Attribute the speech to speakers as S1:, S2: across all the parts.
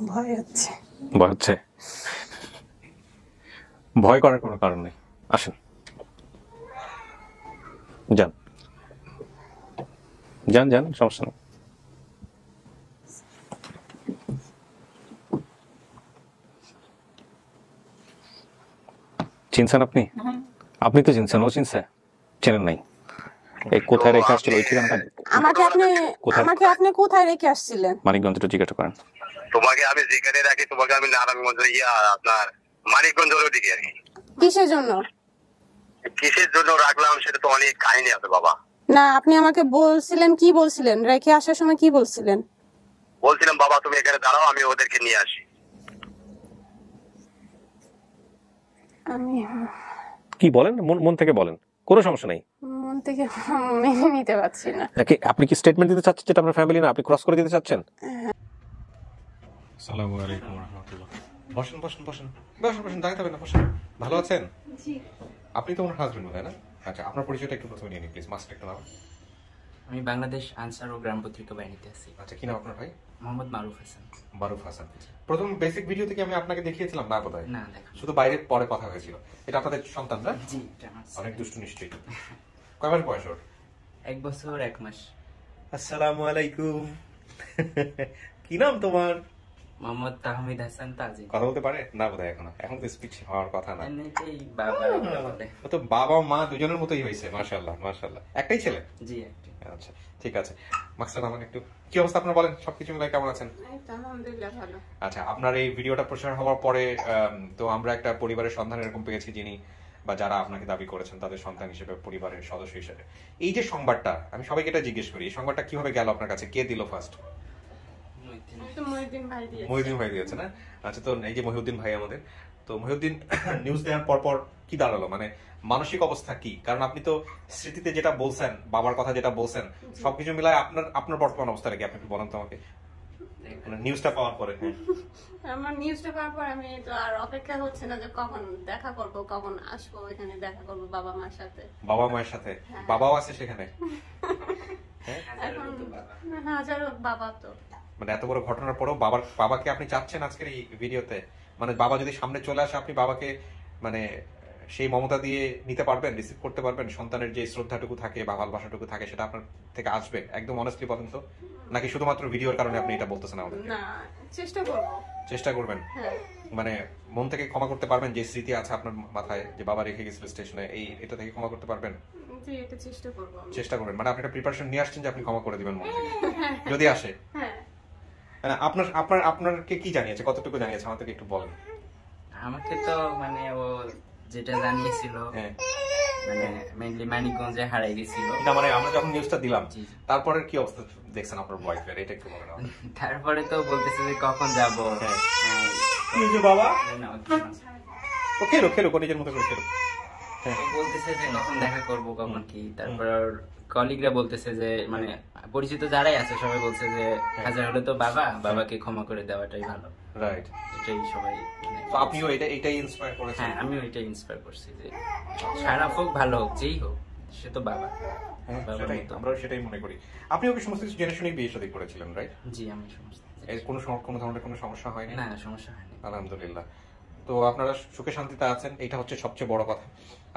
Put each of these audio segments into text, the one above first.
S1: ভয় হচ্ছে।
S2: ভয় হচ্ছে? ভয় করার কোনো কারণ নেই, আসেন যান যান যান, সমস্যা নেই। চিনছেন আপনি? আপনি তো চিনছেন, ও চিনছে? চেনেন নাই? এই কোথায় রেখে আসছিল ওই ঠিকানাটা?
S1: আমাকে আপনি কোথায় রেখে আসছিলেন?
S2: মানিকগঞ্জ একটু জিজ্ঞাসা করেন।
S3: তোমাকে আমি যেখানে রাখি, তোমাকে আমি নারায়ণগঞ্জ আপনার মানিকগঞ্জ দিকে আর কি।
S1: কিসের জন্য
S3: রাখলাম সেটা তো অনেক কাহিনী আছে বাবা।
S1: না, আপনি আমাকে বলছিলেন, কি বলছিলেন রেখে আসার সময়, কি বলছিলেন?
S3: বলছিলাম বাবা তুমি এখানে দাঁড়াও, আমি ওদেরকে নিয়ে আসি।
S1: আমি
S2: কি বলেন, মন থেকে বলেন, কোনো সমস্যা নেই।
S1: মন থেকে মেনে নিতে পারছি না।
S2: আপনি কি স্টেটমেন্ট দিতে চাচ্ছেন যেটা আপনার ফ্যামিলি না আপনি ক্রস করে দিতে চাচ্ছেন? আসসালামু আলাইকুম ওয়া রাহমাতুল্লাহ। বসেন বসেন বসেন বসেন বসেন, দাঁড়াতে হবে না, বসেন। ভালো আছেন?
S1: জি।
S2: আপনি তো ওনার হাজবেন্ড, তাই না? আচ্ছা, আপনার পরিচয়টা একটু প্রথমে নিয়ে নিন প্লিজ, মাস্টার একটু নাম।
S4: আমি বাংলাদেশ আনসার ও গ্রাম পত্রিকা বাহিনীতে আছি।
S2: আচ্ছা, কি নাম আপনার ভাই?
S4: মোহাম্মদ মারুফ হাসান।
S2: মারুফ হাসান। প্রথম বেসিক ভিডিও থেকে আমি আপনাকে দেখিয়েছিলাম না বোধহয়?
S4: না, দেখা
S2: শুধু বাইরে পরে কথা হয়েছিল। এটা আপনাদের সন্তান না?
S4: জি, এটা আমার
S2: অনেক দুষ্টু নিশ্চয়ই। কয় মাস বয়স ওর?
S4: 1 বছর 1 মাস।
S2: আসসালামু আলাইকুম। কি নাম তোমার?
S4: মোহাম্মদ তাহমিদ হাসান তাজিম।
S2: কথা বলতে পারে না বোধহয় এখনো? এখন তো স্পিচ হওয়ার কথা না।
S4: এমনিতেই বাবা বলে।
S2: ও তো বাবা মা দুজনের মতোই হয়েছে, মাশাআল্লাহ মাশাআল্লাহ। একটাই ছেলে?
S4: জি, একটি।
S2: আচ্ছা, ঠিক আছে। মাস্টার আমাকে একটু কি অবস্থা আপনার বলেন, সবকিছু মিলাই কেমন আছেন?
S1: আলহামদুলিল্লাহ ভালো।
S2: আচ্ছা, আপনার এই ভিডিওটা প্রচার হওয়ার পরে তো আমরা একটা পরিবারের সন্ধান এরকম পেয়েছি, যিনি বা যারা আপনাকে দাবি করেছেন তাদের সন্তান হিসেবে, পরিবারের সদস্য হিসেবে। এই যে সংবাদটা, আমি সবাইকে এটা জিজ্ঞেস করি, এই সংবাদটা কিভাবে গেল আপনার কাছে? কে দিল ফার্স্ট? মহিউদ্দিন ভাই দিয়েছে না? আচ্ছা, তো এই যে মহিউদ্দিন ভাই আমাদের, তো মহিউদ্দিন নিউজ দেওয়ার পর কি দাঁড়ালো, মানে মানসিক অবস্থা কি? কারণ আপনি তো স্মৃতিতে যেটা বলছেন, বাবার কথা যেটা বলছেন, সবকিছু মিলায় আপনার বর্তমান অবস্থাটা কি আপনি একটু বলেন তো আমাকে, নিউজটা পাওয়ার পরে?
S1: আমার নিউজটা পাওয়ার পর আমি তো আর অপেক্ষা হচ্ছে না যে কখন দেখা করব, কখন আসবো এখানে দেখা করব বাবা মার সাথে।
S2: বাবা মায়ের সাথে? বাবাও আছে সেখানে?
S1: এখন হাজারো বাবা তো,
S2: মানে এত বড় ঘটনার পরেও বাবাকে আপনি চাচ্ছেন আজকের এই ভিডিওতে? মানে বাবা যদি সামনে চলে আসে, আপনি বাবাকে মানে সেই মমতা দিয়ে নিতে পারবেন, রিসিভ করতে পারবেন? সন্তানের যে শ্রদ্ধাটুকু থাকে বা ভালোবাসাটুকু থাকে সেটা আপনার থেকে আসবে? একদম অনেস্টলি বলেন তো, নাকি শুধুমাত্র ভিডিওর কারণে আপনি এটা বলতেছেন আমাদের?
S1: না, চেষ্টা করব।
S2: চেষ্টা করবেন? মানে মন থেকে ক্ষমা করতে পারবেন? যে স্মৃতি আছে আপনার মাথায় যে বাবা রেখে গেছিল স্টেশনে, এটা থেকে ক্ষমা করতে পারবেন?
S1: জি, এটা চেষ্টা করব।
S2: চেষ্টা করবেন মানে আপনি একটা প্রিপারেশন নিয়ে আসছেন যে আপনি ক্ষমা করে দিবেন মন থেকে যদি আসে?
S1: হ্যাঁ।
S2: আপনারকে কি জানিয়েছে, কতটুকু জানিয়েছে আমাদেরকে একটু বলেন।
S4: আমাকে তো মানে ও যেটা জানিয়েছিল, মানে মেইনলি মানিকগঞ্জে হারাই গেছিল।
S2: না মানে আমরা যখন নিউজটা দিলাম তারপরে কি অবস্থা দেখছেন আপনার ওয়াইফের, এটা একটু বলেন।
S4: তারপরে তো বলতেছে যে কখন যাব।
S2: কি যে বাবা, ও খেলো নিজের মতো করে খেলো।
S4: বলতেছে যে কখন দেখা করব, কখন কি। তারপর কলিগরা বলতেছে যে মানে পরিচিত যারাই আছে সবাই বলছে যে হাজার হলে তো বাবাকে ক্ষমা করে দেওয়াটাই ভালো।
S2: রাইট,
S4: এটাই সবাই।
S2: তো আপনিও এটাই ইন্সপায়ার করেছেন?
S4: হ্যাঁ, আমিও এটাই ইন্সপায়ার করছি যে খারাপ হোক ভালো হোক যেই হোক সে তো বাবা।
S2: আমরাও সেটাই মনে করি। আপনিও কি সমস্ত কিছু জেনে শুনেই বিয়ে শাদী করেছিলেন, রাইট?
S4: জি, আমি সমস্ত
S2: কোনো ধরনের কোনো সমস্যা হয়নি?
S4: না, সমস্যা হয়নি
S2: আলহামদুলিল্লাহ। তো আপনারা সুখে শান্তিতে আছেন, এটা হচ্ছে সবচেয়ে বড় কথা।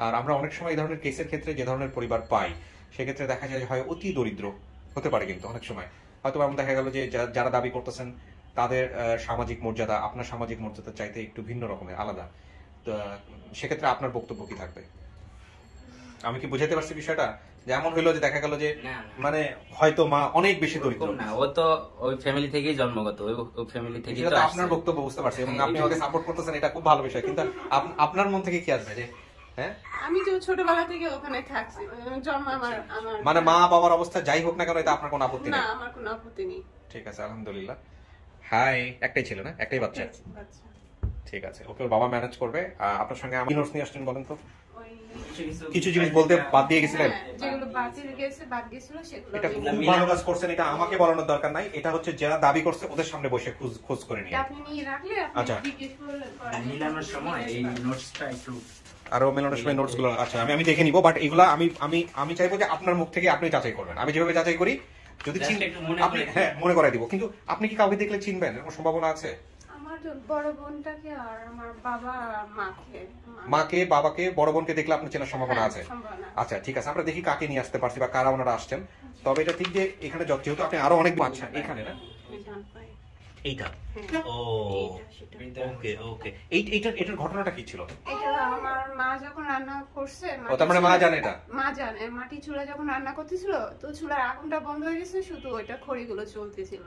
S2: আর আমরা অনেক সময় এই ধরনের কেসের ক্ষেত্রে যে ধরনের পরিবার পাই, সেক্ষেত্রে দেখা যায় হয় অতি দরিদ্র হতে পারে, কিন্তু অনেক সময় হয়তো এমন দেখা গেল যে যারা দাবি করতেছেন তাদের সামাজিক মর্যাদা আপনার সামাজিক মর্যাদার চাইতে একটু ভিন্ন রকমের, আলাদা। তো সেক্ষেত্রে আপনার বক্তব্য কি থাকবে? আমি কি বুঝাতে পারছি বিষয়টা? যেমন হইলো যে দেখা গেল যে মানে হয়তো মা অনেক বেশি দরিদ্র
S4: না, ও তো ওই ফ্যামিলি থেকেই জন্মগত, ওই ফ্যামিলি থেকে তো
S2: আপনার বক্তব্য বুঝতে পারছি এবং আপনি ওকে সাপোর্ট করতেছেন, এটা খুব ভালো বিষয়। কিন্তু আপনার মন থেকে কি আসবে যে
S1: আমি তো ছোটবেলা থেকে ওখানে থাকছি, জন্ম আমার
S2: মানে মা বাবার অবস্থা যাই হোক না কেন, এটা আপনার কোনো আপত্তি নেই?
S1: না, আমার কোনো আপত্তি নেই।
S2: ঠিক আছে, আলহামদুলিল্লাহ। হাই, একটাই ছিল না, একটাই বাচ্চা? ঠিক আছে, ওকে ওর বাবা ম্যানেজ করবে। আপনার সঙ্গে আমি নোটস নিয়ে আসছেন, বলেন তো কিছু জিনিস বলতে বাদ দিয়ে গেছিলেন?
S1: যেগুলো বাদ গেছিল সেগুলো।
S2: এটা খুব ভালো কাজ করছেন, এটা আমাকে বলানোর দরকার নাই। এটা হচ্ছে যারা দাবি করছে ওদের সামনে বসে খোঁজ করে নিয়ে
S1: আপনি নিয়ে রাখলে
S2: আচ্ছা
S4: মিলানোর সময় এই নোটসটা একটু
S2: আরো মেলানোর সময় নোটস গুলো আচ্ছা আমি দেখে নিব, বাট এগুলা আমি চাইবো যে আপনার মুখ থেকে আপনি যাচাই করবেন। আমি যেভাবে যাচাই করি যদি আপনি মনে করাই দিব, কিন্তু আপনি কি কাউকে দেখলে চিনবেন, এরকম সম্ভাবনা আছে?
S1: আমার তো বড় বোনটাকে আর আমার বাবা মাকে
S2: মাকে বাবাকে বড় বোনকে দেখলে আপনার চেনার সম্ভাবনা আছে?
S1: সম্ভাবনা।
S2: আচ্ছা ঠিক আছে, আমরা দেখি কাকে নিয়ে আসতে পারছি বা কারা ওনারা আসছেন। তবে এটা ঠিক যে এখানে যেহেতু আপনি আরো অনেক আচ্ছা এখানে না এইটা ও ওকে ওকে এটার ঘটনাটা কি ছিল?
S1: এটা আমার মা যখন রান্না করছে,
S2: ও তার মানে মা জানে এটা?
S1: মা জানে, মাটি চুলা যখন রান্না করতেছিল তো চুলার আগুনটা বন্ধ হয়ে গেছে, শুধু ওইটা খড়িগুলো চলতেছিল।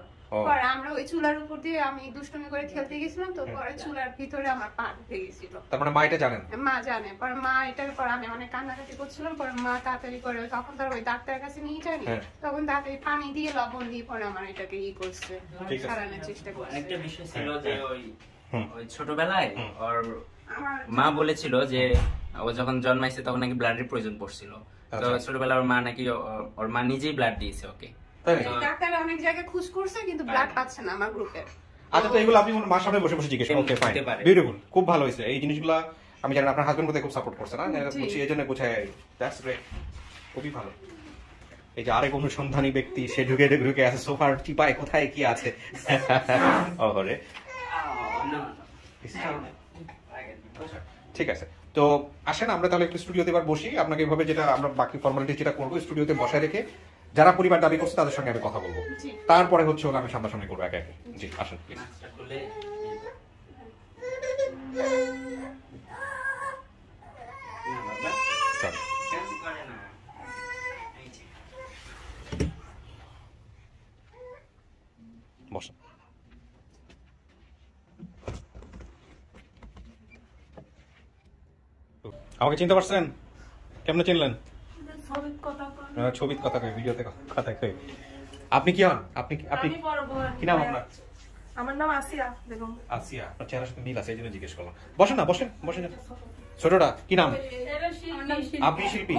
S1: পরে আমরা ওই চুলার উপর দিয়ে আমি দুষ্টুমি করে খেলতে গেছিলাম, তো পরে চুলার ভিতরে আমার পা ঢুকে গেছিল।
S2: তার মানে মা এটা জানেন?
S1: মা জানে। পরে মা এটার পর আমি অনেক কান্নাকাটি করছিলাম, পরে মা তাড়াতাড়ি করে তখন তার ওই ডাক্তারের কাছে নিয়ে যায়নি, তখন তাড়াতাড়ি পানি দিয়ে লবণ দিয়ে পরে আমার এটাকে করছে, সারানোর চেষ্টা করছে।
S4: একটা বিষয় ছিল যে ওই ছোটবেলায় ওর মা বলেছিল যে ও যখন জন্মাইছে তখন নাকি ব্লাডের প্রয়োজন পড়ছিল, তো ছোটবেলায় ওর মা নাকি ওর মা নিজেই ব্লাড দিয়েছে ওকে।
S1: ডাক্তার অনেক জায়গায় খোঁজ করছে কিন্তু ব্লাড পাচ্ছে না আমার গ্রুপে।
S2: আচ্ছা, তো এগুলো আপনি মার সামনে বসে বসে জিজ্ঞেস করেন? ওকে ফাইন, বিউটিফুল, খুব ভালো হয়েছে। এই জিনিসগুলো আমি জানি আপনার হাজবেন্ড কোথায় খুব সাপোর্ট করছে না, এই জন্য বোঝায়। দ্যাটস গ্রেট, খুবই ভালো। এই যে আরেক অনুসন্ধানী ব্যক্তি, সে ঢুকে আছে সোফার টিপায়, কোথায় কি আছে। ওরে ঠিক আছে, তো আসেন আমরা তাহলে একটু স্টুডিওতে এবার বসি। আপনাকে এভাবে যেটা আমরা বাকি ফর্মালিটি যেটা করবো স্টুডিওতে বসায় রেখে যারা পরিবার দাবি করছে তাদের সঙ্গে আমি কথা বলবো, তারপরে হচ্ছে ওকে আমি সামনাসামনি করবো একে একে। জি আসেন প্লিজ। বসেন। আমাকে চিনতে পারছেন? কেমনে চিনলেন? ছবির কথা কই, ভিডিওতে কথা কই। আপনি কি হন? আপনি কি নাম আপনার?
S5: আমার নাম আসিয়া বেগম।
S2: আসিয়া, আপনার চেহারার সাথে মিল আছে এই জন্য জিজ্ঞেস করলাম। বসেন না, বসেন বসেন। ছোটটা কি নাম? আপনি শিল্পী?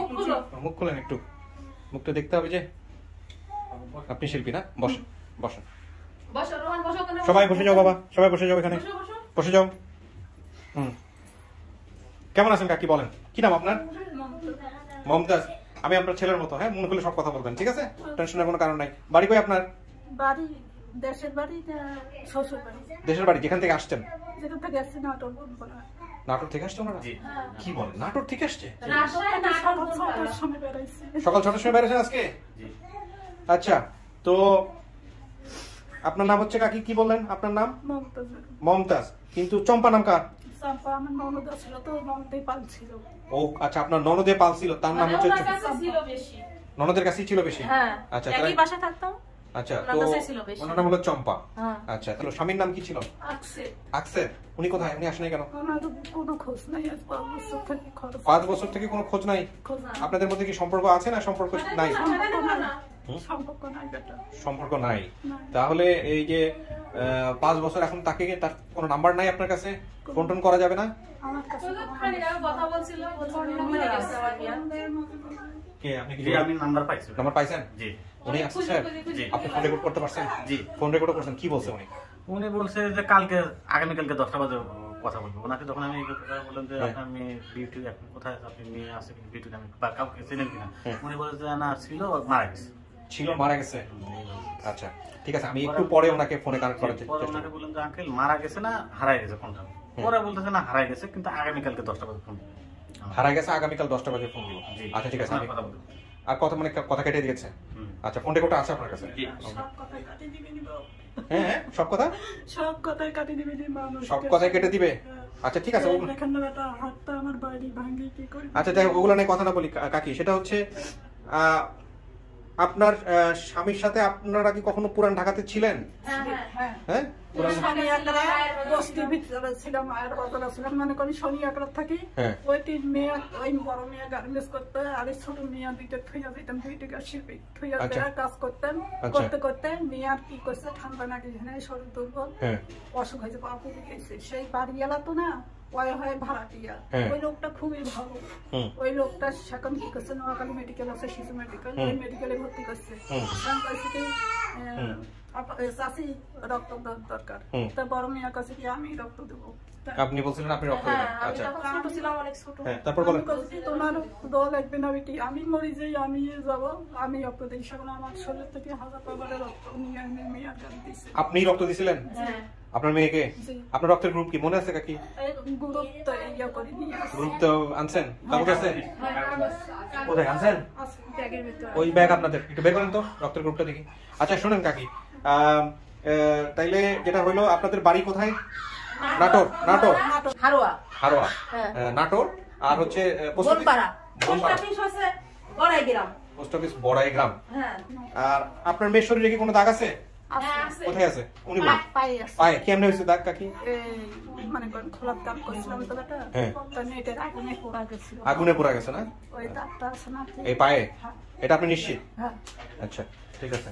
S2: মুখ খুলেন একটু, মুখটা দেখতে হবে যে। আপনি শিল্পী না? বসেন বসেন। সবাই বসে যাও বাবা, সবাই বসে যাও, এখানে বসে যাও। কেমন আছেন কাকি? বলেন কি নাম আপনার? মমতাজ। আমি আপনার ছেলের মতো, হ্যাঁ, মনে করলে সব কথা বলবেন, ঠিক আছে? টেনশনের কোনো কারণ নাই। বাড়ি কই আপনার?
S5: বাড়ি দেশের বাড়ি, শ্বশুর বাড়ি।
S2: দেশের বাড়ি? যেখান থেকে আসছেন?
S5: যেখান থেকে আসছে নাটোর।
S2: নাটোর থেকে আসছে ওনারা? কি বলেন, নাটোর থেকে আসছে?
S5: সকাল
S2: 6টার সময় বেরিয়েছেন আজকে? আচ্ছা, তো আপনার নাম হচ্ছে কাকি, কি বললেন আপনার নাম? মমতাজ। কিন্তু চম্পা নাম কার?
S5: আমার ননদ ছিল তো, ননদে পালছিল।
S2: ও আচ্ছা, আপনার ননদে পালছিল, তার নাম হচ্ছে ননদের কাছেই ছিল বেশি। আচ্ছা, একই বাসায় থাকতাম। আচ্ছা, তো ওনার নাম হলো চম্পা। আচ্ছা, তাহলে স্বামীর নাম কি ছিল? আকসের। উনি কোথায়? উনি আসেন কেন?
S5: কোনো খোঁজ নাই,
S2: 5 বছর থেকে কোনো খোঁজ নাই। আপনাদের মধ্যে কি সম্পর্ক আছে না সম্পর্ক নাই? সম্পর্ক নাই। তাহলে এই যে 5 বছর এখন তাকে, তার কোনো নাম্বার নাই আপনার কাছে? ফোন টোন করা যাবে না?
S6: আমি নাম্বার পাইছি।
S2: নাম্বার পাইছেন? জি। উনি আসছে স্যার? জি। আপনি ফোন রেকর্ড করতে পারছেন? জি। ফোন রেকর্ড করছেন, কি বলছে উনি?
S6: উনি বলছে যে কালকে, আগামীকালকে 10টা বাজে কথা বলবো। ওনাকে যখন আমি বললাম যে আপনার মেয়ে বিউটি এখন কোথায়, আপনি মেয়ে আছে বিউটি আমি বা কাউকে চেনেন কিনা, উনি বলে যে না ছিল, মারা গেছে।
S2: ছিল, মারা গেছে? আচ্ছা ঠিক আছে, আমি একটু পরে ওনাকে ফোনে কানেক্ট করার চেষ্টা করব।
S6: ওনাকে বললাম যে আঙ্কেল মারা গেছে না হারাই গেছে ফোনটা? পরে বলতেছে না হারাই গেছে, কিন্তু আগামীকালকে 10টা বাজে ফোন দিবে।
S2: হারাই গেছে, আগামীকাল 10টা বাজে ফোন দিব। আচ্ছা ঠিক আছে, আমি আর কথা মানে কথা কেটে দিয়েছে। আচ্ছা, ফোন রেকর্ডটা আছে আপনার কাছে? হ্যাঁ, সব কথাই কেটে দিবে। আচ্ছা ঠিক আছে। আচ্ছা যাই হোক, ওগুলো নিয়ে কথা না বলি কাকি। সেটা হচ্ছে আপনার স্বামীর সাথে আপনারা কি কখনো পুরান ঢাকাতে ছিলেন? হ্যাঁ,
S5: মনে করি শনি একরাত থাকি। ওই 3 মেয়ে, ওই বড় মেয়ে গার্মেন্টস করতে, আর ছোট মেয়ে 2টা থইয়া যেতাম, 2টা শিল্পী থইয়া কাজ করতেন। করতে করতে মেয়ে আর কি করছে, ঠান্ডা নাকি শরীর দুর্বল, অসুখ হয়েছে, পা পুড়ে গেছে। সেই বাড়ি গেলা তো না, ওই হয় ভাড়াটিয়া। ওই লোকটা খুবই ভালো। ওই লোকটা এখন কি করছে, নোয়াখালী মেডিকেল আছে, শিশু মেডিকেল, ওই মেডিকেলে ভর্তি করছে। চাষি রক্ত দরকার, তা বড় মেয়ের কাছে কি আমি রক্ত দেবো।
S2: আপনি বলছিলেন আপনি রক্ত দেবেন? আচ্ছা,
S5: ছোট ছিলাম, অনেক ছোট।
S2: তারপর বলেন।
S5: তোমার দল লাগবে না বেটি, আমি মরি যাই, আমি যাব, আমি রক্ত দিই। সেখানে আমার শরীর থেকে 1000 রক্ত নিয়ে আমি মেয়ের গাড়ি দিচ্ছি।
S2: আপনি রক্ত দিছিলেন? আপনার মেয়েকে?
S5: জি।
S2: আপনার রক্তের গ্রুপ কি মনে আছে কাকি?
S5: এই গ্রুপ তো ইয়া করে নিয়ে আসছি।
S2: গ্রুপ তো আনছেন কারো কাছে? কোথায় আনছেন?
S5: আছে।
S1: ব্যাগের ভিতরে
S2: ওই ব্যাগ আপনাদের একটু বের করেন তো রক্তের গ্রুপটা দেখি। আচ্ছা শুনেন কাকি, তাইলে যেটা হইলো আপনাদের বাড়ি কোথায়? নাটোর। নাটোর
S7: হারোয়া
S2: হারোয়া,
S7: হ্যাঁ।
S2: নাটোর। আর হচ্ছে post office?
S7: Bonpara post
S2: Bonpara.
S7: Office হচ্ছে বড়াই গ্রাম।
S2: পোস্ট অফিস বড়াই গ্রাম।
S7: হ্যাঁ
S2: আর আপনার মেয়ের শরীরে কি কোনো দাগ আছে?
S5: আছে।
S2: কোথায় আছে উনি বলেন?
S5: পায়ে আছে।
S2: পায়ে কেমনে হয়েছে দাগ কাকি?
S5: এই মানে কোন খোলার কাম করছিলাম তো বেটা,
S2: হ্যাঁ।
S5: তো নেটের আগুনে পোড়া গেছিল।
S2: আগুনে পোড়া গেছে না
S5: ওই দাগটা আছে না?
S2: এই পায়ে?
S5: হ্যাঁ।
S2: এটা আপনি নিশ্চিত?
S5: হ্যাঁ।
S2: আচ্ছা ঠিক আছে।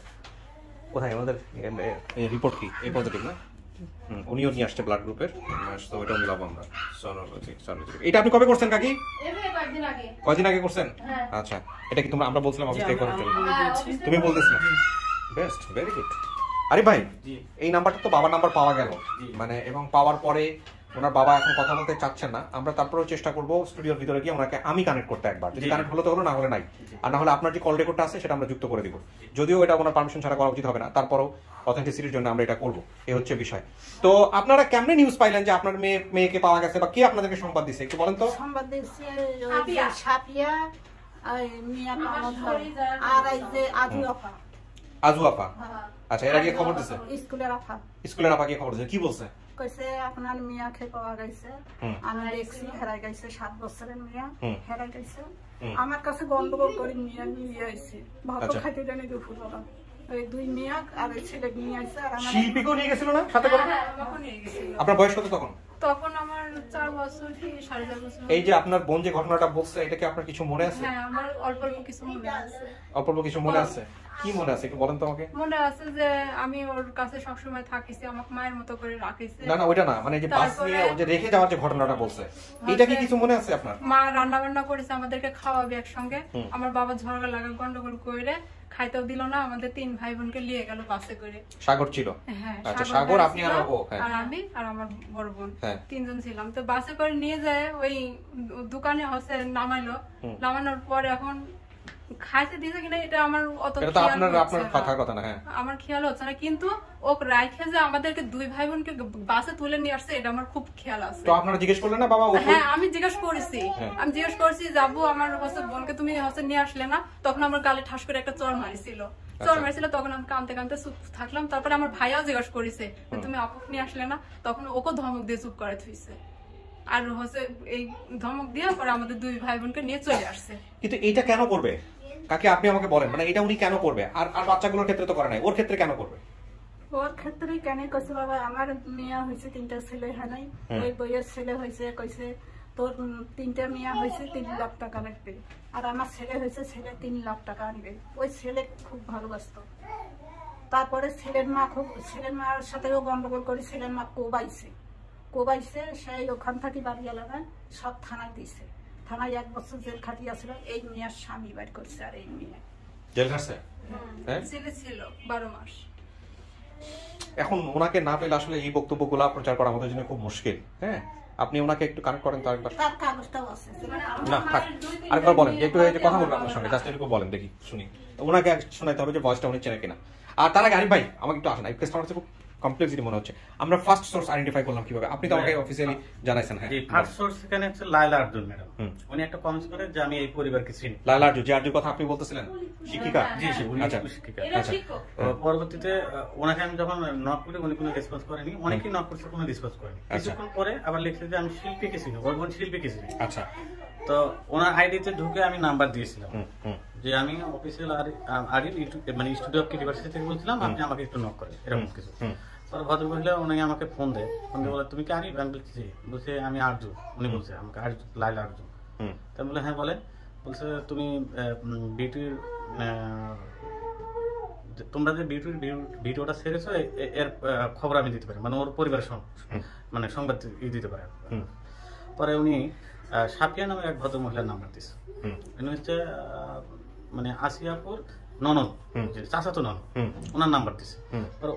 S2: কোথায় আমাদের রিপোর্ট কি? এই পজিটিভ না? উনিও নিয়ে আসছে ব্লাড গ্রুপের, তো ওইটাও মিলাবো আমরা। এটা আপনি কবে করছেন কাকি? কয়দিন আগে করছেন? আচ্ছা এটা কি তোমরা আমরা বলছিলাম অফিস থেকে করার জন্য? তুমি বলতেছিলে? Best, very good. আরে ভাই এই নাম্বারটা তো বাবার নাম্বার পাওয়া গেল, মানে এবং পাওয়ার পরে ওনার বাবা এখন কথা বলতে চাচ্ছেন না, আমরা তারপরেও চেষ্টা করবো স্টুডিওর ভিতরে গিয়ে ওনাকে আমি কানেক্ট করতে একবার, যদি কানেক্ট হলো তো হলো, না হলে নাই। আর না হলে আপনার যে কল রেকর্ডটা আছে সেটা আমরা যুক্ত করে দিব, যদিও এটা ওনার পারমিশন ছাড়া করা উচিত হবে না, তারপরও অথেন্টিসিটির জন্য আমরা এটা করবো, এই হচ্ছে বিষয়। তো আপনারা কেমনে নিউজ পাইলেন যে আপনার মেয়েকে পাওয়া গেছে, বা কে আপনাদেরকে সংবাদ দিচ্ছে একটু বলেন তো?
S5: সংবাদ দিচ্ছে সাপিয়া আর মিয়া কামধর আর এই যে আজু আপা।
S2: আজু আপা? আচ্ছা এর আগে খবর দিছে?
S5: স্কুলের আপা।
S2: স্কুলের আপা গিয়ে খবর দিছে, কি বলছে?
S5: কইছে আপনার মিয়াকে পাওয়া গেছে, আমি দেখছি হেরাই গেছে, 7 বছরের মিয়া হেরাই গেছে। আমার কাছে গন্ডগোল করে মিয়া নিয়ে আইছে, ভাত খাইতে জানি দুপুরবেলা। ওই 2 মিয়া আর এই ছেলে নিয়ে আইছে। আর আমার
S2: শিল্পীকেও নিয়ে গেছিল না সাথে করে?
S1: তখন নিয়ে গেছিল।
S2: আপনার বয়স কত তখন?
S1: তখন আমার 4 বছর কি 4.5 বছর।
S2: এই যে আপনার বোন যে ঘটনাটা বলছে, এটা কি আপনার কিছু মনে আছে?
S1: হ্যাঁ আমার অল্প অল্প কিছু মনে আছে।
S2: অল্প অল্প কিছু মনে আছে? কি মনে আছে একটু বলেন তো আমাকে।
S1: মনে আছে যে আমি ওর কাছে সবসময় থাকিছি, আমাকে মায়ের মতো করে রাখিছে।
S2: না না ওইটা না, মানে যে বাস নিয়ে ও যে রেখে যাওয়ার যে ঘটনাটা বলছে, এটা কি কিছু মনে আছে আপনার?
S1: মা রান্না বান্না করেছে, আমাদেরকে খাওয়াবে একসঙ্গে। আমার বাবা ঝগড়া লাগা গন্ডগোল করে খাইতেও দিল না, আমাদের 3 ভাই বোনকে নিয়ে গেল বাসে করে।
S2: সাগর ছিল?
S1: হ্যাঁ
S2: আচ্ছা সাগর, আপনি আর ও? হ্যাঁ
S1: আর আমি আর আমার বড় বোন,
S2: হ্যাঁ
S1: 3 জন ছিলাম। তো বাসে করে নিয়ে যায় ওই দোকানে হচ্ছে নামাইলো, নামানোর পরে এখন খাইতে দিয়েছে কিনা এটা আমার অত
S2: এটা তো আপনার কথা না। হ্যাঁ
S1: আমার খেয়াল হচ্ছে না, কিন্তু ও রাইখে যে আমাদেরকে 2 ভাই বোনকে বাসে তুলে নিয়ে আসছে এটা আমার খুব খেয়াল আছে।
S2: তো আপনারা জিজ্ঞেস করলেন না বাবা?
S1: হ্যাঁ আমি জিজ্ঞেস করেছি, যাবো আমার হচ্ছে বোনকে তুমি হচ্ছে নিয়ে আসলে না, তখন আমার গালে ঠাস করে একটা চড় মারিছিল। তখন আমি কাঁদতে কাঁদতে চুপ থাকলাম। তারপরে আমার ভাইয়াও জিজ্ঞাসা করেছে তুমি আপুকে নিয়ে আসলে না, তখন ওকে ধমক দিয়ে চুপ করে থুইছে। আর হচ্ছে এই ধমক দিয়ে পরে আমাদের 2 ভাই বোনকে নিয়ে চলে আসছে।
S2: কিন্তু এটা কেন করবে কাকে আপনি আমাকে বলেন, মানে এটা উনি কেন করবে? আর আর বাচ্চাগুলোর ক্ষেত্রে তো করে নাই, ওর ক্ষেত্রে কেন করবে?
S5: ওর ক্ষেত্রে কেন কইছে বাবা আমার মিয়া হয়েছে 3টা ছেলে হয় নাই, ওই বইয়ের ছেলে হয়েছে, কইছে তোর 3টা মিয়া হয়েছে 3 লাখ টাকা লাগবে, আর আমার ছেলে হয়েছে ছেলে 3 লাখ টাকা আনবে। ওই ছেলে খুব ভালোবাসতো। তারপরে ছেলের মার সাথেও গন্ডগোল করে ছেলের মা কোবাইছে, সেই ওখান থেকে বাড়ি এলাকায় সব থানায় দিছে। থানায় 1 বছর জেল খাটিয়েছিল। এই মিয়ার স্বামী বাইর করছে, আর এই মেয়ে
S2: জেল খাটছে।
S1: ছেলে ছিল 12 মাস।
S2: এখন ওনাকে না পেলে আসলে এই বক্তব্যগুলো প্রচার করা আমাদের জন্য খুব মুশকিল। হ্যাঁ আপনি ওনাকে একটু কানেক্ট করেন তো আরেকবার।
S5: তার কাগজটাও আছে
S2: না থাক, আরেকবার বলেন, একটু কথা বলবো আপনার সঙ্গে, জাস্ট একটু বলেন দেখি শুনি। ওনাকে শোনাইতে হবে যে ভয়েসটা উনি চেনে কিনা। আর তার আগে আরিফ ভাই আমাকে একটু আসেন, এই কেসটা আমার খুব কমপ্লেক্সিটি মনে হচ্ছে। আমরা ফার্স্ট সোর্স আইডেন্টিফাই করলাম কিভাবে? আপনি তো আমাকে অফিসিয়ালি জানাইছেন। হ্যাঁ
S6: ফার্স্ট সোর্স এখানে হচ্ছে লায়লা আরজুন ম্যাডাম। উনি একটা কমেন্ট করে যে আমি এই পরিবারকে চিনি।
S2: লায়লা আরজুন, যে আরজুর কথা আপনি বলতেছিলেন, শিক্ষিকা?
S6: জি উনি শিক্ষিকা।
S2: আচ্ছা
S6: পরবর্তীতে ওনাকে আমি যখন নক করি উনি কোনো রেসপন্স করেনি, অনেকেই নক করছে কোনো রেসপন্স করেনি। কিছুক্ষণ পরে আবার লিখছে যে আমি শিল্পীকে চিনি, ওর বোন শিল্পীকে চিনি।
S2: আচ্ছা
S6: তো ওনার আইডিতে ঢুকে আমি নাম্বার দিয়েছিলাম যে আমি অফিসিয়াল আরিফ মানে স্টুডিও অফ ইউনিভার্সিটি থেকে বলছিলাম, আপনি আমাকে একটু নক করেন, এরকম কিছু। ভদ্র মহিলা উনি আমাকে ফোন দেয়, ফোন দিয়ে বলে তুমি কি আরিফ? আমি বলছি বলছে আমি আরজু। উনি বলছে আমাকে আরজু, লায়লা আরজু। তাই বলে হ্যাঁ বলে, বলছে তুমি বিউটির তোমরা যে বিউটির ভিডিওটা ছেড়েছো এর খবর আমি দিতে পারি, মানে ওর পরিবারের মানে সংবাদ দিতে পারে। পরে উনি সাপিয়া নামের এক ভদ্র মহিলার নাম্বার দিচ্ছে। উনি হচ্ছে মানে আসিয়াপুর ননদ, চাচাতো ননদ, ওনার নাম্বার দিচ্ছে।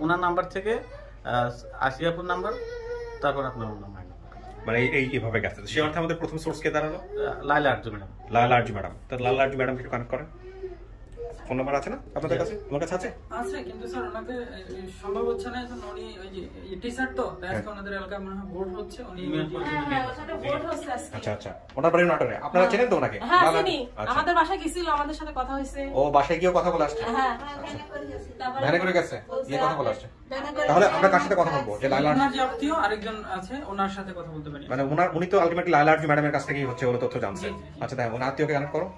S6: ওনার নাম্বার থেকে আসিয়াপুর নাম্বার, তারপর আপনার নাম্বার,
S2: মানে এইভাবে গেছে। সে অর্থে আমাদের প্রথম সোর্স কে দাঁড়ালো?
S6: লায়লা আরজু ম্যাডাম।
S2: লায়লা আরজু ম্যাডাম। তো লায়লা আরজু ম্যাডাম একটু কানেক্ট করেন। ফোন নাম্বার আছে না আপনাদের কাছে? তোমার কাছে আছে?
S8: আছে, কিন্তু স্যার ওনাকে সম্ভব হচ্ছে না। এখন উনি ওই যে টিচার তো, আজকে ওনাদের এলাকায় মনে হয় ভোট হচ্ছে, উনি
S7: ভোট হচ্ছে আজকে।
S2: আচ্ছা আচ্ছা, ওনার বাড়ি নাটোরে। আপনারা চেনেন তো ওনাকে?
S7: হ্যাঁ চিনি, আমাদের বাসায় গেছিল, আমাদের সাথে কথা হয়েছে।
S2: ও বাসায় গিয়ে কথা বলে আসছে?
S7: হ্যাঁ
S2: ভ্যানে করে গেছে, গিয়ে কথা বলে আসছে। তাহলে আমরা কার সাথে কথা বলবো? যে লাইলা,
S8: ওনার যে আত্মীয় আরেকজন আছে, ওনার সাথে কথা বলতে পারি।
S2: মানে উনি তো আলটিমেটলি লাইলা আরজু ম্যাডামের কাছ থেকেই হচ্ছে ওর তথ্য জানছে। আচ্ছা দেখো, ওনার আত্মীয়কে কানেক্ট করো।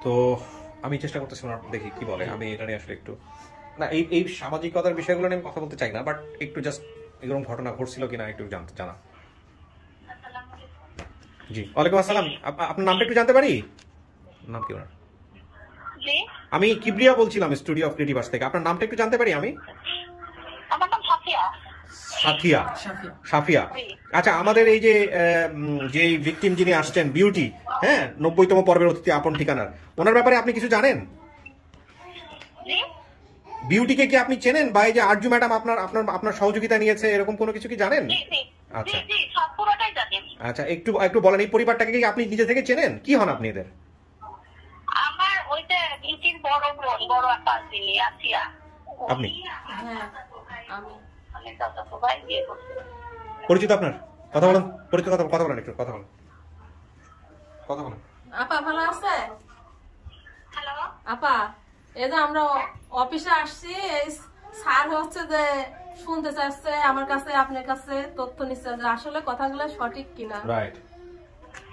S2: তো আমি চেষ্টা করতেছি ওনার, দেখি কি বলে। আমি এটা নিয়ে আসলে একটু না, এই সামাজিকতার বিষয়গুলো নিয়ে আমি কথা বলতে চাই না, বাট একটু জাস্ট এরকম ঘটনা ঘটছিল কিনা একটু জানা। জি ওয়ালাইকুম আসসালাম, আপনার নামটা একটু জানতে পারি? নাম কি ওনার? আমি কিবরিয়া বলছিলাম স্টুডিও অফ ক্রিয়েটিভ আর্টস থেকে। আপনার নামটা একটু জানতে পারি আমি?
S9: আমার নাম সাফিয়া।
S2: সাফিয়া, সাফিয়া। আচ্ছা, আমাদের এই যে ভিকটিম যিনি আসছেন বিউটি, হ্যাঁ 90তম পর্বের অতিথি আপন ঠিকানার, ওনার ব্যাপারে আপনি কিছু জানেন? বিউটিকে কি আপনি চেনেন, বা এই যে আরজু ম্যাডাম আপনার সহযোগিতা নিয়েছে, এরকম কোনো কিছু কি জানেন? আচ্ছা আচ্ছা, একটু বলেন এই পরিবারটাকে কি আপনি নিজে থেকে চেনেন? কি হন আপনি এদের?
S9: আমার ওইটা বিউটির বড় বোন, বড় আপা যিনি আসিয়া।
S2: আপনি?
S7: হ্যাঁ আমি।
S9: আমি দাদা তো ভাই বিয়ে করছি।
S2: পরিচিত আপনার? কথা বলেন, পরিচিত কথা বলেন, একটু কথা বলেন।
S7: আপা ভালো আছে?
S9: হ্যালো
S7: আপা, এই যে আমরা অফিসে আসছি, স্যার হচ্ছে যে শুনতে চাচ্ছে আমার কাছে, আপনার কাছে তথ্য নিচ্ছে যে আসলে কথাগুলো সঠিক কিনা।
S2: রাইট।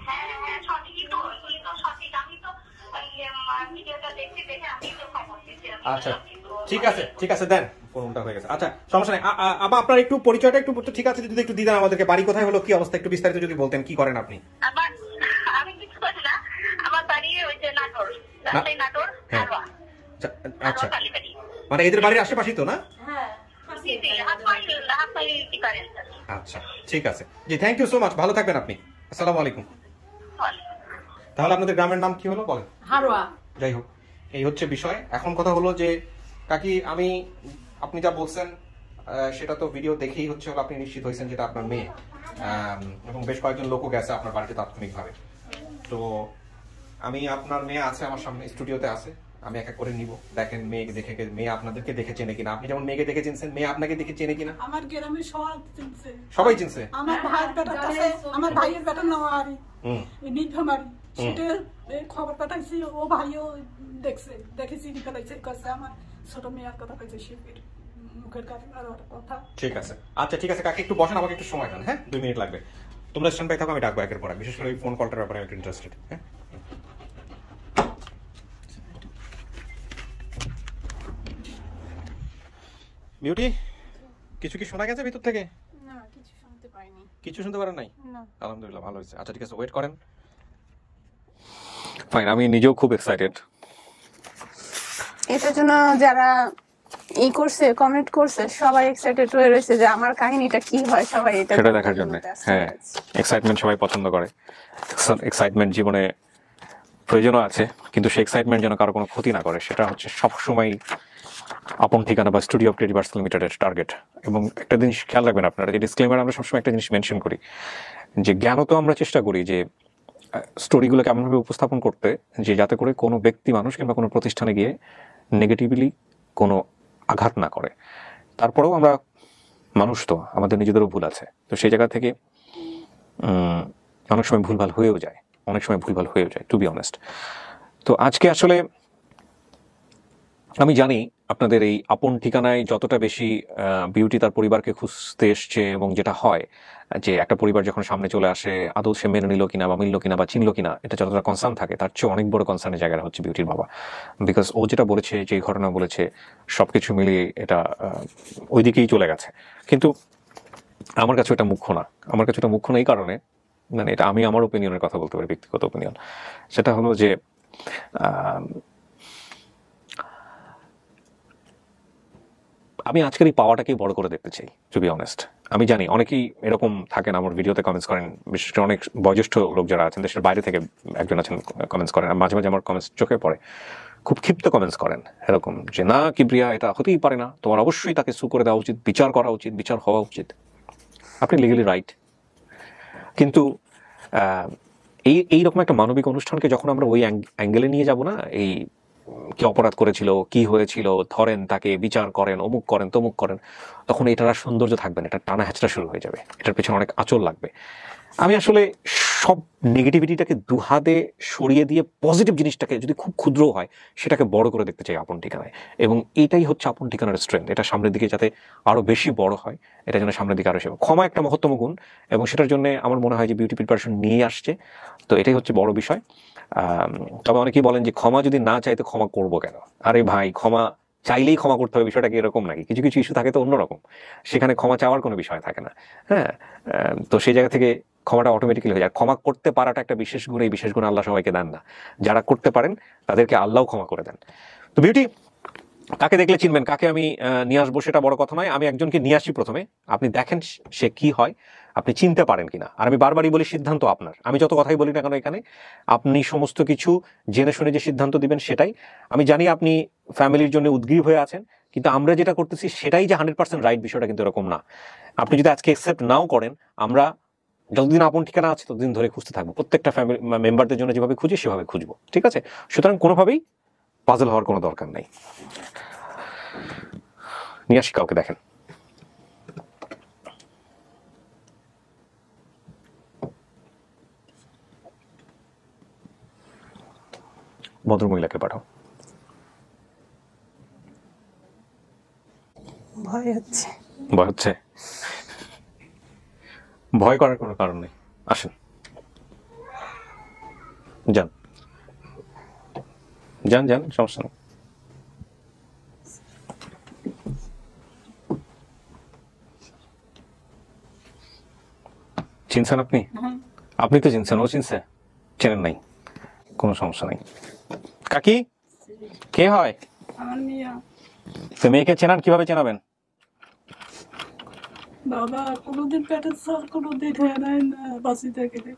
S9: হ্যাঁ সঠিকই তো, ওইগুলি তো সঠিক। আমি তো ভিডিওটা দেখে আমি তো খবর দিচ্ছি।
S2: আচ্ছা ঠিক আছে দেন, ফোনটা হয়ে গেছে। আচ্ছা সমস্যা নেই। আপনার একটু পরিচয়টা একটু ঠিক আছে যদি একটু দিতেন আমাদেরকে। বাড়ি কোথায় হলো, কি অবস্থা, একটু বিস্তারিত যদি বলতেন, কি করেন আপনি?
S9: আমি কিছু করি না, আমার বাড়ি ওই যে নাটোর, নাটোর।
S2: আচ্ছা, মানে এদের বাড়ির আশেপাশেই তো না?
S7: হ্যাঁ
S2: আচ্ছা ঠিক আছে জি, থ্যাংক ইউ সো মাচ, ভালো থাকবেন আপনি। আসসালামু আলাইকুম। তাহলে আপনাদের গ্রামের নাম কি হলো বলেন?
S7: হারোয়া।
S2: যাই হোক, এই হচ্ছে বিষয়। এখন কথা হলো যে কাকি, আপনি যা বলছেন সেটা তো ভিডিও দেখেই হচ্ছে আপনি নিশ্চিত হয়েছেন যেটা আপনার মেয়ে, এবং বেশ কয়েকজন লোকও গেছে আপনার বাড়িতে তাৎক্ষণিকভাবে। তো আমি, আপনার মেয়ে আছে আমার সামনে, স্টুডিওতে আছে, আমি এক এক করে নিব। দেখেন মেয়ে দেখে, মেয়ে আপনাদেরকে দেখে চেনে কিনা। আপনি যেমন মেয়েকে দেখে চিনছেন, মেয়ে আপনাকে দেখে চেনে কিনা?
S5: আমার গ্রামে
S2: সবাই চিনছে।
S5: আমার ভাইয়ের বেটার কাছে, আমার ভাইয়ের বেটার নামারি নিফামারি, সেটা খবর পাঠাইছি, ও ভাইও দেখে চিনি ফেলাইছে, কাছে আমার ছোট মেয়ের কথা কইছে, শিল্পীর মুখের কথা।
S2: ঠিক আছে, আচ্ছা ঠিক আছে কাকি, একটু বসেন, আমাকে একটু সময় দেন। হ্যাঁ 2 মিনিট লাগবে। তোমরা স্ট্যান্ড বাই থাকো, আমি ডাকবো একের পর এক। বিশেষ করে ওই ফোন কলটার ব্যাপারে আমি একটু ইন্টারেস্টেড। হ্যাঁ বিউটি, কিছু কি শোনা গেছে ভিতর থেকে?
S1: না, কিছু শুনতে পাইনি।
S2: কিছু শুনতে পারেন নাই?
S1: না।
S2: আলহামদুলিল্লাহ, ভালো হয়েছে। আচ্ছা ঠিক আছে, ওয়েট করেন। ফাইন, আমি নিজেও খুব এক্সাইটেড
S1: এটার জন্য। যারা কমেন্ট করছে সবাই এক্সাইটেড হয়ে রয়েছে যে আমার কাহিনীটা কি হয়, সবাই এটা
S2: সেটা দেখার জন্য। হ্যাঁ, এক্সাইটমেন্ট সবাই পছন্দ করে। এক্সাইটমেন্ট জীবনে প্রয়োজনও আছে, কিন্তু সেই এক্সাইটমেন্ট যেন কারো কোনো ক্ষতি না করে, সেটা হচ্ছে সবসময় আপন ঠিকানা বা স্টুডিও অফ ক্রিয়েটিভ আর্টস লিমিটেডের টার্গেট। এবং একটা জিনিস খেয়াল রাখবেন আপনারা, যে ডিসক্লেমার আমরা সবসময় একটা জিনিস মেনশন করি, যে জ্ঞানত আমরা চেষ্টা করি যে স্টোরিগুলোকে এমনভাবে উপস্থাপন করতে যে যাতে করে কোনো ব্যক্তি মানুষ কিংবা কোনো প্রতিষ্ঠানে গিয়ে নেগেটিভলি কোনো আঘাত না করে। তারপরেও আমরা মানুষ, তো আমাদের নিজেদেরও ভুল আছে, তো সেই জায়গা থেকে অনেক সময় ভুলভাল হয়েও যায়, টু বি অনেস্ট। তো আজকে আসলে আমি জানি আপনাদের এই আপন ঠিকানায় যতটা বেশি বিউটি তার পরিবারকে খুঁজতে এসছে, এবং যেটা হয় যে একটা পরিবার যখন সামনে চলে আসে আদৌ সে মেনে নিল কিনা বা মিলল কিনা বা চিনল কিনা, এটা যতটা কনসার্ন থাকে তার চেয়ে অনেক বড় কনসার্নের জায়গাটা হচ্ছে বিউটির বাবা। বিকজ ও যেটা বলেছে, যে ঘটনা বলেছে, সবকিছু মিলিয়ে এটা ওই দিকেই চলে গেছে। কিন্তু আমার কাছে এটা মুখ্য না। আমার কাছে এটা মুখ্য না এই কারণে, মানে এটা আমি আমার ওপিনিয়নের কথা বলতে পারি, ব্যক্তিগত ওপিনিয়ন। সেটা হলো যে আমি আজকের এই পাওয়াটাকে বড় করে দেখতে চাই, টু বি অনেস্ট। আমি জানি অনেকেই এরকম থাকেন, আমার ভিডিওতে কমেন্টস করেন, বিশেষ করে অনেক বয়োজ্যেষ্ঠ লোক যারা আছেন, দেশের বাইরে থেকে একজন আছেন, কমেন্টস করেন। মাঝে মাঝে আমার কমেন্টস চোখে পড়ে, খুব ক্ষিপ্ত কমেন্টস করেন এরকম, যে না কিবরিয়া, এটা হতেই পারে না, তোমার অবশ্যই তাকে সু করে দেওয়া উচিত, বিচার করা উচিত, বিচার হওয়া উচিত। আপনি লিগালি রাইট, কিন্তু এইরকম একটা মানবিক অনুষ্ঠানকে যখন আমরা ওই অ্যাঙ্গেলে নিয়ে যাব না, এই কি অপরাধ করেছিল, কি হয়েছিল, ধরেন তাকে বিচার করেন, অমুক করেন, তমুক করেন, তখন এটার আর সৌন্দর্য থাকবে না, এটা টানা হ্যাচড়া শুরু হয়ে যাবে, এটার পেছনে অনেক আঁচল লাগবে। আমি আসলে সব নেগেটিভিটিটাকে দুহাতে সরিয়ে দিয়ে পজিটিভ জিনিসটাকে যদি খুব ক্ষুদ্র হয় সেটাকে বড় করে দেখতে চাই আপন ঠিকানায়, এবং এটাই হচ্ছে আপন ঠিকানার স্ট্রেংথ। এটা সামনের দিকে যাতে আরো বেশি বড় হয়, এটা যেন সামনের দিকে আরো বেশি। ক্ষমা একটা মহত্তম গুণ, এবং সেটার জন্য আমার মনে হয় যে বিউটি প্রিপারেশন নিয়ে আসছে, তো এটাই হচ্ছে বড় বিষয়। তবে অনেকেই বলেন যে ক্ষমা যদি না চাই তো ক্ষমা করবো কেন? আরে ভাই, ক্ষমা চাইলেই ক্ষমা করতে হবে বিষয়টা কি এরকম নাকি? কিছু কিছু ইস্যু থাকে তো অন্যরকম, সেখানে ক্ষমা চাওয়ার কোনো বিষয় থাকে না। হ্যাঁ, তো সেই জায়গা থেকে ক্ষমাটা অটোমেটিক্যালি হয়ে যায়। ক্ষমা করতে পারাটা একটা বিশেষ গুণ, এই বিশেষ গুণ আল্লাহ সবাইকে দেন না। যারা করতে পারেন তাদেরকে আল্লাহ ক্ষমা করে দেন। তো বিউটি, কাকে দেখলে চিনবেন, কাকে আমি নিয়ে আসবো সেটা বড় কথা নয়, আমি একজনকে নিয়ে আসি প্রথমে, আপনি দেখেন সে কি হয়, আপনি চিনতে পারেন কিনা। আর আমি বারবারই বলি, সিদ্ধান্ত আপনার। আমি যত কথাই বলি না কেন এখানে, আপনি সমস্ত কিছু জেনে শুনে যে সিদ্ধান্ত দিবেন সেটাই। আমি জানি আপনি ফ্যামিলির জন্য উদ্গ্রীব হয়ে আছেন, কিন্তু আমরা যেটা করতেছি সেটাই যে 100% রাইট, বিষয়টা কিন্তু এরকম না। আপনি যদি আজকে অ্যাকসেপ্ট নাও করেন, আমরা যতদিন আপন ঠিকানা আছে ততদিন ধরে খুঁজতে থাকবো, প্রত্যেকটা ফ্যামিলি মেম্বারদের জন্য যেভাবে খুঁজি সেভাবে খুঁজবো, ঠিক আছে? সুতরাং কোনোভাবেই পাজল হওয়ার কোনো দরকার নেই। নিয়ে আসি কাউকে, দেখেন। ভদ্রমহিলাকে পাঠাও।
S1: ভয় হচ্ছে।
S2: ভয় হচ্ছে? ভয় করার কোনো কারণ নেই, আসেন, যান যান যান, সমস্যা নেই। চিনছেন আপনি? আপনি তো চিনছেন, ও চিনছে? চেনেন নাই, কোনো সমস্যা নেই। কাকি কে হয়?
S5: আমার মিয়া।
S2: তো মেয়েকে চেনান, কিভাবে চেনাবেন?
S5: বাবা কোনোদিন পেটের চাল কোনোদিন হয়ে নাই না, বাঁচি থাকিলে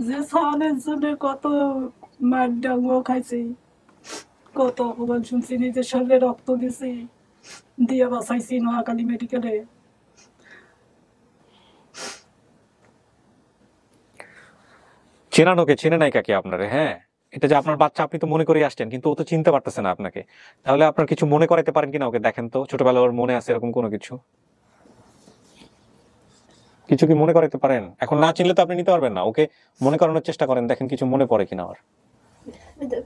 S5: যে চালের জন্য কত মার ডাঙ্গ খাইছি, কত অপমান শুনছি, নিজের শরীরে রক্ত দিছি, দিয়ে বাঁচাইছি নোয়াখালী মেডিকেলে।
S2: চেনানোকে চেনে নাই কাকি আপনারে? হ্যাঁ, এটা যে আপনার বাচ্চা আপনি তো মনে করে আসছেন, কিন্তু ও তো চিনতে পারতেছে না আপনাকে। তাহলে আপনার কিছু মনে করাইতে পারেন কিনা ওকে? দেখেন তো, ছোটবেলা ওর মনে আছে এরকম কোনো কিছু? কিছু কি মনে করাইতে পারেন? এখন না চিনলে তো আপনি নিতে পারবেন না, ওকে মনে করানোর চেষ্টা করেন, দেখেন কিছু মনে পড়ে কিনা ওর।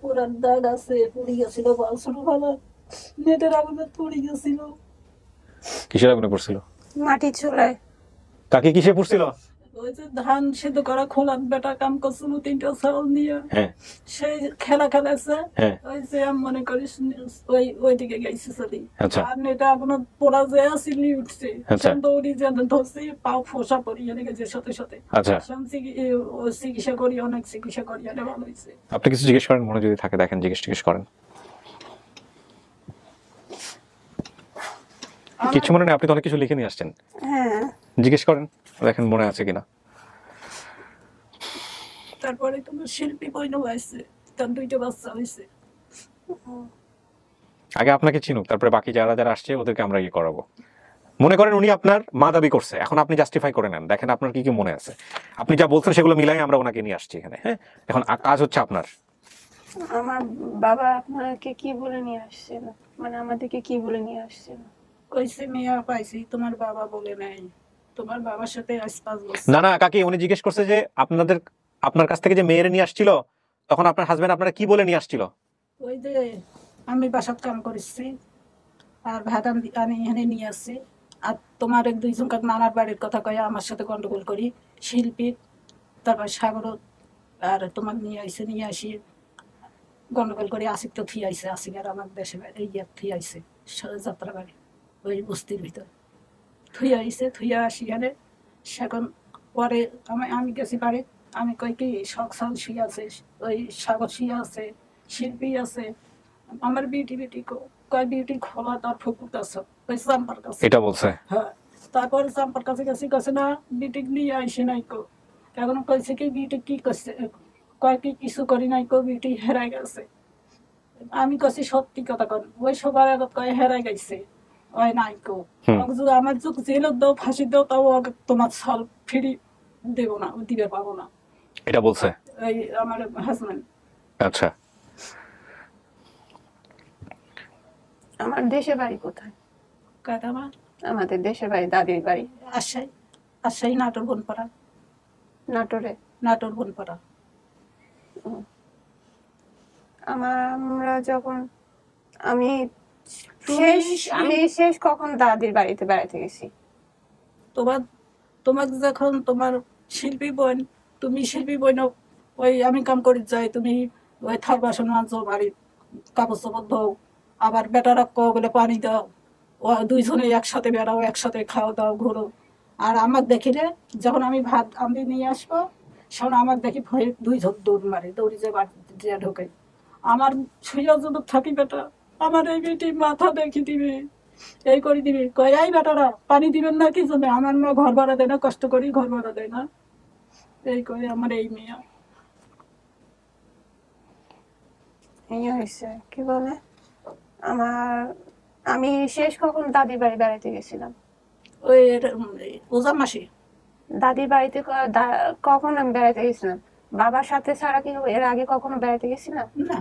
S5: পুরান দাগ আছে, পুড়ি গেছিল, ছোটবেলা নেটের আগুনে পুড়ি গেছিল।
S2: কিসের আগুনে পড়ছিল?
S1: মাটি চুলায়।
S2: কাকি কিসে পড়ছিল?
S5: ওই যে ধান সেদ্ধ করা খোলার বেটা কাম করছিল 3টা চাউল নিয়ে, সেই খেলা খেলাছে, ওই যে আমি মনে করিস ওই দিকে গেছে চলি। আর নেটা এখনো পোড়া যে আসিলি উঠছে, দৌড়ি যে ধরছি, পাও ফোসা পড়িয়ে গেছে সাথে সাথে। চিকিৎসা করি, অনেক চিকিৎসা করি, ভালো হয়েছে।
S2: আপনি কিছু জিজ্ঞেস করেন, মনে যদি থাকে দেখেন, জিজ্ঞেস করেন। কিছু মনে নেই, আপনি তো অনেক কিছু লিখে নিয়ে আসছেন।
S1: হ্যাঁ,
S2: জিজ্ঞেস করেন, দেখেন মনে আছে কিনা।
S5: তারপরে তোমার শিল্পী বইনও আসছে, তার 2টা বাচ্চা হয়েছে।
S2: আগে আপনাকে চিনুক, তারপরে বাকি যারা যারা আসছে ওদেরকে আমরা ইয়ে করাবো। মনে করেন উনি আপনার মা দাবি করছে, এখন আপনি জাস্টিফাই করে নেন, দেখেন আপনার কি কি মনে আছে। আপনি যা বলছেন সেগুলো মিলাই আমরা ওনাকে নিয়ে আসছি এখানে। হ্যাঁ, এখন কাজ হচ্ছে আপনার।
S1: আমার বাবা আপনাকে কি বলে নিয়ে আসছিল, মানে আমাদেরকে কি বলে নিয়ে আসছিল?
S5: কইছে মিয়া পাইছি, তোমার বাবা বলে নাই, তোমার বাবার সাথে আজ 5 বছর।
S2: না কাকি, উনি জিজ্ঞেস করছে যে আপনার কাছ থেকে যে মেয়েরে নিয়ে আসছিল, তখন আপনার হাজবেন্ড আপনারা কি বলে নিয়ে আসছিল?
S5: ওই যে আমি বাসাত কাম করেছি আর ভাত আমি এখানে নিয়ে আসছি, আর তোমার 2জন নানার বাড়ির কথা কয়ে আমার সাথে গন্ডগোল করি, শিল্পী তারপর সাগর আর তোমার নিয়ে আসি গন্ডগোল করে। আসিক তো থুই আইসে, আসিক আর আমার দেশে থুই আইসে যাত্রা বাড়ি ওই বস্তির ভিতর থুইয়া আইসে, থুইয়া আসি এখানে। সেখন পরে আমি গেছি বাড়ি, আমি কই কি শখ সাল শুয়ে আছে, ওই সাগর শুয়ে আছে, শিল্পী আছে, আমার বিউটি কয় বিউটি খোলা তার ফুকুর কাছে, ওই চাম্পার কাছে
S2: এটা বলছে।
S5: হ্যাঁ, তারপরে চাম্পার কাছে কাছে না বিউটি নিয়ে আইসে নাই কো। এখন কইছে কি বিউটি কি করছে, কয় কি কিছু করি নাই কো, বিউটি হেরাই গেছে। আমি কইছি সত্যি কথা কন, ওই সবার আগত কয় হেরাই গেছে, ওই নাই কো। আমার যুগ জেলত দাও, ফাঁসি দাও, তাও তোমার ছল ফ্রি দেবো না, দিবে পাবো না,
S2: এটা বলছে
S5: এই আমার হাজবেন্ড।
S2: আচ্ছা,
S1: আমার দেশের বাড়ি কোথায়?
S5: আমার
S1: আমাদের দেশের বাড়ি, দাদির বাড়ি
S5: রাজশাহী, রাজশাহী নাটোর বনপাড়া।
S1: নাটোরে?
S5: নাটোর বনপাড়া।
S1: আমরা যখন আমি শেষ কখন দাদির বাড়িতে বেড়াতে গেছি?
S5: তোমার যখন তোমার শিল্পী বোন, তুমি শিল্পী বোন, ওই আমি কাম করে যাই, তুমি ওই থাল বাসন মানছো, বাড়ির কাপড় চোপড় ধো, আবার বেটারা বলে পানি দাও, ও দুইজনে একসাথে বেড়াও, একসাথে খাও দাও, ঘোরো। আর আমার দেখিলে যখন আমি ভাত আমি নিয়ে আসবো, সেখন আমার দেখি ভয়ে দুই ঝোঁক দৌড় মারে, দৌড়ি যে বাড়িতে ঢোকে। আমার শুয়ে যদি থাকি বেটা, আমার এই বেটি মাথা দেখি দিবে, এই করে দিবি, কয় এই বেটারা পানি দিবেন না কি জন্য? আমার মা ঘর ভাড়া দেয় না, কষ্ট করি ঘর ভাড়া দেয় না, এই করে আমার এই মেয়ে।
S1: এই হয়েছে কি বলে, আমি শেষ কখন দাদির বাড়ি বেড়াতে গেছিলাম?
S5: ওই ওজার মাসি
S1: দাদির বাড়িতে কখন আমি বেড়াতে গেছিলাম? বাবার সাথে ছাড়া কি এর আগে কখনো বেড়াতে গেছিলাম?
S5: না,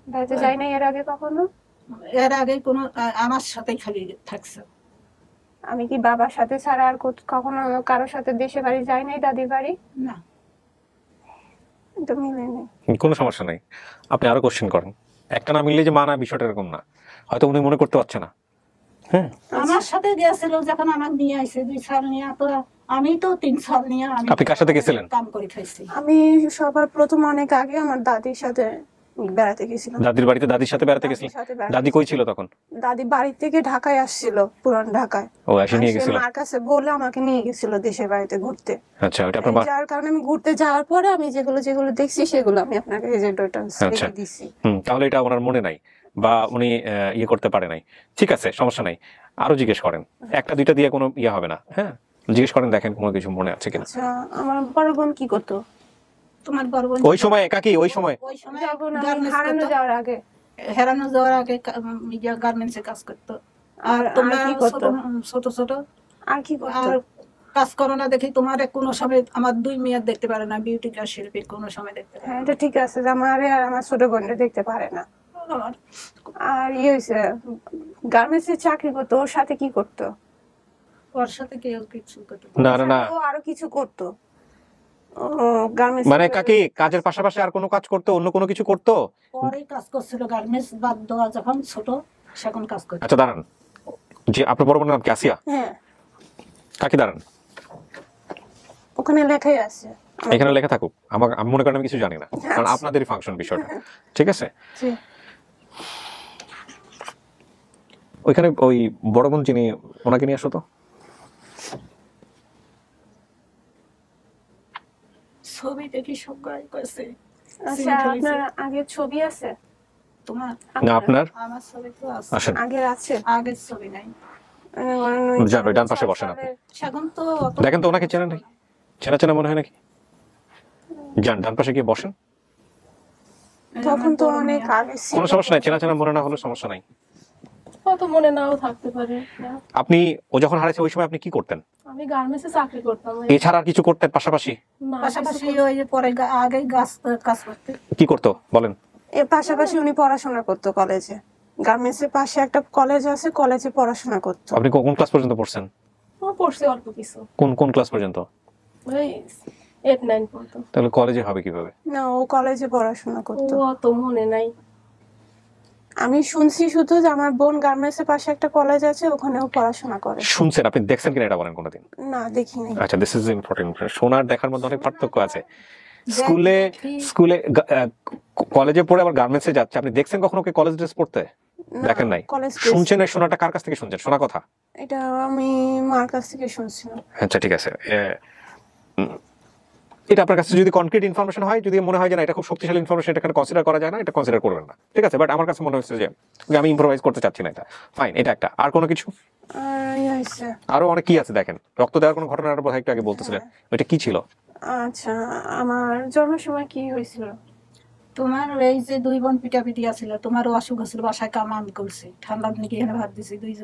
S1: বেড়াতে যাই না এর আগে কখনো।
S5: এর আগে কোনো আমার সাথে খালি থাকছে।
S1: আমি কি বাবার সাথে ছাড়া আর কখনো কারোর সাথে দেশে বাড়ি যাই নাই, দাদির বাড়ি?
S5: না,
S1: তো মিলে নেই।
S2: কোনো সমস্যা নাই, আপনি আরো কোশ্চেন করেন। একটা না মিললে যে মা না, বিষয়টা এরকম না, হয়তো উনি মনে করতে পারছে না। হ্যাঁ,
S5: আমার সাথে গেছিল যখন আমার নিয়ে আইছে 2 সাল নিয়ে, তো আমি তো 3 সাল নিয়ে আমি।
S2: আপনি কার সাথে গেছিলেন?
S5: কাম করে খাইছি
S1: আমি সবার প্রথম অনেক আগে আমার দাদির সাথে বেড়াতে গেছিলাম।
S2: দাদির বাড়িতে দাদির সাথে বেড়াতে গেছিলেন? দাদি কই ছিল তখন?
S1: দাদি বাড়ি থেকে ঢাকায় আসছিল, পুরান ঢাকায়।
S2: ও এসে নিয়ে গেছিল?
S1: মার কাছে বলে আমাকে নিয়ে গেছিল দেশের বাড়িতে ঘুরতে।
S2: আচ্ছা, ওটা আপনার মা?
S1: যার কারণে আমি ঘুরতে যাওয়ার পরে আমি যেগুলো দেখছি সেগুলো আমি আপনাকে
S2: আচ্ছা
S1: দিছি।
S2: তাহলে এটা ওনার মনে নাই বা উনি ইয়ে করতে পারে নাই, ঠিক আছে, সমস্যা নাই। আরো জিজ্ঞেস করেন, একটা দুইটা দিয়ে কোনো ইয়ে হবে না। হ্যাঁ, জিজ্ঞেস করেন, দেখেন কোনো কিছু মনে আছে কিনা।
S1: আচ্ছা, আমার বড় বোন কি করতো?
S5: তোমার বড় বোন
S2: ওই সময় একাকি? ওই সময়
S1: যখন আমি হারানো যাওয়ার আগে
S5: গার্মেন্টসে কাজ করতো। আর তোমরা ছোট ছোট
S1: আর কি করতো?
S5: আর কাজ করো না দেখি তোমার কোনো সময় আমার 2 মেয়ে দেখতে পারে না, বিউটি ক্লাস শিল্পীর কোনো সময় দেখতে পারে।
S1: হ্যাঁ, এটা ঠিক আছে যে আমার আর আমার ছোট বোনটা দেখতে পারে না। আর ইয়ে হয়েছে, গার্মেন্টসে চাকরি করতো, ওর সাথে কি করতো?
S5: ওর সাথে কেউ কিছু করতো
S2: না না না,
S1: ও আরো কিছু করতো। গার্মেন্টস
S2: মানে কাকি কাজের পাশাপাশি আর কোনো কাজ করতো, অন্য কোনো কিছু করতো?
S5: পরে কাজ করছিল, গার্মেন্টস বাদ দেওয়া যখন ছোট সেখন কাজ করতো।
S2: আচ্ছা দাঁড়ান, যে আপনার বড় বোনের নাম কি আসিয়া?
S1: হ্যাঁ।
S2: কাকি দাঁড়ান,
S1: ওখানে লেখাই আছে।
S2: এখানে লেখা থাকুক, আমি মনে করেন আমি কিছু জানি না, কারণ আপনাদেরই ফাংশন বিষয়টা, ঠিক আছে? ওইখানে ওই বড় বোন যিনি, ওনাকে নিয়ে আসো তো।
S5: ছবি দেখি সব গাই কইছে।
S1: আচ্ছা, আপনার আগের ছবি আছে?
S5: তোমার
S2: না, আপনার
S5: আমার ছবি তো আছে।
S2: আসেন,
S1: আগের আছে?
S5: আগের ছবি নাই।
S2: যান, ডান পাশে বসেন আপনি।
S5: সেখন তো
S2: দেখেন তো ওনাকে চেনেন নাকি? চেনা মনে হয় নাকি? যান, ডান পাশে গিয়ে বসেন।
S1: তখন তো অনেক আগে ছিল।
S2: কোনো সমস্যা নাই, চেনা মনে না হলে সমস্যা নাই।
S7: হয়তো মনে নাও থাকতে পারে।
S2: আপনি ও যখন হারাইছে ওই সময় আপনি কি করতেন?
S7: আমি গার্মেন্টসে চাকরি করতাম।
S2: এছাড়া আর কিছু করতেন পাশাপাশি?
S5: পাশাপাশি ওই যে পরে আগে কাজ করতে।
S2: কি করতো বলেন?
S1: এর পাশাপাশি উনি পড়াশোনা করতো কলেজে। গার্মেন্টসের পাশে একটা কলেজ আছে, কলেজে পড়াশোনা করতো।
S2: আপনি কোন ক্লাস পর্যন্ত পড়ছেন?
S7: পড়ছি অল্প কিছু।
S2: কোন ক্লাস পর্যন্ত?
S7: ওই 8-9 পর্যন্ত।
S2: তাহলে কলেজে হবে কিভাবে?
S1: না, ও কলেজে পড়াশোনা করতো।
S7: ও তো মনে নাই।
S1: আমি শুনছি শুধু যে আমার বোন গার্মেন্টসের পাশে একটা কলেজ আছে, ওখানেও পড়াশোনা করে।
S2: শুনছেন? আপনি দেখছেন কিনা এটা বলেন কোনোদিন?
S1: না, দেখিনি।
S2: আচ্ছা, দিস ইজ ইম্পর্টেন্ট। শোনার দেখার মধ্যে অনেক পার্থক্য আছে। স্কুলে কলেজে পড়ে আবার গার্মেন্টসে যাচ্ছে, আপনি দেখছেন কখনো কি কলেজ ড্রেস পরতে? দেখেন নাই। শুনছেন? এই শোনাটা কার কাছ থেকে শুনছেন? শোনা কথা
S1: এটা আমি মার কাছ থেকে শুনছিলাম।
S2: আচ্ছা, ঠিক আছে। এটা আপনার কাছে যদি কনক্রিট ইনফরমেশন হয়, যদি মনে হয় যে না এটা খুব শক্তিশালী ইনফরমেশন, এটা কনসিডার করা যায় না, এটা কনসিডার করবেন না, ঠিক আছে? বাট আমার কাছে মনে হচ্ছে যে আমি ইম্প্রোভাইজ করতে চাচ্ছি না, এটা ফাইন। এটা একটা। আর কোনো কিছু? আরো অনেক কি আছে দেখেন। রক্ত দেওয়ার কোনো ঘটনার কথা একটু আগে বলতেছিলেন, ওইটা কি ছিল?
S1: আচ্ছা, আমার জন্মের সময় কি হয়েছিল?
S5: তোমার এই যে 2 বোন পিটাপিটি আছিল, তোমারও অসুখ ছিল, বাসায় কাম আমি করছি, ঠান্ডা দিনে কি এখানে ভাত দিছি, 3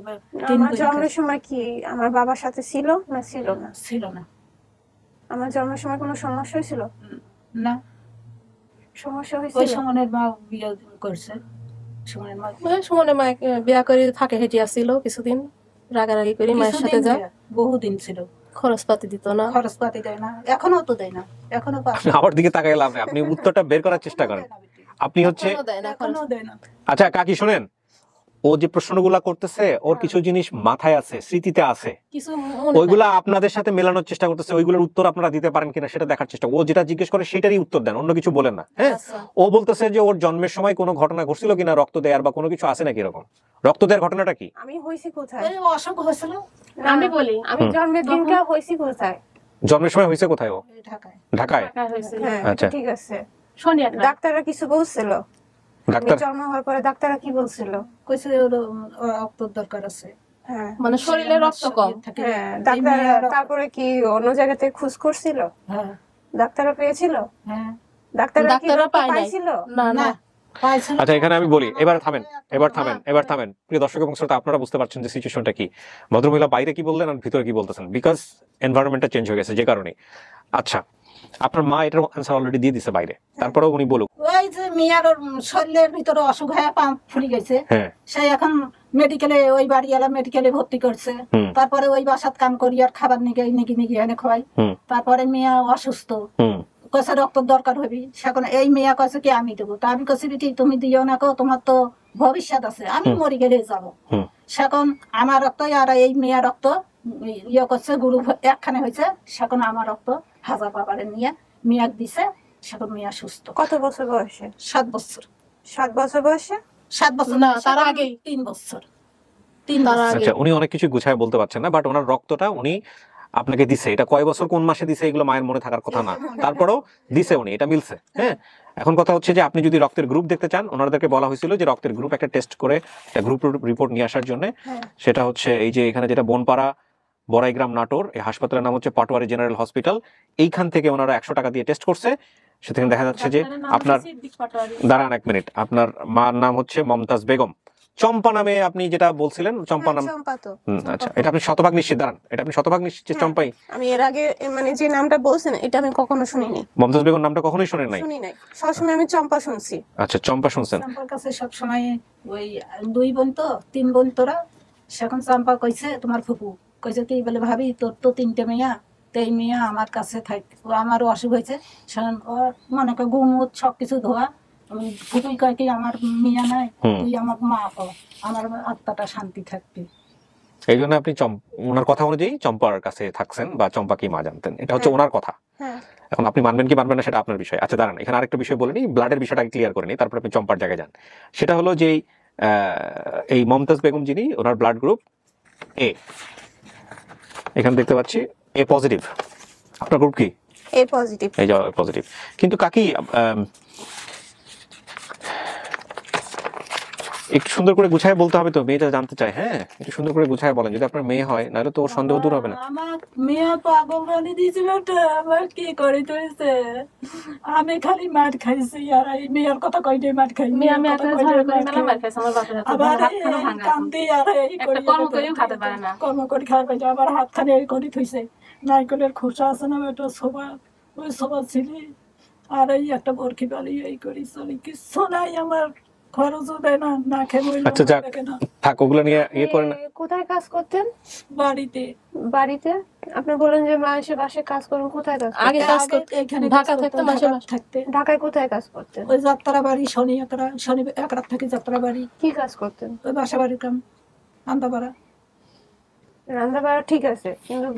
S1: আমার জন্মের সময় কি আমার বাবার সাথে ছিল না? ছিল না।
S5: ছিল না।
S1: আমার জন্মের সময় কোনো সমস্যা হয়েছিল
S5: না?
S1: সমস্যা
S5: ওই
S1: হয়েছিল?
S5: সুমনের মা বিয়ে করছে, সুমনের মা
S7: সুমনের মা বিয়া করে থাকে হেঁটে আসছিল কিছুদিন, রাগারাগি করে মায়ের সাথে যায়,
S5: বহুদিন ছিল।
S7: খরচপাতি দিত না।
S5: খরচপাতি দেয় না, এখনো তো দেয় না, এখনো
S2: আমার দিকে তাকাই লাভ নেই, আপনি উত্তরটা বের করার চেষ্টা করেন। আপনি হচ্ছে
S5: এখনো দেয় না।
S2: আচ্ছা কাকি শুনেন, ও যে প্রশ্নগুলা করতেছে ওর কিছু জিনিস মাথায় আছে, স্মৃতিতে আছে, ওইগুলা আপনাদের সাথে মেলানোর চেষ্টা করতেছে, ওইগুলোর উত্তর আপনারা দিতে পারেন কিনা সেটা দেখার চেষ্টা। ও যেটা জিজ্ঞেস করে সেটারই উত্তর দেন, অন্য কিছু বলেন না। হ্যাঁ, ও বলতেছে যে ওর জন্মের সময় কোনো ঘটনা ঘটছিল কিনা, রক্ত দেয়ার বা কোনো কিছু আছে নাকি এরকম? রক্ত দেয়ার ঘটনাটা কি?
S1: আমি হইছি কোথায়?
S5: এই অসুখ হয়েছিল,
S1: আমি বলি আমি জন্মের দিনটা হইছি কোথায়?
S2: জন্মের সময় হয়েছে কোথায়? ও
S5: ঢাকায়।
S2: ঢাকায়?
S1: হ্যাঁ,
S2: আচ্ছা
S1: ঠিক আছে। ডাক্তাররা কিছু বলছিল?
S2: ডাক্তার
S1: জন্ম হওয়ার পরে ডাক্তাররা কি বলছিল?
S5: কইছে রক্ত দরকার আছে,
S1: হ্যাঁ
S7: মানে শরীরে রক্ত কম।
S1: হ্যাঁ, ডাক্তার তারপরে কি অন্য জায়গাতে খোঁজ করছিল?
S5: হ্যাঁ,
S1: ডাক্তাররা পেয়েছিল?
S5: হ্যাঁ,
S1: ডাক্তাররা পাইছিল?
S7: না।
S2: আচ্ছা এখানে আমি বলি, এবার থামেন প্রিয় দর্শক এবং শ্রোতা, আপনারা বুঝতে পারছেন যে সিচুয়েশনটা কি। ভদ্রমহিলা বাইরে কি বললেন আর ভিতরে কি বলতেছেন, বিকজ এনভায়রনমেন্টটা চেঞ্জ হয়ে গেছে যে কারণে। আচ্ছা আপনার মা এটার অ্যান্সার অলরেডি দিয়ে দিছে বাইরে, তারপরেও উনি বলুক।
S5: ওই যে মিয়ার শরীরের ভিতরে অসুখ হয়ে পাম্প ফুলে গেছে, সে এখন মেডিকেলে, ওই বাড়িওয়ালা মেডিকেলে ভর্তি করছে, তারপরে ওই বাসাত কাম করি আর খাবার নিগে এনে খাওয়াই, তারপরে মিয়া অসুস্থ, কইছে রক্ত দরকার হবি, সেখন এই মেয়া কইছে কি আমি দেবো, তা আমি কইছি বেটি তুমি দিও না, তোমার তো ভবিষ্যৎ আছে, আমি মরি গেলে যাবো। সেখন আমার রক্ত আর এই মেয়া রক্ত ইয়ে করছে, গুরু একখানে হয়েছে, সেখন আমার রক্ত হাজার বাবারে নিয়ে মেয়াক দিছে, সেখন মেয়া সুস্থ।
S1: কত বছর বয়সে?
S5: 7 বছর।
S1: 7 বছর বয়সে?
S5: 7 বছর
S7: না, তার আগে
S5: 3 বছর।
S2: আচ্ছা উনি অনেক কিছু গুছায় বলতে পারছেন না, বাট ওনার রক্তটা উনি আপনাকে দিছে। এটা কয় বছর কোন মাসে দিছে এগুলো মায়ের মনে থাকার কথা না, তারপরেও দিছে উনি, এটা মিলছে। হ্যাঁ, এখন কথা হচ্ছে যে আপনি যদি রক্তের গ্রুপ দেখতে চান, ওনাদেরকে বলা হয়েছিল যে রক্তের গ্রুপ একটা টেস্ট করে একটা গ্রুপ রিপোর্ট নিয়ে আসার জন্য। সেটা হচ্ছে এই যে এখানে যেটা বনপাড়া বড়াইগ্রাম নাটোর, এই হাসপাতালের নাম হচ্ছে পাটোয়ারি জেনারেল হসপিটাল, এইখান থেকে ওনারা 100 টাকা দিয়ে টেস্ট করছে। সেখানে দেখা যাচ্ছে যে আপনার, দাঁড়ান 1 মিনিট, আপনার মার নাম হচ্ছে মমতাজ বেগম, চম্পা নামে আপনি যেটা বলছিলেন, চম্পা নাম। আচ্ছা এটা আপনি শতভাগ নিশ্চিত? দাঁড়ান, এটা আপনি শতভাগ নিশ্চিত যে চম্পাই?
S1: আমি এর আগে মানে যে নামটা বলছেন এটা আমি কখনো শুনিনি।
S2: মমতাজ বেগম নামটা কখনোই শুনেন নাই?
S1: শুনি নাই, সবসময় আমি চম্পা শুনছি।
S2: আচ্ছা চম্পা শুনছেন।
S5: চম্পার কাছে সব সময় ওই 2 বোন তো 3 বোন তোরা, সেখন চম্পা কইছে তোমার ফুপু কইছে কি বলে ভাবি তোর তো 3টে মেয়া, এই মেয়া আমার কাছে থাক, আমারও অসুখ হয়েছে, সেখন মনে করে গুমুট সবকিছু ধোয়া, ফুপুই কয় কি আমার মেয়া নাই, তুই আমার মা কর, আমার আত্মাটা শান্তি থাকবে।
S2: এই জন্য আপনি ওনার কথা অনুযায়ী চম্পার কাছে থাকছেন বা চম্পাকে মা জানতেন, এটা হচ্ছে ওনার কথা। এখন আপনি মানবেন কি মানবেন না সেটা আপনার বিষয়। আচ্ছা দাঁড়ান, এখানে আরেকটা বিষয় বলে নি, ব্লাডের বিষয়টা ক্লিয়ার করে নি, তারপর আপনি চম্পার জায়গায় যান। সেটা হলো যে এই মমতাজ বেগম যিনি, ওনার ব্লাড গ্রুপ এ, এখানে দেখতে পাচ্ছি এ পজিটিভ। আপনার গ্রুপ কি?
S1: এ পজিটিভ।
S2: এই যে পজিটিভ। কিন্তু কাকি একটু সুন্দর করে গুছায় বলতে হবে তো, মেয়েটা জানতে চায়। হ্যাঁ একটু সুন্দর করে গুছায় বলেন, যদি আপনার মেয়ে হয়, নাহলে তো ওর সন্দেহ দূর হবে না।
S5: আমার মেয়ে পাগল বানিয়ে দিয়েছিল, আমার কি করে হয়েছে, আমি খালি মার খাইছি, আর এই মেয়ের কথা কই দিয়ে মার খাই, আবার কান্দি আর এই কর্ম করে খাতে পারে না, কর্ম করে খাওয়া পাই, আবার হাতখানে এই করে থইছে, নারকেলের খোসা আছে না ওটা সোবা, ওই সোবা ছিলি, আর এই একটা বরকি বালি এই করি চলি, কিছু নাই আমার, খরচও দেয় না, না খেয়ে।
S2: আচ্ছা যাক থাক, ওগুলো নিয়ে ইয়ে করেন না।
S1: কোথায় কাজ করতেন?
S5: বাড়িতে।
S1: বাড়িতে? আপনি বলেন যে মাসে বাসে কাজ করেন, কোথায় কাজ?
S7: আগে কাজ করতে এখানে ঢাকা থাকতে, মাসে থাকতে
S1: ঢাকায় কোথায় কাজ করতেন?
S5: ওই যাত্রা বাড়ি, শনি এক রাত থেকে যাত্রা বাড়ি।
S1: কি কাজ করতেন?
S5: ওই বাসা বাড়ির কাম, রান্দাবাড়া।
S1: রান্দাবাড়া ঠিক আছে, কিন্তু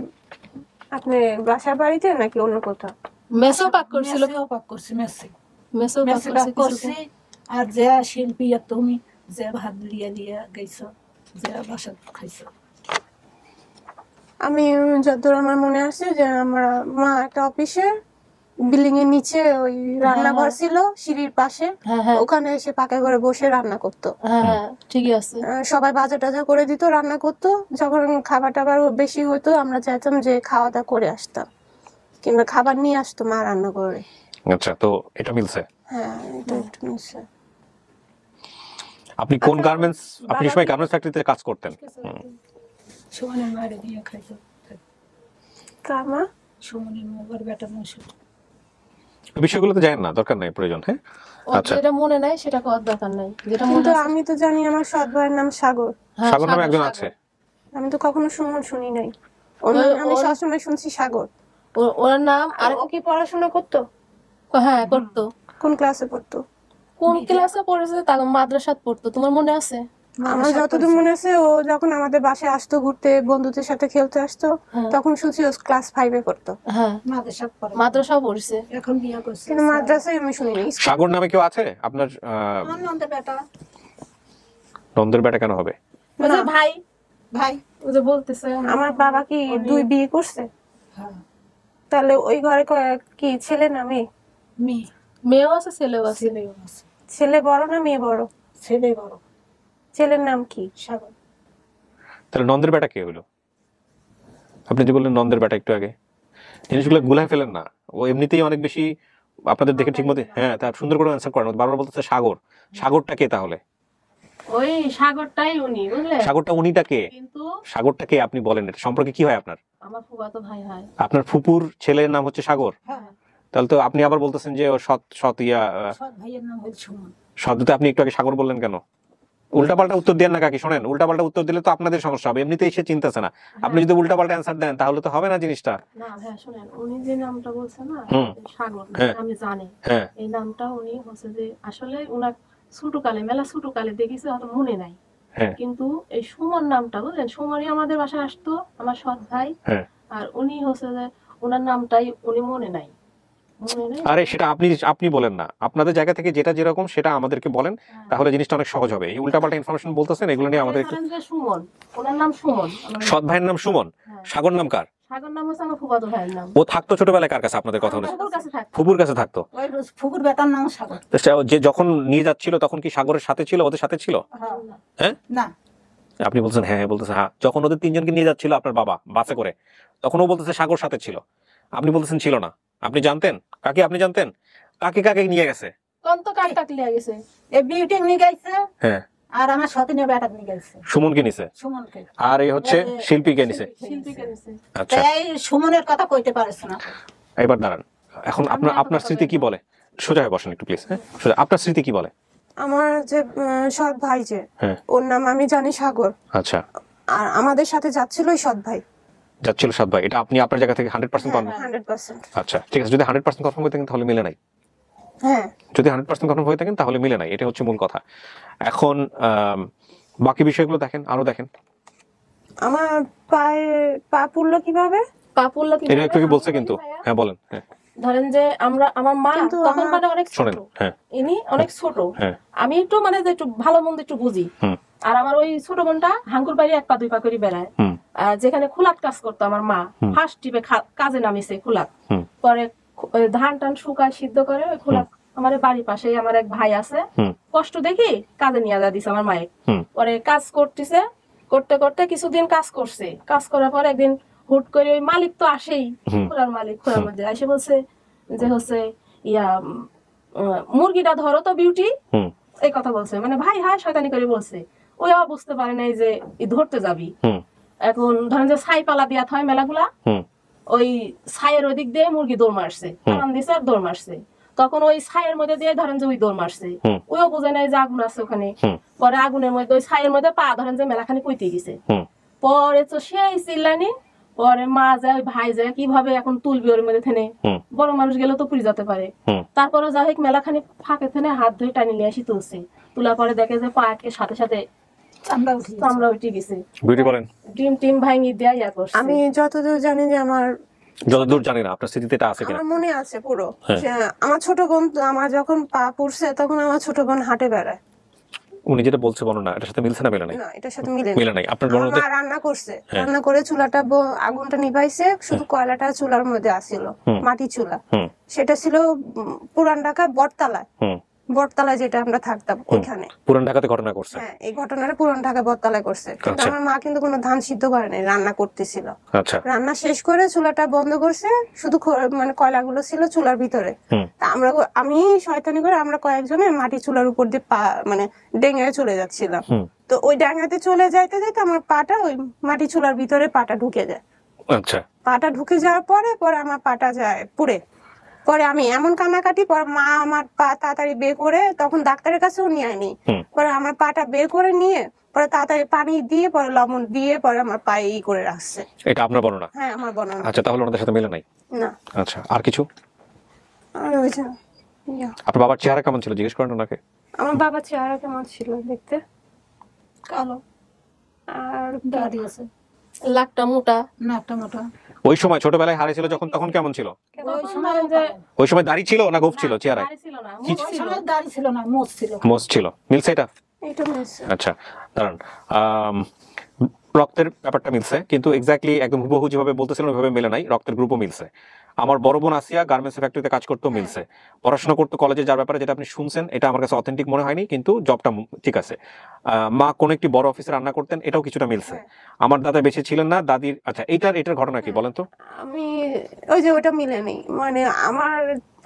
S1: আপনি বাসা বাড়িতে নাকি অন্য কোথাও?
S7: মেসেও পাক করছিল?
S5: পাক করছি,
S7: মেসেও পাক করছি।
S5: আর যে শিল্পী তুমি যে ভাত লিয়ে লিয়ে গেছো, যে বাসা খাইছো।
S1: আমি যতদূর আমার মনে আছে যে আমার মা একটা অফিসে বিল্ডিং এর নিচে ওই রান্নাঘর ছিল সিঁড়ির পাশে, ওখানে এসে পাকা করে বসে রান্না করতো।
S7: হ্যাঁ ঠিকই আছে।
S1: সবাই বাজার টাজার করে দিত, রান্না করতো, যখন খাবার টাবার বেশি হতো আমরা চাইতাম যে খাওয়া দাওয়া করে আসতাম, কিংবা খাবার নিয়ে আসতো মা রান্না করে।
S2: আচ্ছা তো এটা মিলছে?
S10: হ্যাঁ এটা একটু নিচে।
S2: আপনি কোন গার্মেন্টস, আপনি সময় গার্মেন্টস ফ্যাক্টরিতে কাজ করতেন?
S5: সুমনের মায়ের দিয়ে খাইতো।
S10: কামা
S5: সুমনের মায়ের বেটা মশুর।
S2: বিষয়গুলো তো জানেন না, দরকার নাই, প্রয়োজন। হ্যাঁ
S7: আচ্ছা, যেটা মনে নাই সেটা করার দরকার নাই। যেটা মনে আছে
S10: আমি তো জানি আমার সৎ ভাইয়ের নাম সাগর।
S2: সাগর নামে একজন আছে?
S10: আমি তো কখনো সুমন শুনি নাই। আমি সবসময় শুনছি সাগর।
S7: ওর নাম। আর
S10: ও কি পড়াশোনা করতো?
S7: হ্যাঁ করতো।
S10: কোন ক্লাসে পড়তো?
S7: কোন ক্লাসে পড়েছে তা মাদ্রাসাত পড়তো, তোমার মনে আছে?
S10: আমার যতদূর মনে আছে ও যখন আমাদের বাসায় আসতো ঘুরতে, বন্ধুদের সাথে খেলতে আসতো, তখন শুনছি ও ক্লাস 5 এ পড়তো।
S7: হ্যাঁ মাদ্রাসা পড়ছে,
S5: এখন বিয়ে করছে।
S10: কিন্তু মাদ্রাসায় আমি শুনি নাই।
S2: সাগর নামে কেউ আছে আপনার?
S5: আমার নন্দের বেটা।
S2: নন্দের বেটা কেন হবে?
S7: ওই যে ভাই
S5: ভাই
S7: ও যে বলতেছে
S10: আমার বাবা কি 2 বিয়ে করছে?
S5: হ্যাঁ।
S10: তাহলে ওই ঘরে কি ছেলে না মেয়ে?
S5: মেয়ে।
S7: মেয়েও আছে ছেলেও আছে।
S10: ছেলে বড় না মেয়ে বড়?
S5: ছেলে বড়।
S10: ছেলের নাম কি?
S5: সাগর।
S2: তাহলে নন্দের বেটা কে হলো? আপনি যে বললেন নন্দের বেটা একটু আগে, জিনিসগুলো গুলাই ফেলেন না। ও এমনিতেই অনেক বেশি আপনাদের দেখে ঠিক মতো, হ্যাঁ তার সুন্দর করে অ্যান্সার করেন। বারবার বলতেছে সাগর। সাগরটা কে তাহলে?
S7: ওই সাগরটাই উনি, বুঝলে?
S2: সাগরটা উনিটা কে?
S7: কিন্তু
S2: সাগরটা কে আপনি বলেন, এটা সম্পর্কে কি হয় আপনার?
S7: আমার ফুফাতো ভাই হয়।
S2: আপনার ফুপুর ছেলের নাম হচ্ছে সাগর?
S5: হ্যাঁ।
S2: তাহলে তো আপনি আবার বলতেছেন যে ওর সৎ
S5: ভাইয়ের নাম হচ্ছে সুমন।
S2: শব্দতে আপনি একটু আগে সাগর বললেন কেন? উল্টাপাল্টা উত্তর দেন না কাকি, শোনেন, উল্টাপাল্টা উত্তর দিলে তো আপনাদের সমস্যা হবে। এমনিতেই সে চিন্তাছে না, আপনি যদি উল্টাপাল্টা অ্যান্সার দেন তাহলে তো হবে না জিনিসটা।
S7: না হ্যাঁ শুনেন, উনি যে নামটা বলছেন না সাগর, আমি জানি এই নামটা উনি হচ্ছে যে আসলে উনার ছোটকালে মেলা ছোটকালে দেখেছি, হয়তো মনে নাই। কিন্তু এই সুমন নামটা বুঝলেন, সুমনই আমাদের বাসায় আসতো, আমার সৎ ভাই। আর উনি হচ্ছে যে ওনার নামটাই উনি মনে নাই।
S2: আরে সেটা আপনি বলেন না, আপনাদের জায়গা থেকে যেটা যেরকম সেটা আমাদেরকে বলেন, তাহলে জিনিসটা অনেক সহজ হবে। এই উল্টাপাল্টা ইনফরমেশন বলতেছেন, এগুলো নিয়ে আমাদের
S7: সুমন, ওনার নাম সুমন,
S2: সৎ ভাইয়ের নাম সুমন। সাগর নাম কার?
S7: সাগর নাম হচ্ছে আমার ফুফাতো ভাইয়ের নাম।
S2: ও থাকতো ছোটবেলায় কার কাছে? আপনাদের কথা অনুযায়ী ফুপুর কাছে থাকতো।
S5: ওই ফুপুর বেটার নাম সাগর।
S2: যে যখন নিয়ে যাচ্ছিল তখন কি সাগরের সাথে ছিল, ওদের সাথে ছিল? হ্যাঁ
S5: না
S2: আপনি বলছেন হ্যাঁ, বলতেছে হ্যাঁ। যখন ওদের তিনজনকে নিয়ে যাচ্ছিল আপনার বাবা বাসে করে, তখন ও বলতেছে সাগর সাথে ছিল, আপনি বলতেছেন ছিল না। আপনি জানতেন কাকে? আপনি জানতেন কাকে কাকে নিয়ে গেছে?
S7: কোন তো কাক টাক নিয়ে গেছে?
S5: এই বিউটি নিয়ে গেছে।
S2: হ্যাঁ।
S5: আর আমার সতীনের বেটা নিয়ে গেছে।
S2: সুমনকে নিছে।
S5: সুমনকে।
S2: আর এই হচ্ছে শিল্পীকে নিছে।
S7: শিল্পীকে নিছে।
S2: আচ্ছা
S5: এই সুমনের কথা কইতে পারছ না।
S2: এবার দাঁড়ান, এখন আপনার স্মৃতি কি বলে? সোজা হয়ে বসেন একটু প্লিজ। হ্যাঁ সোজা, আপনার স্মৃতি কি বলে?
S10: আমার যে সৎ ভাই যে, ওর নাম আমি জানি সাগর।
S2: আচ্ছা।
S10: আর আমাদের সাথে যাচ্ছিল ওই সৎ ভাই।
S2: যাচ্ছিল সৎ ভাই, এটা আপনি আপনার জায়গা থেকে 100% কনফার্ম?
S10: 100%।
S2: আচ্ছা ঠিক আছে, যদি 100% কনফার্ম হয়ে থাকেন তাহলে মিলে নাই।
S10: হ্যাঁ
S2: যদি 100% কনফার্ম হয়ে থাকেন তাহলে মিলে নাই, এটা হচ্ছে মূল কথা। এখন বাকি বিষয়গুলো দেখেন, আরো দেখেন।
S10: আমার পায়ে পা পুড়লো কিভাবে?
S7: পা পুড়লো কিভাবে?
S2: এটা একটু কি বলছে কিন্তু। হ্যাঁ বলেন। হ্যাঁ
S7: ধরেন যে আমার মা তখন মানে অনেক ছোট, ইনি অনেক ছোট, আমি একটু মানে যে একটু ভালো মন্দ একটু বুঝি। আর আমার ওই ছোট বোনটা হাঙ্কুর বাড়ি 1 পা 2 পা করে বেড়ায়। যেখানে খোলাত কাজ করতো আমার মা, ফার্স্ট টিপে কাজে নামিছে খোলাত। পরে ধান টান শুকায় সিদ্ধ করে ওই খোলাত আমার বাড়ির পাশে আমার এক ভাই আছে, কষ্ট দেখি কাজে নিয়ে যা দিছে আমার মায়ের। পরে কাজ করতেছে, করতে করতে কিছুদিন কাজ করছে, কাজ করার পর একদিন হুট করে ওই মালিক তো আসেই, খোলার মালিক খোলার মধ্যে এসে বলছে যে হচ্ছে ইয়া মুরগিটা ধরো তো বিউটি, এই কথা বলছে। মানে ভাই হায় শয়তানি করে বলছে। ওই আবার বুঝতে পারে নাই যে ধরতে যাবি। এখন ধরেন যে ছাই পালা দিয়া হয় মেলাগুলা, ওই ছাইয়ের ওই দিক দিয়ে মুরগি দৌড় মারছে, টান দিছে আর দৌড় মারছে। তখন ওই ছাইয়ের মধ্যে দিয়ে ধরেন যে ওই দৌড় মারছে, ওইও বোঝে নাই যে আগুন আছে ওখানে। পরে আগুনের মধ্যে ওই ছাইয়ের মধ্যে পা ধরেন যে মেলাখানি কইতে গেছে। পরে তো সেই চিল্লানি, পরে মা যায় ওই ভাই যায় কিভাবে এখন তুলবি ওর মধ্যে থেনে, বড় মানুষ গেলে তো পুড়ে যেতে পারে। তারপরে যাই হোক মেলাখানি ফাঁকে থেনে হাত ধরে টানি নিয়ে আসি তুলছে। তোলার পরে দেখে যে পাকে সাথে সাথে চামড়া উঠে গেছে। ডিম টিম ভাঙি দেয়া ইয়া করছে।
S10: আমি যতদূর জানি যে
S2: যতদূর জানি না আপনার স্মৃতিতে এটা আছে কিনা,
S10: আমার মনে আছে পুরো। আমার ছোট বোন, আমার যখন পা পুড়ছে তখন আমার ছোট বোন হাঁটে বেড়ায়।
S2: উনি যেটা বলছে বর্ণনা এটার সাথে মিলছে না? মিলে নাই।
S10: না এটার সাথে মিলে নাই।
S2: আপনার বর্ণনাতে
S10: মা রান্না করছে, রান্না করে চুলাটা আগুনটা নিভাইছে, শুধু কয়লাটা চুলার মধ্যে আসিল, মাটি চুলা। সেটা ছিল পুরান ঢাকা বটতলায়। বটতলায় যেটা আমরা থাকতাম ওইখানে।
S11: পুরান ঢাকাতে ঘটনা করছে?
S10: হ্যাঁ, এই ঘটনাটা পুরান ঢাকা বটতলায় করছে। কিন্তু আমার মা কিন্তু কোনো ধান সিদ্ধ করে নাই, রান্না করতেছিল।
S11: আচ্ছা,
S10: রান্না শেষ করে চুলাটা বন্ধ করছে, শুধু মানে কয়লাগুলো ছিল চুলার ভিতরে। আমি শয়তানি করে আমরা কয়েকজনে মাটি চুলার উপর দিয়ে মানে ডেঙ্গায় চলে যাচ্ছিলাম। তো ওই ডাঙ্গাতে চলে যাইতে যাইতে আমার পাটা ওই মাটি চুলার ভিতরে পাটা ঢুকে যায়।
S11: আচ্ছা,
S10: পাটা ঢুকে যাওয়ার পরে আমার পাটা যায় পুড়ে। পরে আমি এমন কান্নাকাটি, পরে মা আমার পা তাড়াতাড়ি বের করে, তখন ডাক্তারের কাছেও নিয়ে আয়নি, পরে আমার পাটা বের করে নিয়ে পরে তাড়াতাড়ি পানি দিয়ে পরে লবণ দিয়ে পরে আমার পায়ে করে রাখছে।
S11: এটা আপনার বর্ণনা?
S10: হ্যাঁ, আমার বর্ণনা।
S11: আচ্ছা, তাহলে ওনাদের সাথে মিলে নাই?
S10: না।
S11: আচ্ছা, আর কিছু?
S10: আর ওই যে
S11: আপনার বাবার চেহারা কেমন ছিল জিজ্ঞেস করেন ওনাকে?
S10: আমার বাবার চেহারা কেমন ছিল দেখতে? কালো, আর দাড়ি আছে,
S7: লাকটা মোটা।
S5: নাকটা মোটা।
S11: ওই সময় ছোটবেলায় হারিয়েছিল যখন, তখন কেমন ছিল? ওই সময় দাড়ি ছিল না গোঁফ ছিল চেহারায়?
S5: দাড়ি ছিল না, মোচ ছিল।
S11: মোচ ছিল। মিলছে এটা? আচ্ছা, দাঁড়ান। রক্তের ব্যাপারটা মিলছে, কিন্তু এক্স্যাক্টলি একদম হুবহু যেভাবে বলতেছিলেন ওইভাবে মেলে নাই। রক্তের গ্রুপও মিলছে। আমার বড় বোন আসিয়া গার্মেন্টস ফ্যাক্টরিতে কাজ করতেও মিলছে। পড়াশোনা করতো কলেজে, যার ব্যাপারে যেটা আপনি শুনছেন এটা আমার কাছে অথেন্টিক মনে হয়নি, কিন্তু জবটা ঠিক আছে। মা কোন একটি বড় অফিসে রান্না করতেন, এটাও কিছুটা মিলছে। আমার দাদা বেঁচে ছিলেন না, দাদির। আচ্ছা, এটার ঘটনা কি বলেন তো?
S10: আমি ওই যে ওটা মিলে নেই, মানে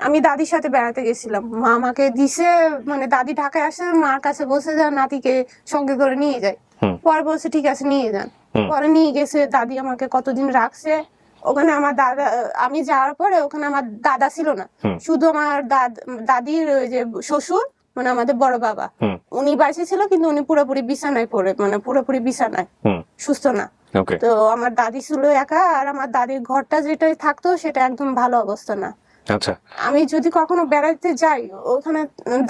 S10: আমি দাদির সাথে বেড়াতে গেছিলাম, মা আমাকে দিছে, মানে দাদি ঢাকায় আসে, মার কাছে বসে যা নাতিকে সঙ্গে করে নিয়ে যায়। পরে বলছে ঠিক আছে নিয়ে যান। পরে নিয়ে গেছে, দাদি আমাকে কতদিন রাখছে ওখানে। আমার দাদা, আমি যাওয়ার পরে ওখানে আমার দাদা ছিল না, শুধু আমার দাদির ওই যে শ্বশুর, মানে আমাদের বড় বাবা, উনি বাঁচে ছিল, কিন্তু উনি পুরোপুরি বিছানায় পড়ে, মানে পুরোপুরি বিছানায়, সুস্থ না। তো আমার দাদি ছিল একা, আর আমার দাদির ঘরটা যেটা থাকতো সেটা একদম ভালো অবস্থা না।
S11: আচ্ছা,
S10: আমি যদি কখনো বেড়াতে যাই ওখানে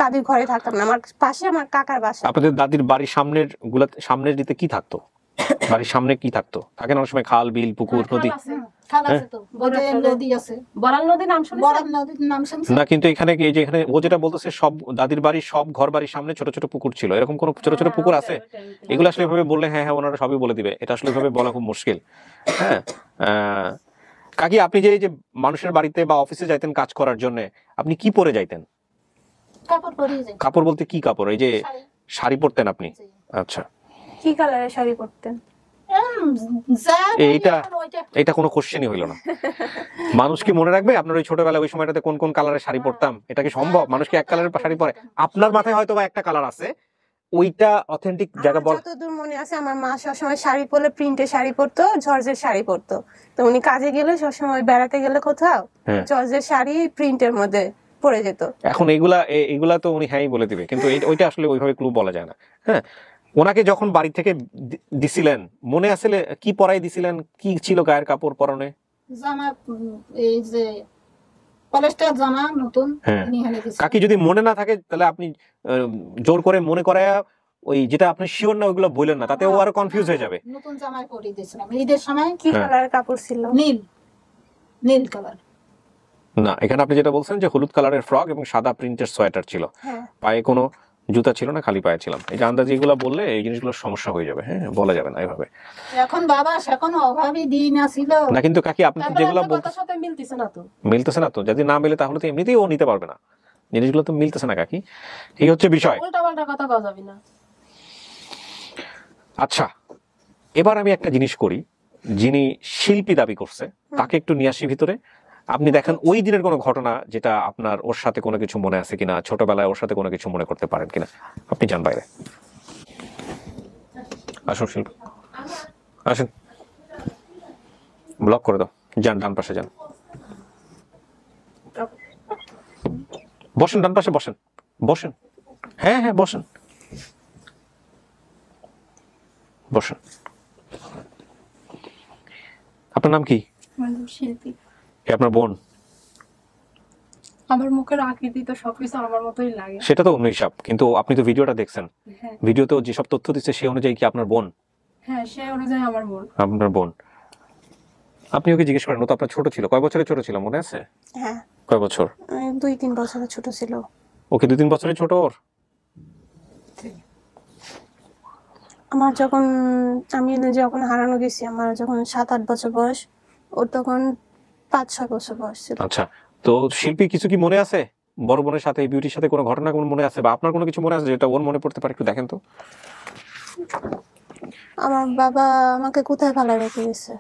S10: দাদির ঘরে থাকতাম না, আমার পাশে আমার কাকার বাসা।
S11: আপনাদের দাদির বাড়ির সামনের দিকে কি থাকতো? বাড়ির সামনে কি থাকতো? থাকে না অনেক সময় খাল, বিল, পুকুর, নদী? না, কিন্তু এখানে ও যেটা বলতেছে সব দাদির বাড়ির সব ঘর বাড়ির সামনে ছোট ছোট পুকুর ছিল, এরকম কোন ছোট ছোট পুকুর আছে? এগুলো আসলে এভাবে বললে হ্যাঁ ওনারা সবই বলে দিবে, এটা আসলে এভাবে বলা খুব মুশকিল। হ্যাঁ, কাকি, আপনি যে মানুষের বাড়িতে বা অফিসে যাইতেন কাজ করার জন্য, আপনি কি পরে যাইতেন? কাপড় বলতে কি কাপড়? এই যে শাড়ি পরতেন আপনি? আচ্ছা,
S10: কি কালারের শাড়ি পরতেন?
S11: এইটা কোনো কোশ্চেনই হইল না। মানুষ কি মনে রাখবে আপনার ওই ছোটবেলায় ওই সময়টাতে কোন কোন কালারের শাড়ি পরতাম? এটা কি সম্ভব? মানুষ কি এক কালারের শাড়ি পরে? আপনার মাথায় হয়তো বা একটা কালার আছে, ওইটা অথেন্টিক জায়গা বল।
S10: যতদূর মনে আছে আমার মা সবসময় শাড়ি পরলে প্রিন্টের শাড়ি পরতো, জর্জের শাড়ি পরতো। তো উনি কাজে গেলে সবসময় বেড়াতে গেলে কোথাও জর্জের শাড়ি প্রিন্টের মধ্যে পরে যেত।
S11: এখন এগুলা তো উনি হ্যাঁই বলে দিবে, কিন্তু ওইটা আসলে ওইভাবে ক্লু বলা যায় না। হ্যাঁ, ওনাকে যখন বাড়ি থেকে দিছিলেন মনে আসলে কি পরাই দিছিলেন? কি ছিল গায়ের কাপড় পরনে?
S5: জামা, এই যে পলিস্টার জামা নতুন।
S11: কাকি, যদি মনে না থাকে তাহলে আপনি জোর করে মনে করায়া ওই যেটা আপনি শিওর না ওইগুলো বললেন না, তাতে ও আরো কনফিউজ হয়ে যাবে।
S5: নতুন জামা পরিয়ে দিয়েছিলাম ঈদের সময়।
S10: কি কালারের কাপড় ছিল?
S5: নীল কালার।
S11: না, এখানে আপনি যেটা বলছেন যে হলুদ কালারের ফ্রক এবং সাদা প্রিন্টের সোয়েটার ছিল, পায়ে কোনো জুতা ছিল না, খালি পায়ে ছিলাম। এই যে আন্দাজ এগুলো বললে এই জিনিসগুলো সমস্যা হয়ে যাবে। হ্যাঁ, বলা যাবে না এভাবে।
S5: এখন বাবা সেখনো অভাবী দিন আসিল
S11: না, কিন্তু কাকি আপনি যেগুলো বলতেছেন
S7: সাথে
S11: মিলতেছে না তো। যদি না মিলে তাহলে তো এমনিতেই ও নিতে পারবে না, জিনিসগুলো তো মিলতেছে না কাকি, এই হচ্ছে বিষয়।
S7: উল্টাপাল্টা কথা কওয়া যাবে না।
S11: আচ্ছা, এবার আমি একটা জিনিস করি, যিনি শিল্পী দাবি করছে তাকে একটু নিয়ে আসি ভিতরে। আপনি দেখেন ওই দিনের কোনো ঘটনা যেটা আপনার ওর সাথে কোনো কিছু মনে আছে কিনা, ছোটবেলায় ওর সাথে কোনো কিছু মনে করতে পারেন কিনা। আপনি যান বাইরে, আসুন শিল্পী, আসেন, ব্লক করে দাও, যান ডান পাশে যান, বসেন ডান পাশে, বসেন বসেন, হ্যাঁ হ্যাঁ বসেন বসেন। আপনার নাম কি?
S10: শিল্পী।
S11: আপনার বোন?
S10: আমার মুখের আকৃতি তো সবকিছু আমার মতোই লাগে।
S11: সেটা তো অন্য হিসাব, কিন্তু আপনি তো ভিডিওটা দেখছেন, ভিডিওতে যেসব তথ্য দিচ্ছে সে অনুযায়ী কি আপনার বোন?
S10: হ্যাঁ, সে অনুযায়ী আমার বোন।
S11: আপনার বোন। আপনি ওকে জিজ্ঞেস করেন, ও তো আপনার ছোট ছিল। কয় বছরের ছোট ছিল মনে আছে?
S10: হ্যাঁ।
S11: কয় বছর?
S10: 2-3 বছরের ছোট ছিল।
S11: ওকে 2-3 বছরের ছোট ওর?
S10: আমার আমি যখন হারানো গেছি, আমার যখন 7-8 বছর বয়স, ওর তখন 5-6 বছর বয়স ছিল।
S11: আচ্ছা, তো শিল্পী কিছু কি মনে আছে বড় বোনের সাথে এই বিউটির সাথে কোনো ঘটনা কোনো মনে আছে, বা আপনার কোনো কিছু মনে আছে যেটা ওর মনে পড়তে পারে, একটু দেখেন তো।
S10: আমার বাবা আমাকে কোথায় ফেলা রেখে গেছে?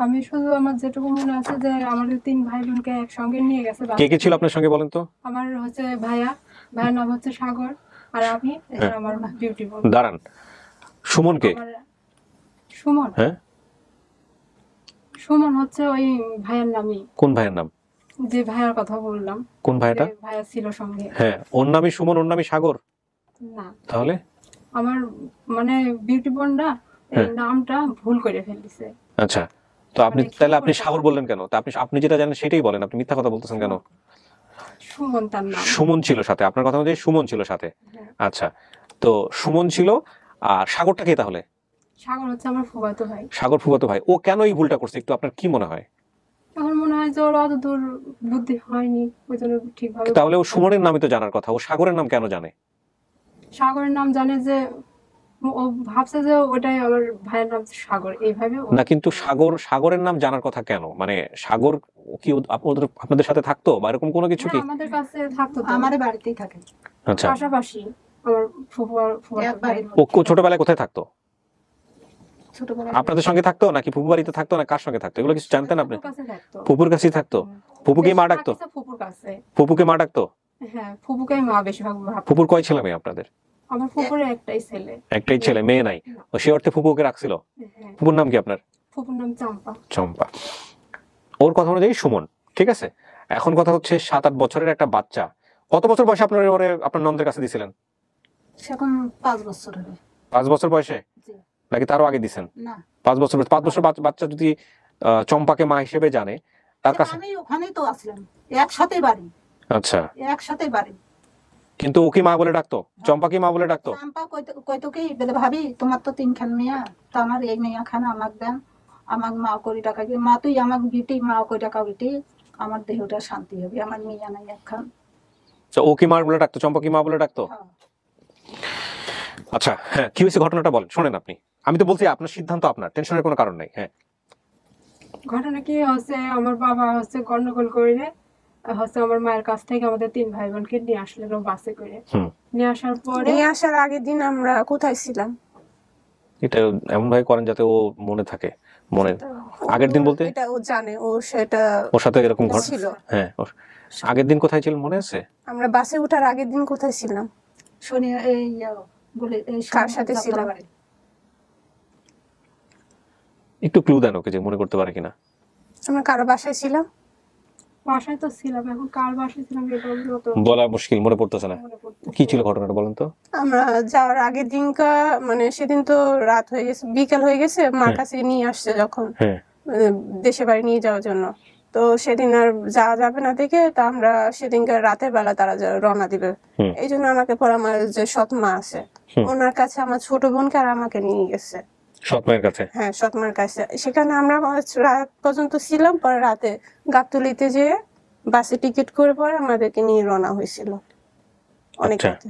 S12: আমি শুধু আমার যেটুকু মনে আছে যে আমাদের 3 ভাই বোনকে একসঙ্গে নিয়ে গেছে।
S11: কে কে ছিল আপনার সঙ্গে বলেন তো?
S12: আমার হচ্ছে ভাইয়ের নাম হচ্ছে সাগর, আর আমি আমার বিউটি বোন।
S11: দাঁড়ান, সুমন কে?
S12: সুমন?
S11: হ্যাঁ,
S12: সুমন হচ্ছে ওই ভাইয়ের নামই।
S11: কোন ভাইয়ের নাম?
S12: যে ভাইয়ের কথা বললাম।
S11: কোন ভাইটা?
S12: ভাইয়া ছিল সঙ্গে।
S11: হ্যাঁ, ওর নামই সুমন, ওর নামই সাগর?
S12: না।
S11: তাহলে
S12: আমার মানে বিউটি বোনটা এই নামটা ভুল করে ফেলেছে।
S11: আচ্ছা, তো আপনি তাহলে আপনি সাগর বললেন কেন? তা আপনি যেটা জানেন সেটাই বলেন, আপনি মিথ্যা কথা বলতেছেন কেন?
S12: সুমন তার নাম।
S11: সুমন ছিল সাথে, আপনার কথা অনুযায়ী সুমন ছিল সাথে। আচ্ছা, তো সুমন ছিল, আর সাগরটা কে তাহলে?
S12: সাগর হচ্ছে আমার ফুফাতো ভাই।
S11: সাগর ফুফাতো ভাই। ও কেন এই ভুলটা করছে একটু আপনার কি মনে হয়?
S12: আমার মনে হয় যে ওর অত দূর বুদ্ধি হয়নি, ওই জন্য ঠিকভাবে।
S11: তাহলে ও সুমনের নামই তো জানার কথা, ও সাগরের নাম কেন জানে?
S12: সাগরের নাম জানে যে ও ভাবছে যে ওটাই আমার ভাইয়ের নাম সাগর, এইভাবে
S11: না, কিন্তু সাগরের নাম জানার কথা কেন? মানে সাগর কি আপনাদের সাথে থাকতো বা এরকম কোনো কিছু কি?
S12: আমাদের কাছে থাকতো,
S5: আমাদের বাড়িতেই থাকে।
S11: আচ্ছা,
S12: পাশাপাশি আমার ফুফাতো ভাই।
S11: ও ছোটবেলায় কোথায় থাকতো? আপনাদের সঙ্গে থাকতো নাকি ফুফু বাড়িতে থাকতো, না কার সঙ্গে থাকতো এগুলো কিছু জানতেন আপনি? ফুপুর কাছেই থাকতো। ফুপুকে মা ডাকতো?
S12: ফুপুর কাছে।
S11: ফুপুকে মা ডাকতো?
S12: হ্যাঁ, ফুপুকে মা বেশিরভাগ।
S11: ফুপুর কয় ছেলে মেয়ে আপনাদের?
S12: আমার ফুপুর একটাই ছেলে।
S11: একটাই ছেলে, মেয়ে নাই? ও সে অর্থে ফুপুকে রাখছিল। ফুপুর নাম কি আপনার?
S12: ফুপুর নাম চম্পা।
S11: চম্পা। ওর কথা অনুযায়ী সুমন, ঠিক আছে। এখন কথা হচ্ছে 7-8 বছরের একটা বাচ্চা, কত বছর বয়সে আপনার নন্দের কাছে দিছিলেন?
S5: সেরকম 5 বছর হবে।
S11: 5 বছর বয়সে নাকি তারও আগে দিছেন?
S5: না,
S11: 5 বছর। 5 বছর বাচ্চা যদি চম্পাকে মা হিসেবে জানে, তার কাছে
S5: আমি ওখানেই তো আসলাম, একসাথে বাড়ি।
S11: আচ্ছা,
S5: একসাথে বাড়ি।
S11: কিন্তু ও কি মা বলে ডাকতো? চম্পা কি মা বলে ডাকতো?
S5: চম্পা কইতো কি বলে, ভাবি তোমার তো 3 খান মেয়া, তো আমার এই মেয়া খান আমাকে দেন, আমাকে মা করি টাকা দিয়ে, মা তুই আমাকে বিটি, মা কই টাকা বিটি, আমার দেহটা শান্তি হবে, আমার মেয়া নাই একখান।
S11: তো ও কি মা বলে ডাকতো? চম্পা কি মা বলে ডাকতো? আচ্ছা, হ্যাঁ, কি হয়েছে ঘটনাটা বলেন, শোনেন আপনি। আমি তো বলছি আপনার সিদ্ধান্ত আপনার, টেনশনের কোনো কারণ নাই। হ্যাঁ,
S12: ঘটনা কি হচ্ছে, আমার বাবা হচ্ছে গন্ডগোল করে হচ্ছে আমার মায়ের কাছ থেকে আমাদের 3 ভাই বোনকে নিয়ে আসলো বাসে করে। নিয়ে আসার
S10: আগের দিন আমরা কোথায় ছিলাম?
S11: এটা এমন ভাবে করেন যাতে ও মনে থাকে। মনে আগের দিন বলতে
S10: এটা ও জানে, ও সেটা
S11: ওর সাথে এরকম ঘটছিল। হ্যাঁ, আগের দিন কোথায় ছিলেন মনে আছে?
S10: আমরা বাসে ওঠার আগের দিন কোথায় ছিলাম?
S5: শুনি এই বলে
S10: কার সাথে ছিলাম?
S11: একটু ক্লু দেন ওকে, যে মনে করতে পারে কিনা।
S10: আমরা কারো বাসায় ছিলাম?
S12: বাসায় তো ছিলাম, এখন কার বাসায় ছিলাম এটা
S11: বলা মুশকিল, মনে পড়তেছে না। কি ছিল ঘটনাটা বলেন তো?
S10: আমরা যাওয়ার আগের দিনকা মানে সেদিন তো রাত হয়ে গেছে, বিকেল হয়ে গেছে, মার কাছে নিয়ে আসছে যখন দেশে বাড়ি নিয়ে যাওয়ার জন্য। তো সেদিন আর যাওয়া যাবে না দেখে, তা আমরা সেদিনকার রাতের বেলা তারা রওনা দিবে, এই জন্য আমাকে পর আমার যে সৎ মা আছে ওনার কাছে আমার ছোট বোনকে আর আমাকে নিয়ে গেছে।
S11: সৎমায়ের কাছে?
S10: হ্যাঁ, সৎমার কাছে। সেখানে আমরা রাত পর্যন্ত ছিলাম, পরে রাতে গাবতলীতে যেয়ে বাসে টিকিট করে পরে আমাদেরকে নিয়ে রওনা হয়েছিল অনেক রাতে।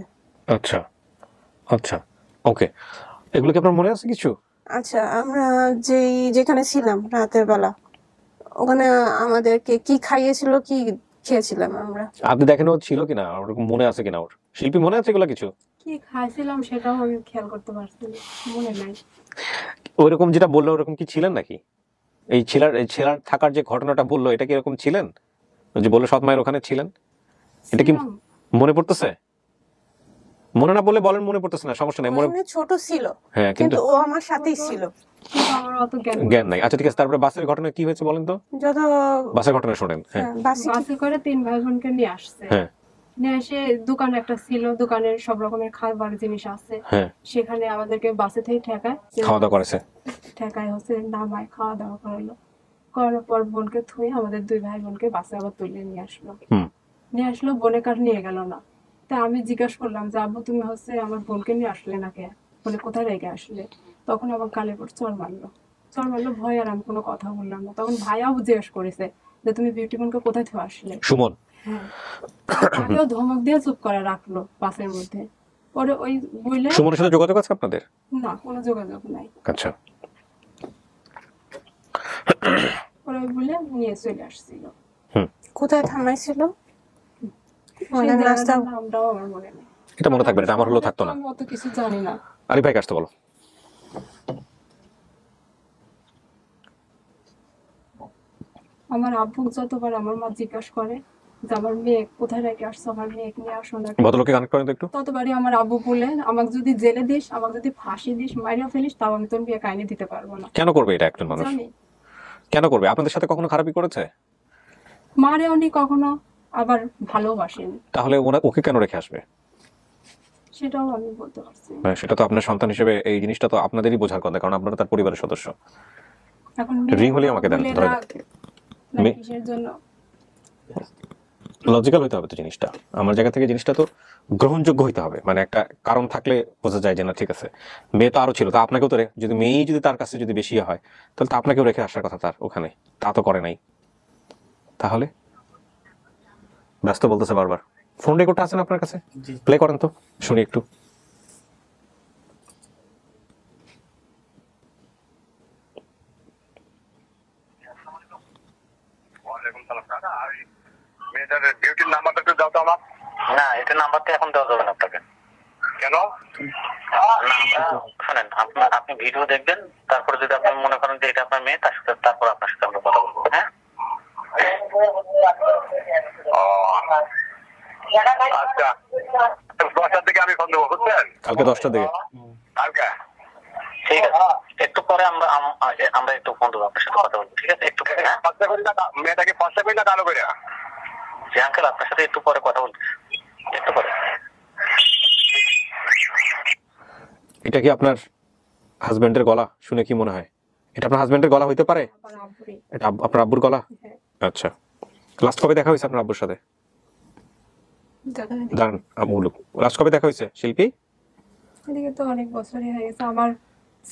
S11: আচ্ছা আচ্ছা, ওকে। এগুলো কি আপনার মনে আছে কিছু?
S10: আচ্ছা, আমরা যেখানে ছিলাম রাতের বেলা, ওখানে আমাদেরকে কি খাইয়েছিল, কি খেয়েছিলাম আমরা?
S11: আপনি দেখেন ও ছিল কিনা, ওরকম মনে আছে কিনা? ওর শিল্পী মনে আছে এগুলো কিছু?
S12: কি খাইছিলাম সেটাও আমি খেয়াল করতে পারছি না, মনে নাই।
S11: ওইরকম যেটা বললো ওরকম কি ছিলেন নাকি? এই ছেলার থাকার যে ঘটনাটা বললো, এটা কি এরকম ছিলেন? যে বললো সৎ মায়ের ওখানে ছিলেন, এটা কি মনে পড়তেছে? মনে না বলে বলেন, মনে পড়তেছে না, সমস্যা নাই।
S10: মনে ছোট ছিল,
S11: হ্যাঁ, কিন্তু
S10: ও আমার সাথেই ছিল,
S12: আমার অত
S11: জ্ঞান নাই। আচ্ছা, ঠিক আছে। তারপরে বাসের ঘটনা কি হয়েছে বলেন তো?
S10: যত
S11: বাসের ঘটনা শোনেন। হ্যাঁ,
S12: বাসে করে 3 ভাই বোনকে নিয়ে আসছে।
S11: হ্যাঁ,
S12: নিয়ে এসে দোকান একটা ছিল, দোকানের সব রকমের খাবার জিনিস আছে, সেখানে আমাদেরকে বাসে থেকে
S11: খাওয়া দাওয়া করেছে।
S12: ঠেকায় হচ্ছে নামায় খাওয়া দাওয়া করালো। করার পর বোনকে থুয়ে আমাদের 2 ভাই বোনকে বাসে আবার তুলে নিয়ে আসলো। বোনে কার নিয়ে গেল না। তা আমি জিজ্ঞাসা করলাম যে আব্বু তুমি হচ্ছে আমার বোনকে নিয়ে আসলে না কে, বলে কোথায় রেখে আসলে? তখন আবার গালে পর চড় মারলো। ভয়, আর আমি কোনো কথা বললাম না। তখন ভাইয়াও জিজ্ঞেস করেছে যে তুমি বিউটি বোনকে কোথায় থেকে আসলে?
S11: সুমন
S12: আগেও ধমক দিয়ে চুপ করে রাখলো বাসের মধ্যে। পরে ওই বইলে
S11: সুমনের সাথে যোগাযোগ আছে আপনাদের?
S12: না, কোনো যোগাযোগ নাই।
S11: আচ্ছা,
S12: পরে ওই বলে নিয়ে চলে আসছিল।
S10: কোথায় থামাইছিল?
S12: নামটাও আমার মনে নেই।
S11: এটা মনে থাকবে, এটা আমার হলো থাকতো না।
S12: আমি অত কিছু জানি না।
S11: আরিফ ভাই আসতে বলো।
S12: আমার আব্বু যতবার আমার মা জিজ্ঞাসা করে যে আমার মেয়ে কোথায় রেখে আসছো, আমার মেয়ে নিয়ে আসো না,
S11: ভদ্রলোককে কানেক্ট করেন তো একটু।
S12: ততবারই আমার আব্বু বলে আমাকে যদি জেলে দিস, আমাকে যদি ফাঁসি দিস, মাইরা ফেলিস, তাও আমি তোর বিয়ে কাহিনী দিতে পারবো না।
S11: কেন করবে এটা একজন মানুষ? কেন করবে? আপনাদের সাথে কখনো খারাপই করেছে?
S12: মারে উনি কখনো আবার ভালোবাসেন।
S11: তাহলে ওকে কেন রেখে আসবে?
S12: সেটাও আমি বলতে পারছি।
S11: সেটা তো আপনার সন্তান হিসেবে এই জিনিসটা তো আপনাদেরই বোঝার কথা, কারণ আপনারা তার পরিবারের সদস্য।
S12: এখন
S11: রিং হলে আমাকে দেন, ধরে
S12: কিসের জন্য?
S11: লজিক্যাল হইতে হবে তো জিনিসটা, আমার জায়গা থেকে জিনিসটা তো গ্রহণযোগ্য হইতে হবে। মানে একটা কারণ থাকলে বোঝা যায় যে না ঠিক আছে, মেয়ে তো আরো ছিল, তা আপনাকেও তো যদি মেয়েই যদি তার কাছে যদি বেশি হয়, তাহলে তো আপনাকেও রেখে আসার কথা তার ওখানে, তা তো করে নাই। তাহলে ব্যস্ত বলতেছে বারবার। ফোন রেকর্ডটা আছে না আপনার কাছে? প্লে করেন তো শুনি একটু।
S3: ডিউটির নাম্বারটা একটু দাও তো আমার। না, এটা নাম্বারটা এখন দেওয়া যাবে না আপনাকে। কেন? শোনেন, আপনি ভিডিও দেখবেন, তারপরে যদি আপনি মনে করেন যে এটা আপনার মেয়ে, তার সাথে তারপর আপনার সাথে আমরা কথা বলবো। হ্যাঁ, আচ্ছা, 10টার দিকে আমি ফোন দেবো, বুঝছেন?
S11: কালকে 10টার দিকে?
S3: কালকে ঠিক আছে, একটু পরে আমরা একটু ফোন দেবো, আপনার সাথে কথা বলবো, ঠিক আছে? একটু পরে। মেয়েটাকে ফর্সা করি না কালো করে? জি আঙ্কেল, আপনার সাথে একটু পরে কথা বলছি, একটু পরে।
S11: এটা কি আপনার হাজবেন্ডের গলা? শুনে কি মনে হয় এটা আপনার হাজবেন্ডের গলা হইতে পারে? এটা আপনার আব্বুর গলা? আচ্ছা, লাস্ট কবে দেখা হয়েছে আপনার আব্বুর সাথে? দাঁড়ান, আব্বু লাস্ট কবে দেখা হয়েছে শিল্পী?
S12: এদিকে তো অনেক বছরই হয়ে গেছে। আমার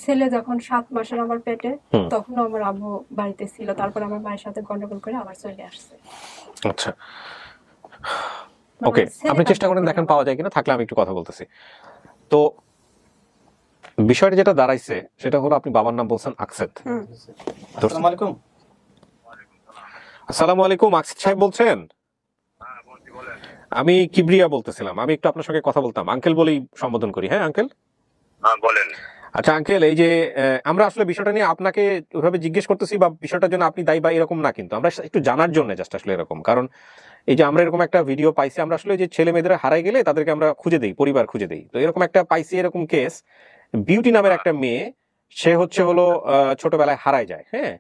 S12: ছেলে যখন 7 মাসের আমার পেটে, তখন আমার আব্বু বাড়িতে ছিল। তারপর আমার মায়ের সাথে গন্ডগোল করে আবার চলে আসছে।
S11: আচ্ছা, ওকে, আপনি চেষ্টা করেন দেখেন পাওয়া যায় কিনা, থাকলে আমি একটু কথা বলতেছি। তো বিষয়টা যেটা দাঁড়াইছে সেটা হলো, আপনি বাবার নাম বলছেন আকসেদ।
S6: আসসালামু আলাইকুম।
S11: আসসালামু আলাইকুম, আকসেদ সাহেব বলছেন? আমি কিবরিয়া বলতেছিলাম। আমি একটু আপনার সঙ্গে কথা বলতাম, আঙ্কেল বলেই সম্বোধন করি। হ্যাঁ আঙ্কেল
S3: বলেন।
S11: আচ্ছা আঙ্কেল, এই যে আমরা আসলে বিষয়টা নিয়ে আপনাকে ওইভাবে জিজ্ঞেস করতেছি বা বিষয়টার জন্য আপনি দায়ী বা এরকম না, কিন্তু আমরা একটু জানার জন্য জাস্ট আসলে এরকম, কারণ এই যে আমরা এরকম একটা ভিডিও পাইছি, আমরা আসলে যে ছেলে মেয়েদের হারাই গেলে তাদেরকে আমরা খুঁজে দেই, পরিবার খুঁজে দেই। তো এরকম একটা পাইছি, এরকম কেস, বিউটি নামের একটা মেয়ে, সে হলো ছোটবেলায় হারাই যায়। হ্যাঁ,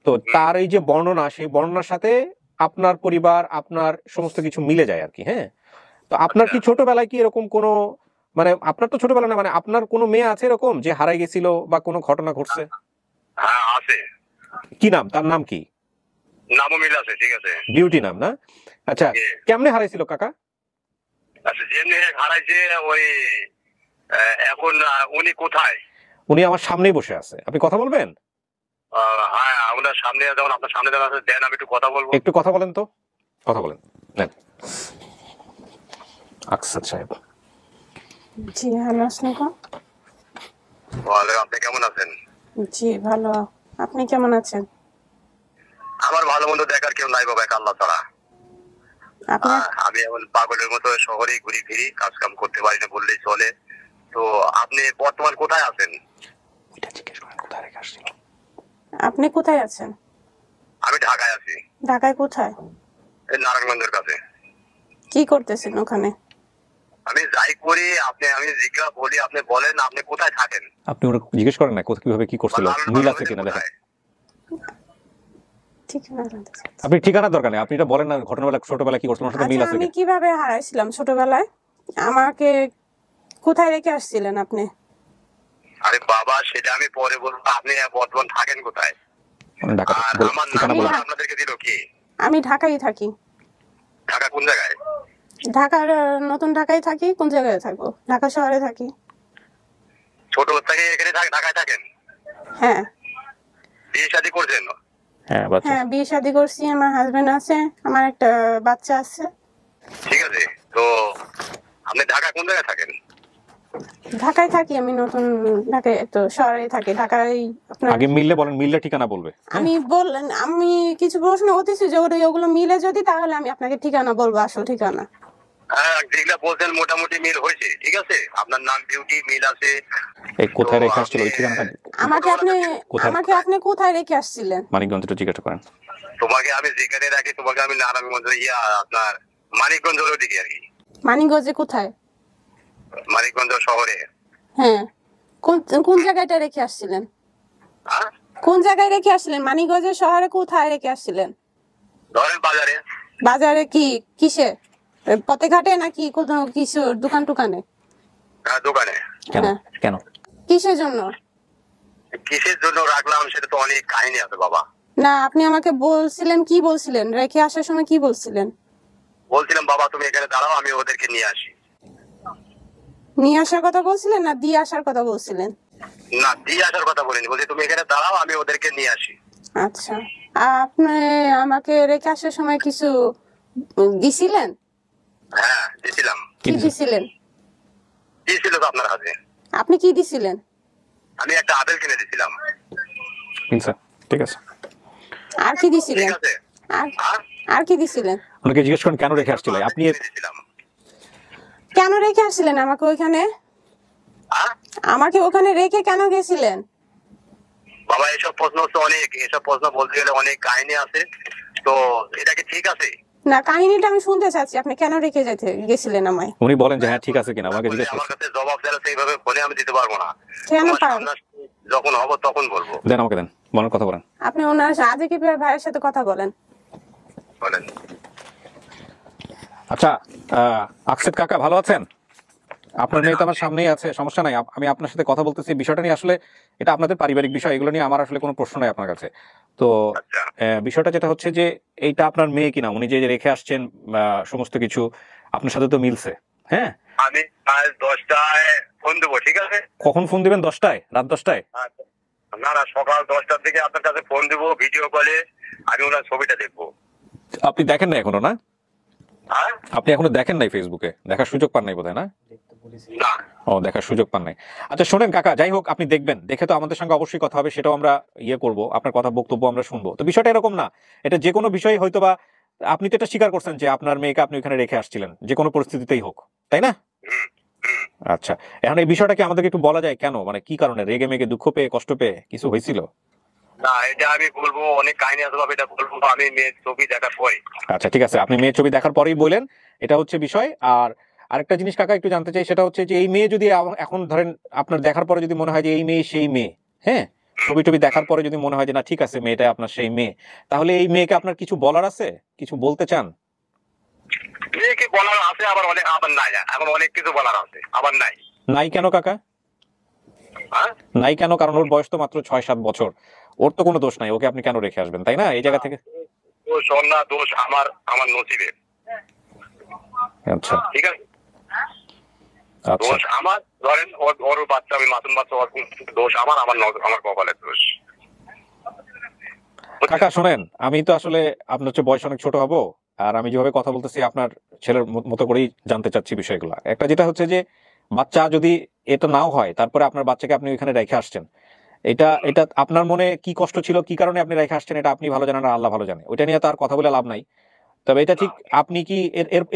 S11: তো তার এই যে বর্ণনা, সেই বর্ণনার সাথে আপনার পরিবার, আপনার সমস্ত কিছু মিলে যায় আর কি। হ্যাঁ, তো আপনার কি ছোটবেলায় কি এরকম কোনো, মানে আপনার তো ছোটবেলা না, মানে আপনার কোনো মেয়ে আছে এরকম যে হারাই গেছিল বা কোনো ঘটনা ঘটছে?
S3: হ্যাঁ আছে।
S11: কি নাম, তার নাম কি?
S3: নামও মিল আছে, ঠিক আছে,
S11: বিউটি নাম না? আচ্ছা, কেমনে হারাইছিল কাকা?
S3: আচ্ছা, যেমনি হারাইছে ওই, এখন উনি কোথায়?
S11: উনি আমার সামনেই বসে আছে, আপনি কথা বলবেন?
S3: হ্যাঁ, ওনার সামনে, যেমন আপনার সামনে যেমন আছে, দেন আমি একটু কথা বলবো।
S11: একটু কথা বলেন তো, কথা বলেন। নেন আকসেদ সাহেব।
S10: জি, হ্যালো, আসসালামু
S3: আলাইকুম। আপনি কেমন আছেন?
S10: জি ভালো, আপনি কেমন আছেন?
S3: আমার ভালো মন্দ দেখার কেউ নাই বাবা, আল্লাহ ছাড়া। আমি এখন পাগলের মতো শহরে ঘুরি ফিরি, কাজ কাম করতে পারি না বললেই চলে। তো আপনি বর্তমান কোথায় আছেন?
S10: আপনি কোথায় আছেন?
S3: আমি ঢাকায় আছি।
S10: ঢাকায় কোথায়?
S3: নারায়ণগঞ্জের কাছে।
S10: কি করতেছেন ওখানে?
S3: আমি যাই করি, আমি জিজ্ঞাসা বলি, আপনি বলেন আপনি কোথায় থাকেন।
S11: আপনি ওরা জিজ্ঞেস করেন না কিভাবে কি করছিল, মিল আছে কিনা দেখেন। আপনি ঠিকানার দরকার নেই, আপনি এটা বলেন না ঘটনাবেলা ছোটবেলায় কি করছিলেন, ওর সাথে মিল আছে।
S10: আমি কিভাবে হারাইছিলাম ছোটবেলায়? আমাকে কোথায় রেখে আসছিলেন আপনি?
S3: আরে বাবা, সেটা আমি পরে বলবো, আপনি বর্তমান থাকেন কোথায়? আপনাদেরকে দিল কি?
S10: আমি ঢাকায় থাকি।
S3: ঢাকা কোন জায়গায়?
S10: ঢাকার নতুন ঢাকায় থাকি। কোন জায়গায় থাকবো? ঢাকা শহরে থাকি।
S3: ছোট থেকে এখানে ঢাকায় থাকেন?
S10: হ্যাঁ।
S3: বিয়ে শাদী করছেন?
S10: হ্যাঁ, বিয়ে শাদী করছি, আমার হাজবেন্ড আছে, আমার একটা বাচ্চা আছে।
S3: ঠিক আছে, তো আপনি ঢাকা কোন জায়গায় থাকেন?
S10: ঢাকায় থাকি আমি, নতুন ঢাকায় তো শহরে থাকি। ঢাকায়
S11: আগে মিললে বলেন, মিললে ঠিকানা বলবে।
S10: আমি কিছু প্রশ্ন করতেছি যে ওগুলো মিলে যদি, তাহলে আমি আপনাকে ঠিকানা বলবো, আসল ঠিকানা।
S3: হ্যাঁ যেগুলা বলছেন মোটামুটি মিল হয়েছে, ঠিক আছে। আপনার নাম বিউটি মিল আছে।
S11: এই কোথায় রেখে আসছিল ওই ঠিকানাটা?
S10: আমাকে আপনি কোথায় রেখে আসছিলেন?
S11: মানিকগঞ্জ একটু জিজ্ঞাসা করেন।
S3: তোমাকে আমি যেখানে রাখি তোমাকে আমি নারায়ণগঞ্জ আপনার মানিকগঞ্জের দিকে আর কি।
S10: মানিকগঞ্জে কোথায়?
S3: মানিকগঞ্জ শহরে।
S10: হ্যাঁ, কোন জায়গাটা রেখে আসছিলেন? কোন জায়গায় রেখে আসছিলেন? মানিকগঞ্জের শহরে কোথায় রেখে আসছিলেন?
S3: ধরেন বাজারে।
S10: বাজারে কিসে? পথে ঘাটে নাকি কোনো কিছু দোকান টুকানে?
S3: হ্যাঁ দোকানে।
S11: কেন?
S10: কিসের জন্য?
S3: কিসের জন্য রাখলাম সেটা তো অনেক কাহিনী আছে বাবা।
S10: না আপনি আমাকে বলছিলেন, কি বলছিলেন রেখে আসার সময়? কি বলছিলেন?
S3: বলছিলাম বাবা তুমি এখানে দাঁড়াও, আমি ওদেরকে নিয়ে আসি।
S10: নিয়ে আসার কথা বলছিলেন না দিয়ে আসার কথা বলছিলেন?
S3: না দিয়ে আসার কথা বলিনি, বলছি তুমি এখানে দাঁড়াও আমি ওদেরকে নিয়ে আসি।
S10: আচ্ছা, আপনি আমাকে রেখে আসার সময় কিছু দিছিলেন?
S3: হ্যাঁ দিছিলাম।
S10: কি দিছিলেন?
S3: কি ছিল তো আপনার হাতে?
S10: আপনি কি দিছিলেন?
S3: আমি একটা আপেল কিনে দিছিলাম।
S11: ঠিক আছে।
S10: আর কি দিছিলেন? আর কি দিছিলেন?
S11: ওনাকে জিজ্ঞেস করেন কেন রেখে আসছিল। আপনি
S10: কেন রেখে আসছিলেন আমাকে ওইখানে? আমাকে ওখানে রেখে কেন গেছিলেন?
S3: বাবা এসব প্রশ্ন তো অনেক, এসব প্রশ্ন বলতে গেলে অনেক কাহিনী আছে, তো এটা কি ঠিক আছে?
S10: না কাহিনীটা আমি শুনতে চাচ্ছি, আপনি কেন রেখে যেতে গেছিলেন আমায়?
S11: উনি বলেন যে হ্যাঁ ঠিক আছে কিনা, আমাকে জিজ্ঞেস
S3: আমার কাছে জবাব দিলে সেইভাবে ফোনে আমি দিতে পারবো না।
S10: কেন পারেন?
S3: যখন হবে তখন বলবো।
S11: দেন আমাকে দেন, মনের কথা বলেন।
S10: আপনি ওনার আজকে ভাইয়ের সাথে কথা বলেন।
S3: বলেন।
S11: আচ্ছা আকসেদ কাকা ভালো আছেন? আপনার মেয়ে তো আমার সামনেই আছে, সমস্যা নাই। আমি আপনার সাথে কথা বলতেছি বিষয়টা নিয়ে। আসলে এটা আপনাদের পারিবারিক বিষয়, এগুলো নিয়ে আমার আসলে কোনো প্রশ্ন নাই আপনার কাছে। তো বিষয়টা যেটা হচ্ছে যে এইটা আপনার মেয়ে কিনা, উনি যে রেখে আসছেন সমস্ত কিছু আপনার সাথে তো মিলছে। হ্যাঁ
S3: আমি আজ 10টায় ফোন দেবো, ঠিক আছে?
S11: কখন ফোন দিবেন? 10টায়? রাত 10টায়?
S3: না না সকাল 10টার দিকে আপনার কাছে ফোন দেবো, ভিডিও কলে আমি ওনার ছবিটা দেখবো।
S11: আপনি দেখেন না এখনো? না আপনি এখনো দেখেন নাই? ফেসবুকে দেখার সুযোগ পান নাই বোধহয়? না ও দেখার সুযোগ পান নাই। আচ্ছা শোনেন কাকা, যাই হোক আপনি দেখবেন, দেখে তো আমাদের সঙ্গে অবশ্যই কথা হবে, সেটাও আমরা করব, আপনার কথা বক্তব্য আমরা শুনবো। তো বিষয়টা এরকম না, এটা যে কোনো বিষয় হয়তো বা আপনি তো এটা স্বীকার করছেন যে আপনার মেয়েকে আপনি ওখানে রেখে আসছিলেন, যে কোনো পরিস্থিতিতেই হোক, তাই না? আচ্ছা এখন এই বিষয়টা কি আমাদেরকে একটু বলা যায় কেন, মানে কি কারণে? রেগে মেগে, দুঃখ পেয়ে, কষ্ট পেয়ে কিছু হয়েছিল?
S3: না এটা আমি বলবো, অনেক কাহিনী আছে বাবা, এটা বলবো আমি মেয়ের ছবি দেখার পরে।
S11: আচ্ছা ঠিক আছে, আপনি মেয়ের ছবি দেখার পরেই বলেন, এটা হচ্ছে বিষয়। আর আরেকটা জিনিস কাকা একটু জানতে চাই, সেটা হচ্ছে যে এই মেয়ে যদি এখন ধরেন আপনার দেখার পরে যদি মনে হয় যে এই মেয়ে সেই মেয়ে, হ্যাঁ ছবি টবি দেখার পরে যদি মনে হয় যে না ঠিক আছে মেয়েটা আপনার সেই মেয়ে, তাহলে এই মেয়েকে আপনার কিছু বলার আছে, কিছু বলতে চান?
S3: মেয়েকে বলার আছে, আবার অনেক আবার নাই, এখন অনেক কিছু বলার আছে, আবার নাই।
S11: নাই কেন কাকা? নাই কেন? কারণ ওর বয়স তো মাত্র 6-7 বছর, ওর তো কোনো দোষ নাই, ওকে আপনি কেন রেখে আসবেন, তাই না? এই জায়গা থেকে
S3: দোষ ওর না, দোষ আমার নসিবের।
S11: আচ্ছা
S3: ঠিক আছে, দোষ আমার। ধরেন ওর বাচ্চা, আমি মাসুম বাচ্চা, ওর দোষ আমার কপালের দোষ।
S11: কাকা শোনেন, আমি তো আসলে আপনার চেয়ে বয়স অনেক ছোট হব, আর আমি যেভাবে কথা বলতেছি আপনার ছেলের মতো করেই জানতে চাচ্ছি বিষয়গুলো। একটা যেটা হচ্ছে যে বাচ্চা যদি এটা নাও হয়, তারপরে আপনার বাচ্চাকে আপনি ওইখানে রেখে আসছেন, এটা আপনার মনে কি কষ্ট ছিল, কি কারণে আপনি রেখে আসছেন, এটা আপনি ভালো জানেন আর আল্লাহ ভালো জানে, ওইটা নিয়ে তো আর কথা বলে লাভ নাই। তবে এটা ঠিক, আপনি কি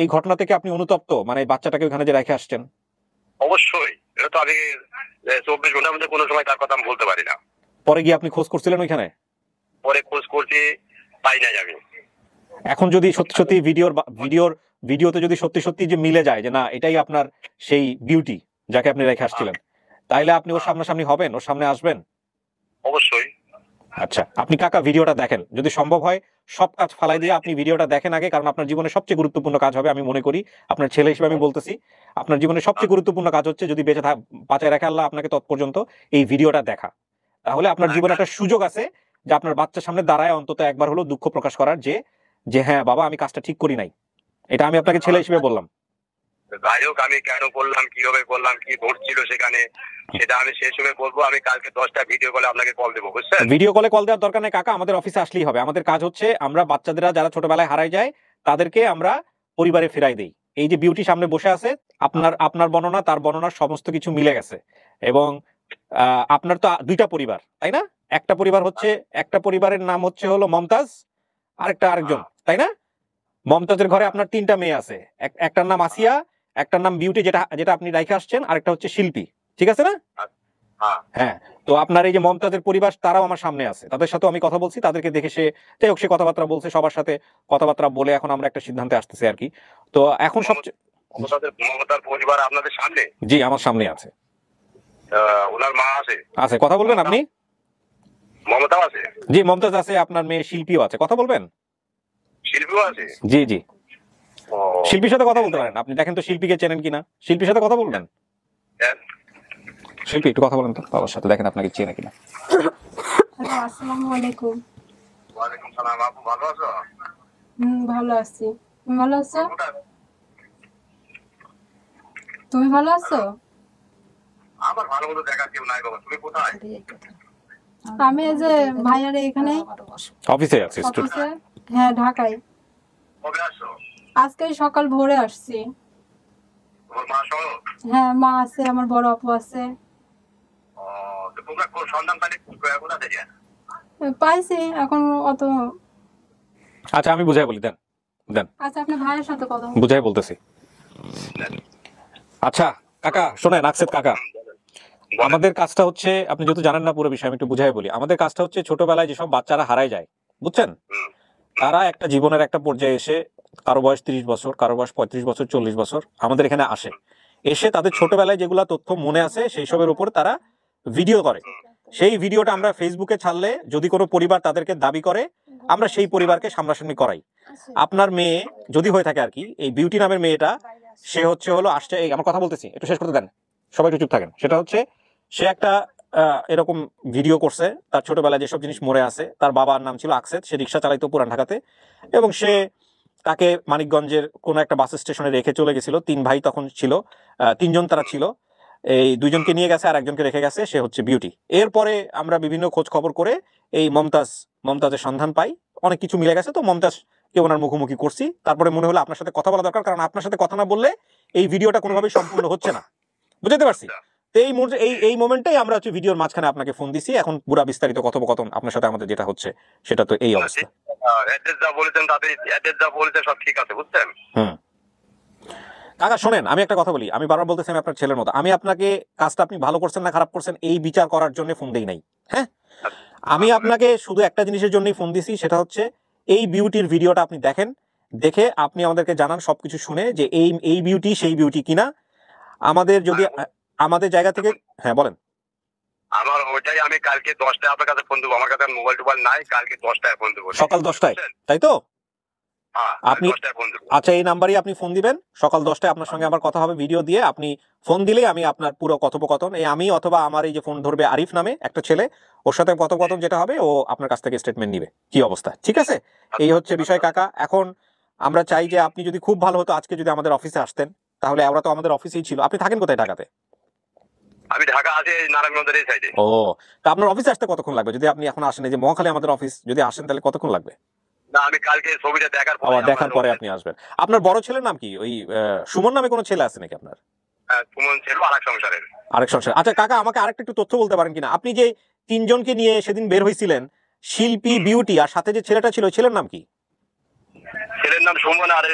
S11: এই ঘটনা থেকে আপনি অনুতপ্ত, মানে বাচ্চাটাকে ওখানে যে রেখে আসছেন?
S3: অবশ্যই, এটা তো আমি 24 ঘন্টার মধ্যে কোনো সময় তার কথা আমি বলতে পারি না।
S11: পরে গিয়ে আপনি খোঁজ করছিলেন ওইখানে?
S3: পরে খোঁজ করছি, পাই নাই আমি।
S11: এখন যদি সত্যি সত্যি ভিডিওতে যদি সত্যি সত্যি যে মিলে যায় যে না এটাই আপনার সেই বিউটি যাকে আপনি রেখে আসছিলেন, তাইলে আপনি ওর সামনাসামনি হবেন, ওর সামনে আসবেন?
S3: অবশ্যই।
S11: আচ্ছা আপনি কাকা ভিডিওটা দেখেন, যদি সম্ভব হয় সব কাজ ফালাই দিয়ে আপনি ভিডিওটা দেখেন আগে, কারণ আপনার জীবনে সবচেয়ে গুরুত্বপূর্ণ কাজ হবে, আমি মনে করি আপনার ছেলে হিসেবে আমি বলতেছি, আপনার জীবনে সবচেয়ে গুরুত্বপূর্ণ কাজ হচ্ছে যদি বাঁচায় রাখে আল্লাহ আপনাকে তৎপর্যন্ত, এই ভিডিওটা দেখা। তাহলে আপনার জীবনে একটা সুযোগ আছে যে আপনার বাচ্চার সামনে দাঁড়ায় অন্তত একবার হলো দুঃখ প্রকাশ করার, যে হ্যাঁ বাবা আমি কাজটা ঠিক করি নাই। এটা আমি আপনাকে ছেলে হিসেবে বললাম।
S3: যাই হোক আমি কেন করলাম, কিভাবে করলাম, কি ঘটছিল সেখানে, সেটা আমি সেই সময় বলবো। আমি কালকে 10টা ভিডিও কলে আপনাকে কল দেবো, বুঝছেন?
S11: ভিডিও কলে কল দেওয়ার দরকার নেই কাকা, আমাদের অফিসে আসলেই হবে। আমাদের কাজ হচ্ছে আমরা বাচ্চাদেরা যারা ছোটবেলায় হারায় যায় তাদেরকে আমরা পরিবারে ফেরাই দেই। এই যে বিউটি সামনে বসে আছে, আপনার বর্ণনা তার বর্ণনার সমস্ত কিছু মিলে গেছে। এবং আপনার তো 2টা পরিবার, তাই না? একটা পরিবারের নাম হচ্ছে হলো মমতাজ, আরেকজন, তাই না? মমতাজের ঘরে আপনার 3টা মেয়ে আছে, একটার নাম আসিয়া, একটার নাম বিউটি যেটা যেটা আপনি রাইখে আসছেন, আরেকটা হচ্ছে শিল্পী, ঠিক আছে না? হ্যাঁ, তো আপনার এই যে মমতাজের পরিবার তারাও আমার সামনে আছে, তাদের সাথেও আমি কথা বলছি, তাদেরকে দেখে সে যাই হোক সে কথাবার্তা বলছে, সবার সাথে কথাবার্তা বলে এখন আমরা একটা সিদ্ধান্তে আসতেছি আর কি। তো এখন সবচেয়ে
S3: মমতার পরিবার আপনাদের সামনে?
S11: জি আমার সামনে আছে।
S3: ওনার মা আছে?
S11: আছে, কথা বলবেন আপনি?
S3: মমতাও আছে?
S11: জি মমতাজ আছে, আপনার মেয়ে শিল্পীও আছে, কথা বলবেন?
S3: শিল্পীও আছে?
S11: জি জি, শিল্পীর সাথে কথা বলতে পারেন আপনি, দেখেন তো শিল্পীকে চেনেন কিনা, শিল্পীর সাথে কথা বলবেন। শিল্পী একটু কথা বলেন তো বাবার সাথে, দেখেন আপনাকে চেনে কিনা।
S12: আসসালামু আলাইকুম।
S3: ওয়ালাইকুম সালাম। আপু ভালো আছো?
S12: ভালো আছি। তুমি ভালো আছো? তুমি ভালো আছো?
S3: আমার ভালো মতো দেখা কেউ নাই বাবা। তুমি কোথায়?
S12: আমি এই যে ভাইয়ারে এখানে
S11: অফিসে আছি।
S12: হ্যাঁ ঢাকায়।
S3: কবে আসছো?
S12: আজকে সকাল ভোরে আসছি।
S3: তোমার মা সহ?
S12: হ্যাঁ মা আছে, আমার বড় আপু আছে।
S3: তো তোমরা কোন সন্ধান পাইলে কোথা থেকে?
S12: পাইছি এখন অত।
S11: আচ্ছা আমি বুঝাই বলি, দেন দেন।
S12: আচ্ছা আপনি ভাইয়ের সাথে কথা
S11: বুঝাই বলতেছি। আচ্ছা কাকা শোনেন, আকসেদ কাকা, আমাদের কাজটা হচ্ছে, আপনি যেহেতু জানেন না পুরো বিষয়, আমি একটু বুঝাই বলি। আমাদের কাজটা হচ্ছে ছোটবেলায় যেসব বাচ্চারা হারায় যায়, বুঝছেন, তারা একটা জীবনের একটা পর্যায়ে এসে, কারো বয়স 30 বছর, কারো বয়স 35 বছর, 40 বছর, আমাদের এখানে আসে, এসে তাদের ছোটবেলায় যেগুলা তথ্য মনে আছে সেই সবের উপর তারা ভিডিও করে। সেই ভিডিওটা আমরা ফেসবুকে ছাড়লে যদি কোনো পরিবার তাদেরকে দাবি করে, আমরা সেই পরিবারকে সামনাসামনি করাই। আপনার মেয়ে যদি হয়ে থাকে আর কি, এই বিউটি নামের মেয়েটা, সে হলো আসছে, এই আমার কথা বলতেছি একটু শেষ করতে দেন, সবাই একটু চুপ থাকেন। সেটা হচ্ছে সে একটা এরকম ভিডিও করছে, তার ছোটবেলায় যেসব জিনিস মরে আছে। তার বাবার নাম ছিল আকসেদ, সে রিক্সা চালাইতো পুরান ঢাকাতে, এবং সে তাকে মানিকগঞ্জের কোনো একটা বাস স্টেশনে রেখে চলে গেছিল। 3 ভাই তখন ছিল, 3 জন তারা ছিল, এই 2 জনকে নিয়ে গেছে আর একজনকে রেখে গেছে, সে হচ্ছে বিউটি। এরপরে আমরা বিভিন্ন খোঁজ খবর করে এই মমতাজের সন্ধান পাই, অনেক কিছু মিলে গেছে। তো মমতাজকে ওনার মুখোমুখি করছি, তারপরে মনে হলো আপনার সাথে কথা বলা দরকার, কারণ আপনার সাথে কথা না বললে এই ভিডিওটা কোনোভাবেই সম্পূর্ণ হচ্ছে না, বুঝতে পারছি। তো এই মোমেন্টেই আমরা হচ্ছে ভিডিওর মাঝখানে আপনাকে ফোন দিছি। এখন পুরো বিস্তারিত কথোপকথন আপনার সাথে আমাদের যেটা হচ্ছে সেটা তো এই অবস্থা।
S3: অ্যাড্রেস যা বলেছেন তাতে অ্যাড্রেস যা বলেছে সব ঠিক আছে, বুঝছেন?
S11: কাকা শোনেন, আমি একটা কথা বলি, আমি বারবার বলতেছি আমি আপনার ছেলের মতো, আমি আপনাকে কাজটা আপনি ভালো করছেন না খারাপ করছেন এই বিচার করার জন্য ফোন দেই নাই। হ্যাঁ, আমি আপনাকে শুধু একটা জিনিসের জন্যই ফোন দিছি, সেটা হচ্ছে এই বিউটির ভিডিওটা আপনি দেখেন, দেখে আপনি আমাদেরকে জানান সবকিছু শুনে যে এই বিউটি সেই বিউটি কিনা। আমাদের যদি আমাদের জায়গা থেকে, হ্যাঁ বলেন।
S3: আমার ওইটাই, আমি কালকে 10টায় আপনার কাছে ফোন দেবো, আমার কাছে মোবাইল টোবাইল নাই, কালকে 10টায় ফোন দেবো,
S11: সকাল 10টায়, তাই তো? আপনি আচ্ছা এই নাম্বারই আপনি ফোন দিবেন, সকাল 10টায় আপনার সঙ্গে আমার কথা হবে ভিডিও দিয়ে। আপনি ফোন দিলেই আমি আপনার পুরো কথোপকথন, আমি অথবা আমার এই যে ফোন ধরবে আরিফ নামে একটা ছেলে, ওর সাথে কথোপকথন যেটা হবে, ও আপনার কাছ থেকে স্টেটমেন্ট নিবে কি অবস্থা, ঠিক আছে? এই হচ্ছে বিষয় কাকা। এখন আমরা চাই যে আপনি যদি খুব ভালো হতো আজকে যদি আমাদের অফিসে আসতেন, তাহলে ওরা তো আমাদের অফিসেই ছিল। আপনি থাকেন কোথায় ঢাকাতে?
S3: আমি ঢাকা আছি নারায়ণগঞ্জের এই সাইডে।
S11: ও, তা আপনার অফিসে আসতে কতক্ষণ লাগবে? যদি আপনি এখন আসেন, এই যে মহাখালী আমাদের অফিস, যদি আসেন তাহলে কতক্ষণ লাগবে?
S3: না আমি কালকে ছবিটা দেখার
S11: পরে আপনি আসবেন। আপনার বড় ছেলের নাম কি? ওই সুমন নামে কোনো ছেলে আছে নাকি আপনার?
S3: সুমন ছিল আরেক সংসার।
S11: আচ্ছা কাকা, আমাকে আরেকটা একটু তথ্য বলতে পারেন কিনা, আপনি যে 3 জনকে নিয়ে সেদিন বের হয়েছিলেন, শিল্পী, বিউটি আর সাথে যে ছেলেটা ছিল, ছেলের নাম কি?
S3: ছেলের নাম সুমন, আর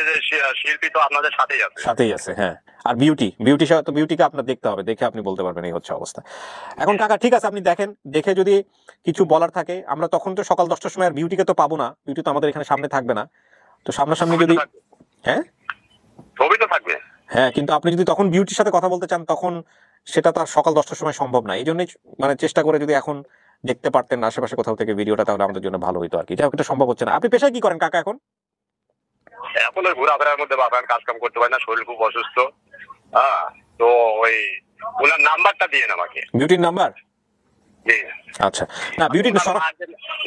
S3: শিল্পী তো আপনাদের সাথেই আছে।
S11: হ্যাঁ, আর বিউটিকে আপনার দেখতে হবে, দেখে আপনি বলতে পারবেন এই হচ্ছে অবস্থা। এখন কাকা ঠিক আছে, আপনি দেখেন, দেখে যদি কিছু বলার থাকে, আমরা তখন তো সকাল 10টার সময় আর বিউটিকে তো পাবো না, বিউটি তো আমাদের এখানে সামনে থাকবে না, তো সামনাসামনি যদি, হ্যাঁ
S3: ছবি তো থাকবে,
S11: হ্যাঁ, কিন্তু আপনি যদি তখন বিউটির সাথে কথা বলতে চান, তখন সেটা তো আর সকাল 10টার সময় সম্ভব না। এই জন্যই মানে চেষ্টা করে যদি এখন দেখতে পারতেন আশেপাশে কোথাও থেকে ভিডিওটা, তাহলে আমাদের জন্য ভালো হইতো আর কি। এটা সম্ভব হচ্ছে না। আপনি পেশায় কি করেন কাকা এখন?
S3: এখন ওই ঘোরাফেরার মধ্যে বাবার কাজ কাম করতে পারি না, শরীর খুব অসুস্থ। তো ওই ওনার নাম্বারটা দিয়ে আমাকে,
S11: বিউটির নাম্বার। আচ্ছা, না বিউটির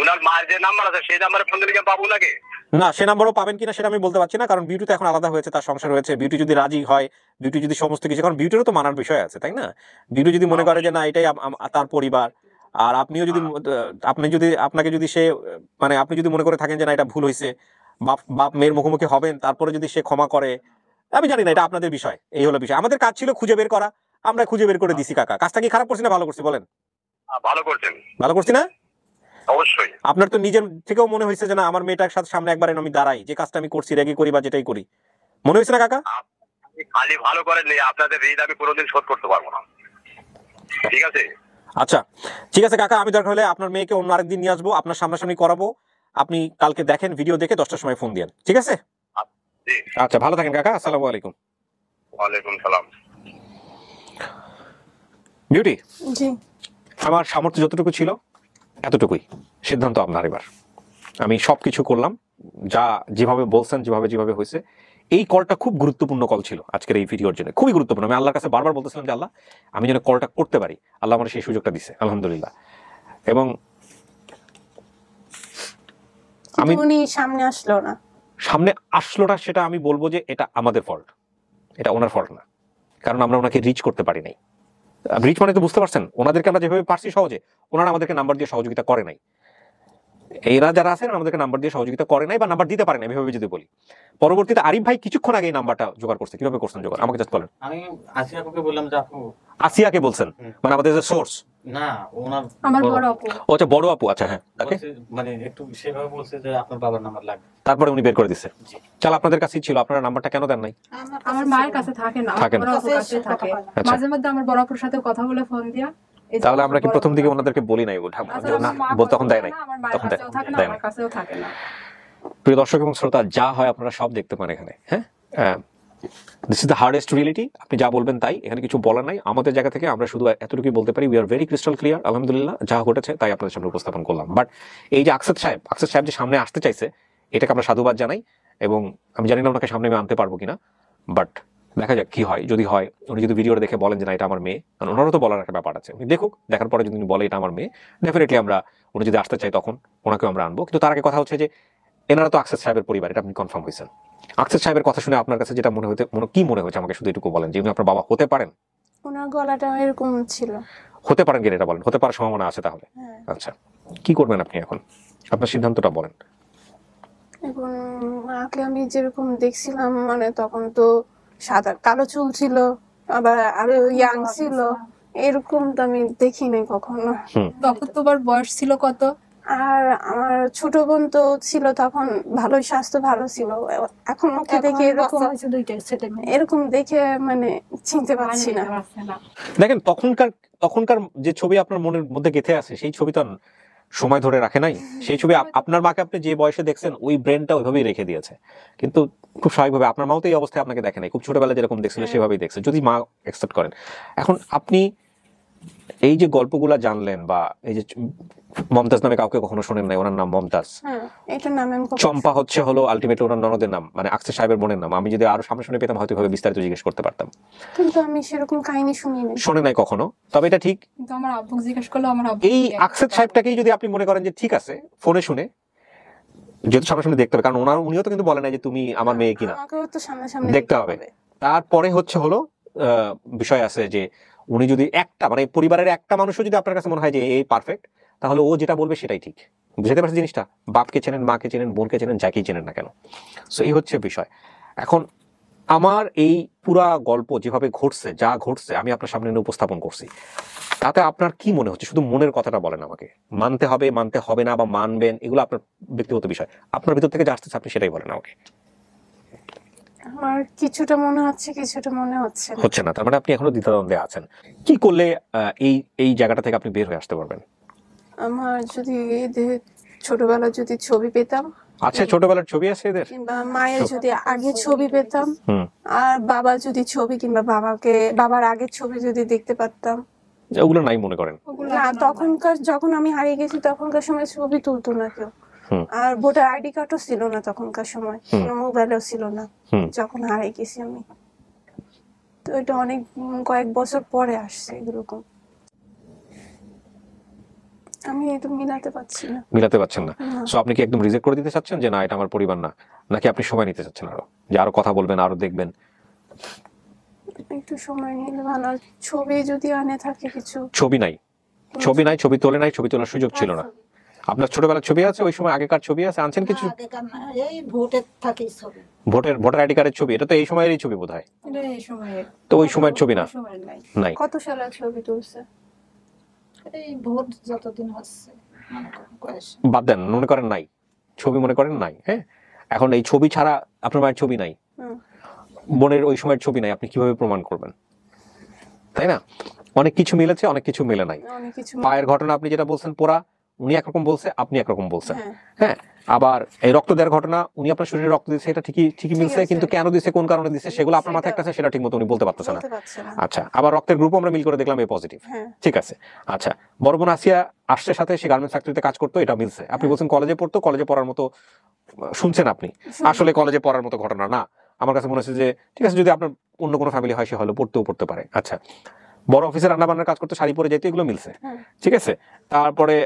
S3: ওনার মার যে নাম্বার আছে সেই নাম্বারে ফোন দিলে পাবো নাকি?
S11: না, সে নাম্বারও পাবেন কিনা সেটা আমি বলতে পারছি না, কারণ বিউটি তো এখন আলাদা হয়েছে, তার সংসার হয়েছে। বিউটি যদি রাজি হয়, বিউটি যদি সমস্ত কিছু, কারণ বিউটিরও তো মানার বিষয় আছে, তাই না? বিউটি যদি মনে করে যে না এটাই তার পরিবার, আর আপনিও যদি আপনাকে যদি সে মানে আপনি যদি মনে করে থাকেন যে না এটা ভুল হয়েছে, বাপ মেয়ের মুখোমুখি হবেন, তারপরে যদি সে ক্ষমা করে, আমি জানি না, এটা আপনাদের বিষয়। এই হলো বিষয়। আমাদের কাজ ছিল খুঁজে বের করা, আমরা খুঁজে বের করে দিছি কাকা। কাজটা কি খারাপ করছি না ভালো করছি বলেন?
S3: ভালো করছেন।
S11: ভালো করছি না?
S3: অবশ্যই।
S11: আপনার তো নিজের থেকেও মনে হয়েছে যে না আমার মেয়েটার সাথে সামনে একবার আমি দাঁড়াই, যে কাজটা আমি করছি রেগে করি বা যেটাই করি, মনে হয়েছে না কাকা?
S3: খালি ভালো করেন, আপনাদের ঋণ আমি কোনোদিন শোধ করতে পারবো না, ঠিক আছে?
S11: আচ্ছা ঠিক আছে কাকা, আমি দরকার হলে আপনার মেয়েকে অন্য আরেকদিন নিয়ে আসবো, আপনার সামনাসামনি করাবো, আপনি কালকে দেখেন, ভিডিও দেখে 10টার সময় ফোন দিয়েন, ঠিক আছে? আচ্ছা ভালো থাকেন কাকা, আসসালামু আলাইকুম।
S3: ওয়ালাইকুম সালাম।
S11: বিউটি,
S10: জি
S11: আমার সামর্থ্য যতটুকু ছিল এতটুকুই, সিদ্ধান্ত আপনার। এবার আমি সবকিছু করলাম যা যেভাবে বলছেন, যেভাবে হয়েছে। এই কলটা খুব গুরুত্বপূর্ণ কল ছিল আজকের এই ভিডিওর জন্য, খুবই গুরুত্বপূর্ণ। আমি আল্লাহর কাছে বারবার বলতেছিলাম যে আল্লাহ আমি যেন কলটা করতে পারি, আল্লাহ আমার সেই সুযোগটা দিছে আলহামদুলিল্লাহ। এবং আমি
S10: উনি সামনে আসলো না,
S11: সামনে আসলো না সেটা আমি বলবো যে এটা আমাদের ফল্ট, এটা ওনার ফল্ট না, কারণ আমরা ওনাকে রিচ করতে পারি নাই। রিচ মানে তো বুঝতে পারছেন, ওনাদেরকে আমরা যেভাবে পারছি সহজে, ওনারা আমাদেরকে নাম্বার দিয়ে সহযোগিতা করে নাই। এরা যারা আছেন আমাদেরকে নাম্বার দিয়ে সহযোগিতা করে নাই বা নাম্বার দিতে পারে না, এভাবে যদি বলি। পরবর্তীতে আরিফ ভাই কিছুক্ষণ আগে এই নাম্বারটা জোগাড় করছে। কিভাবে করছেন জোগাড়, আমাকে জাস্ট বলেন।
S6: আমি আসিয়াকে বললাম যে আপু।
S11: আসিয়াকে বলছেন, মানে আমাদের যে সোর্স?
S6: না, ওনার
S7: আমার বড় আপু।
S11: ও আচ্ছা, বড় আপু। আচ্ছা হ্যাঁ, তাকে
S6: মানে একটু সেভাবে বলছে যে আপনার বাবার নাম্বার লাগবে,
S11: তারপরে উনি বের করে দিছে। চল, আপনাদের কাছেই ছিল, আপনারা নাম্বারটা কেন দেন নাই?
S7: আমার মায়ের কাছে থাকে না, বড় আপুর কাছে থাকে। মাঝে মধ্যে আমার বড় আপুর সাথে কথা বলে ফোন দিয়া।
S11: তাহলে আমরা কি প্রথম দিকে ওনাদেরকে বলি নাই, তখন দেয় নাই, তখন দেয় না। প্রিয় দর্শক এবং শ্রোতা, যা হয় আপনারা সব দেখতে পান এখানে। হ্যাঁ, this is the hardest reality. আপনি যা বলবেন তাই, এখানে কিছু বলার নাই। আমাদের জায়গা থেকে আমরা শুধু এতটুকুই বলতে পারি, we are very crystal clear. আলহামদুলিল্লাহ যা ঘটেছে তাই আপনাদের সামনে উপস্থাপন করলাম। বাট এই যে আকসাদ সাহেব যে সামনে আসতে চাইছে, এটাকে আমরা সাধুবাদ জানাই। এবং আমি জানি না ওনাকে সামনে আমি আনতে পারবো কিনা, বাট দেখা যাক কি হয়। যদি হয়, উনি যদি ভিডিওটা দেখে বলেন যে না এটা আমার মেয়ে, কারণ ওনারও তো বলার একটা ব্যাপার আছে, উনি দেখুক, দেখার পরে যদি উনি বলে এটা আমার মেয়ে, ডেফিনেটলি আমরা, উনি যদি আসতে চাই তখন ওনাকেও আমরা আনবো। কিন্তু তার আগে কথা হচ্ছে যে এনারা তো আকসাদ সাহেবের পরিবার, এটা আপনি কনফার্ম হয়েছেন। আকসাদ সাহেবের কথা শুনে আপনার কাছে যেটা কি মনে হয়েছে আমাকে শুধু এটুকু বলেন, যে উনি আপনার বাবা হতে পারেন?
S10: ওনার গলাটা এরকম ছিল।
S11: হতে পারেন কিনা এটা বলেন, হতে পারার সম্ভাবনা আছে তাহলে? আচ্ছা, কি করবেন আপনি এখন, আপনার সিদ্ধান্তটা বলেন।
S10: এখন মাকে আমি যেরকম দেখছিলাম, মানে তখন তো সাদা কালো চুল ছিল, আবার আরো ইয়াং ছিল, এরকম তো আমি দেখি নাই কখনো।
S12: তখন তোমার বয়স ছিল কত?
S10: আর আমার ছোট বোন তো ছিল তখন, ভালোই স্বাস্থ্য ভালো ছিল। এখন ওকে দেখে এরকম দেখে মানে চিনতে পারছি না।
S11: দেখেন তখনকার যে ছবি আপনার মনের মধ্যে গেঁথে আছে, সেই ছবি তো সময় ধরে রাখে নাই। সেই ছবি আপনার মাকে আপনি যে বয়সে দেখছেন, ওই ব্রেনটা ওইভাবেই রেখে দিয়েছে। কিন্তু খুব স্বাভাবিকভাবে আপনার মাও তো এই অবস্থায় আপনাকে দেখে নাই, খুব ছোটবেলায় যেরকম দেখছিল সেভাবেই দেখছে, যদি মা অ্যাকসেপ্ট করেন। এখন আপনি এই যে গল্পগুলা জানলেন, বা এই যে মমতাজ নামে কাউকে কখনো শোনেন নাই, ওনার নাম মমতাজ। চম্পা হলো আলটিমেটলি ওনার ননদের নাম, মানে আকসাদ সাহেবের বোনের নাম। আমি যদি আরো সামনে পেতাম হয়তো ভাবে বিস্তারিত জিজ্ঞেস করতে পারতাম,
S10: কিন্তু আমি সেরকম কাহিনী শুনে
S11: নাই কখনো। তবে এটা ঠিক,
S12: কিন্তু আমার আব্বু জিজ্ঞেস করলো, আমার আব্বু
S11: এই আকসাদ সাহেবটাকেই যদি আপনি মনে করেন যে ঠিক আছে, ফোনে শুনে যেহেতু সামনাসামনি দেখতে হবে, কারণ উনিও তো কিন্তু বলে নাই যে তুমি আমার মেয়ে কিনা, দেখতে হবে। তারপরে হলো বিষয় আছে যে উনি যদি একটা, মানে পরিবারের একটা মানুষও যদি আপনার কাছে মনে হয় যে এই পারফেক্ট, তাহলে ও যেটা বলবে সেটাই ঠিক। বুঝতে পারছি জিনিসটা? বাপকে চেনেন, মাকে চেনেন, বোনকে চেনেন, যাকেই চেনেন না কেন। সো এই হচ্ছে বিষয়। এখন আমার এই পুরা গল্প যেভাবে ঘটছে, যা ঘটছে আমি আপনার সামনে উপস্থাপন করছি, তাতে আপনার কি মনে হচ্ছে? শুধু মনের কথাটা বলেন আমাকে। মানতে হবে, মানতে হবে না, বা মানবেন, এগুলো আপনার ব্যক্তিগত বিষয়। আপনার ভিতর থেকে যা আসতেছে আপনি সেটাই বলেন আমাকে।
S10: আমার কিছুটা মনে হচ্ছে, কিছুটা মনে হচ্ছে
S11: না। তার মানে আপনি এখনো দ্বিধাদ্বন্দ্বে আছেন। কি করলে এই জায়গাটা থেকে আপনি বের হয়ে আসতে পারবেন?
S10: আমার যদি ছোটবেলায় যদি ছবি পেতাম।
S11: আচ্ছা, ছোটবেলার ছবি আছে এদের?
S10: কিংবা মায়ের যদি আগে ছবি পেতাম, আর বাবা যদি ছবি, কিংবা বাবার আগের ছবি যদি দেখতে পারতাম।
S11: ওগুলো নাই মনে করেন?
S10: না, তখনকার যখন আমি হারিয়ে গেছি তখনকার সময় ছবি তুলতো না কেউ, আর ভোটার আইডি কার্ডও ছিল না তখনকার সময়, কোনো মোবাইলও ছিল না যখন হারিয়ে গেছি আমি। তো এটা অনেক কয়েক বছর পরে আসছে এরকম। আমি এটা মিলাতে পারছেন না। সো আপনি কি একদম রিজেক্ট করে দিতে চাচ্ছেন যে না এটা আমার পরিবার না, নাকি আপনি সময় নিতে চাচ্ছেন আরো, যে আরো কথা বলবেন, আরো দেখবেন? একটু সময় নিলে ভালো। ছবি যদি আনে থাকে কিছু। ছবি নাই, ছবি তোলে নাই, ছবি তোলার সুযোগ ছিল না। আপনার ছোটবেলার ছবি আছে, ওই সময় আগেকার ছবি আছে, আনছেন কিছু?
S5: এই ভোটের থাকে ছবি,
S11: ভোটার আইডি কার্ডের ছবি। এটা তো এই সময়েরই ছবি বোধহয়। তো ওই সময়ের ছবি না, নাই।
S10: কত সালের ছবি তুলছে?
S5: এই ভোট যতদিন হচ্ছে।
S11: বাদ দেন, মনে করেন নাই, ছবি মনে করেন নাই, হ্যাঁ, এখন এই ছবি ছাড়া আপনার মায়ের ছবি নাই, বোনের ওই সময়ের ছবি নাই, আপনি কিভাবে প্রমাণ করবেন? তাই না? অনেক কিছু মিলেছে, অনেক কিছু মিলে নাই। পায়ের ঘটনা আপনি যেটা বলছেন পোড়া, উনি একরকম বলছে, আপনি একরকম বলছেন, হ্যাঁ। আবার এই রক্ত দেওয়ার ঘটনা, উনি আপনার শরীরে রক্ত দিচ্ছে, এটা ঠিকই মিলছে, কিন্তু কেন দিচ্ছে, কোন কারণে দিচ্ছে, সেগুলো আপনার মাথায় একটা আছে, সেটা ঠিক মতো উনি বলতে পারতেছে না। আচ্ছা, আবার রক্তের গ্রুপ আমরা মিল করে দেখলাম এ পজিটিভ, ঠিক আছে। আচ্ছা, বড় বোন আসিয়া আসছে সাথে, সে গার্মেন্টস ফ্যাক্টরিতে কাজ করতো, এটা মিলছে। আপনি বলছেন কলেজে পড়তো, কলেজে পড়ার মতো শুনছেন আপনি, আসলে কলেজে পড়ার মতো ঘটনা না। আমার কাছে মনে হচ্ছে যে ঠিক আছে, যদি আপনার অন্য কোনো ফ্যামিলি হয়, সে হলো পড়তেও পড়তে পারে। আচ্ছা, বড় অফিসে রান্না বান্নার কাজ করতে, শাড়ি পরে যেতে, এগুলো মিলছে, ঠিক আছে। তারপরে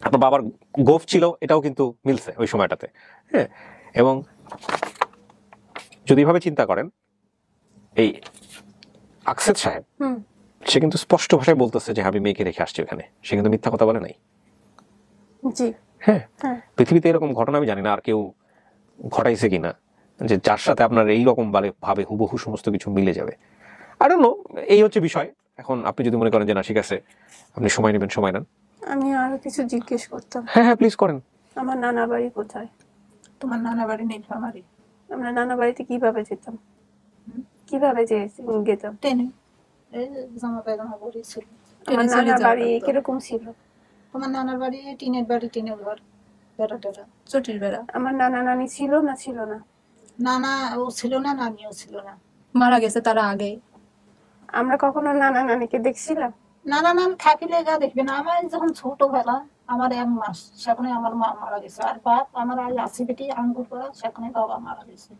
S11: আপনার বাবার গোফ ছিল, এটাও কিন্তু মিলছে ওই সময়টাতে, হ্যাঁ। এবং যদি এভাবে চিন্তা করেন, এই আকসেদ সাহেব, সে কিন্তু স্পষ্ট ভাষায় বলতেছে যে আমি মেয়েকে রেখে আসছি ওখানে, সে কিন্তু মিথ্যা কথা বলে নাই। হ্যাঁ, পৃথিবীতে এরকম ঘটনা আমি জানি না আর কেউ ঘটাইছে কিনা, যে যার সাথে আপনার এইরকম ভাবে হুবহু সমস্ত কিছু মিলে যাবে। আই ডোন্ট নো, এই হচ্ছে বিষয়। এখন আপনি যদি মনে করেন যে না ঠিক আছে, আপনি সময় নেবেন, সময় নেন।
S10: আমি আরো কিছু জিজ্ঞেস করতাম।
S11: হ্যাঁ, প্লিজ করেন।
S10: আমার নানা বাড়ি কোথায়?
S5: তোমার নানা বাড়ি নীলফামারী।
S10: আমরা নানা বাড়িতে কিভাবে যেতাম? কিভাবে যেতাম?
S5: ট্রেনে। এই জামা পায়জামা পরে ছিল।
S10: আমার নানার বাড়ি কিরকম ছিল?
S5: তোমার নানার বাড়ি টিনের বাড়ি, টিনের ঘর, বেড়া টেরা, চটির বেড়া।
S10: আমার নানা নানি ছিল না? ছিল না।
S5: নানা ও ছিল না, নানিও ছিল না,
S12: মারা গেছে তারা আগে।
S10: আমরা কখনো নানা নানিকে দেখছিলাম?
S5: নানা নানি থাকিলে গা দেখবে না। আমার যখন ছোটবেলা, আমার 1 মাস, সেখানে আমার মা মারা গেছে। আর বাপ আমার আসি বেটি আঙ্গুর করা, সেখানে বাবা মারা গেছে।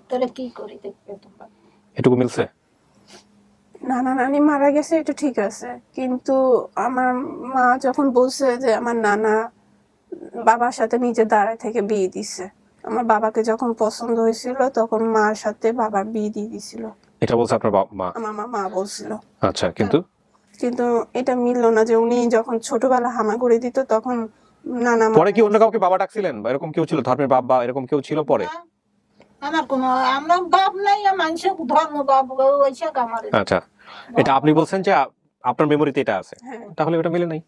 S5: তাহলে কি করি দেখবে তোমরা?
S11: এটুকু মিলছে।
S10: নানা নানি মারা গেছে, এটা ঠিক আছে, কিন্তু আমার মা যখন বলছে যে আমার নানা বাবার সাথে নিজে দাঁড়ায় থেকে বিয়ে দিছে, আমার বাবাকে যখন পছন্দ হয়েছিল তখন মার সাথে বাবার বিয়ে দিয়ে দিছিল,
S11: এটা বলছে আপনার মা?
S10: আমার মা বলছিল।
S11: আচ্ছা, কিন্তু
S10: এটা মিললো না যে উনি যখন ছোটবেলা হামা করে দিত তখন নানা।
S11: পরে কি অন্য কাউকে বাবা ডাকছিলেন, বা এরকম কেউ ছিল, ধর্মের বাপ বা এরকম কেউ ছিল পরে?
S5: আমার কোনো আমরা বাপ নাই, মানুষের ধর্ম বাপ ওইসে আমার।
S11: আচ্ছা, এটা আপনি বলছেন যে আপনার মেমোরিতে এটা আছে, তাহলে এটা মিলে নাই।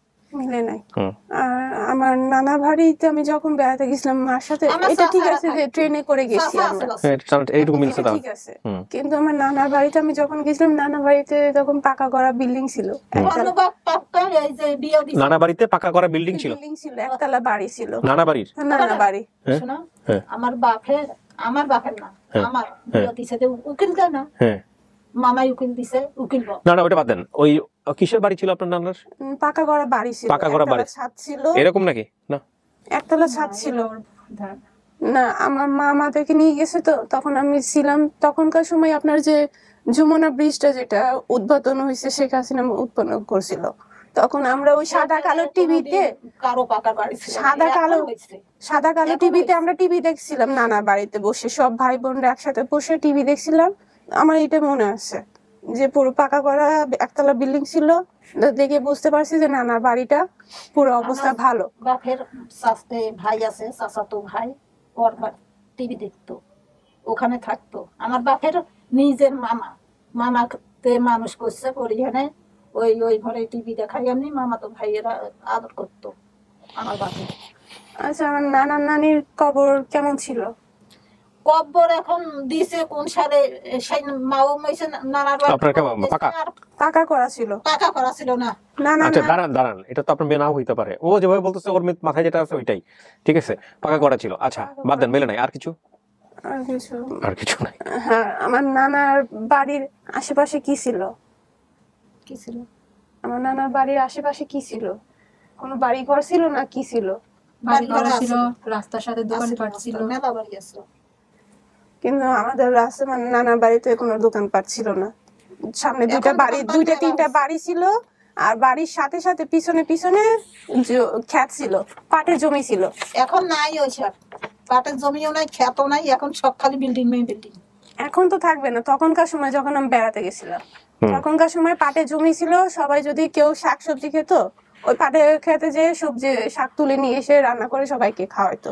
S10: আর আমার নানা বাড়িতে আমি যখন বেড়াতে গেছিলাম মার সাথে, এটা ঠিক আছে যে ট্রেনে করে গেছি আমরা,
S11: এইটুকু মিলছে,
S10: ঠিক আছে। কিন্তু আমার নানার বাড়িতে আমি যখন গেছিলাম, নানা বাড়িতে তখন পাকা করা বিল্ডিং ছিল।
S11: নানা বাড়িতে পাকা করা বিল্ডিং ছিল,
S10: একতলা বাড়ি ছিল
S11: নানা বাড়ির।
S10: নানা বাড়ি।
S5: আমার বাপের না, আমার উকিল কেন, মামাই উকিল দিছে, উকিল।
S11: না ওটা বাদ দেন, ওই কিসের বাড়ি ছিল আপনার নানার?
S10: পাকা করা বাড়ি ছিল,
S11: পাকা করা বাড়ি,
S10: ছাদ ছিল
S11: এরকম নাকি? না,
S10: একতলা ছাদ ছিল না। আমার মা আমাদেরকে নিয়ে গেছে, তো তখন আমি ছিলাম। তখনকার সময় আপনার যে যমুনা ব্রিজটা যেটা উদ্বোধন হয়েছে, শেখ হাসিনা উৎপন্ন করছিল, তখন আমরা ওই সাদা কালো টিভিতে,
S5: কারো পাকা বাড়ি ছিল,
S10: সাদা কালো টিভিতে আমরা টিভি দেখছিলাম নানা বাড়িতে বসে, সব ভাই বোনরা একসাথে বসে টিভি দেখছিলাম। আমার এটা মনে আছে যে পুরো পাকা করা একতলা বিল্ডিং ছিল, দেখে বুঝতে পারছি যে নানার বাড়িটা পুরো অবস্থা ভালো।
S5: বাপের সাথে ভাই আছে, চাচাতো ভাই, ওর টিভি দেখতো, ওখানে থাকতো। আমার বাপের নিজের মামাকে মানুষ করছে পরিহানে, ওই ঘরে টিভি দেখাই এমনি মামাতো ভাইয়েরা আদর করতো আমার বাপের।
S10: আচ্ছা, আমার নানার নানির কবর কেমন ছিল?
S5: কবর এখন দিছে কোন সালে, সেই মাও মইছে নানার
S10: পাকা করা ছিল,
S5: পাকা করা ছিল না।
S11: আচ্ছা, দাঁড়ান, এটা তো আপনার মেয়ে নাও হইতে পারে, ও যেভাবে বলতেছে ওর মাথায় যেটা আছে ওইটাই ঠিক আছে, পাকা করা ছিল। আচ্ছা, বাদ দেন, মেলে নাই। আর কিছু নাই।
S10: হ্যাঁ, আমার নানার বাড়ির আশেপাশে কি ছিল? আমার নানার বাড়ির আশেপাশে কি ছিল? কোনো বাড়ি ঘর ছিল না কি ছিল?
S12: বাড়ি ঘর ছিল, রাস্তার সাথে দোকানপাট ছিল,
S5: মেলা বাড়ি আছে।
S10: কিন্তু আমাদের রাস্তা, মানে নানার বাড়িতে কোনো দোকানপাট ছিল না। সামনে দুইটা তিনটা বাড়ি ছিল, আর বাড়ির সাথে সাথে পিছনে ক্ষেত ছিল, পাটের জমি ছিল।
S5: এখন নাই ওইসব, পাটের জমিও নাই, ক্ষেতও নাই, এখন সব খালি বিল্ডিং।
S10: এখন তো থাকবে না। তখনকার সময় যখন আমি বেড়াতে গেছিলাম, তখনকার সময় পাটের জমি ছিল। সবাই যদি কেউ শাকসবজি খেত, ওই পাটের খেতে যে শাক তুলে নিয়ে এসে রান্না করে সবাইকে খাওয়াইতো।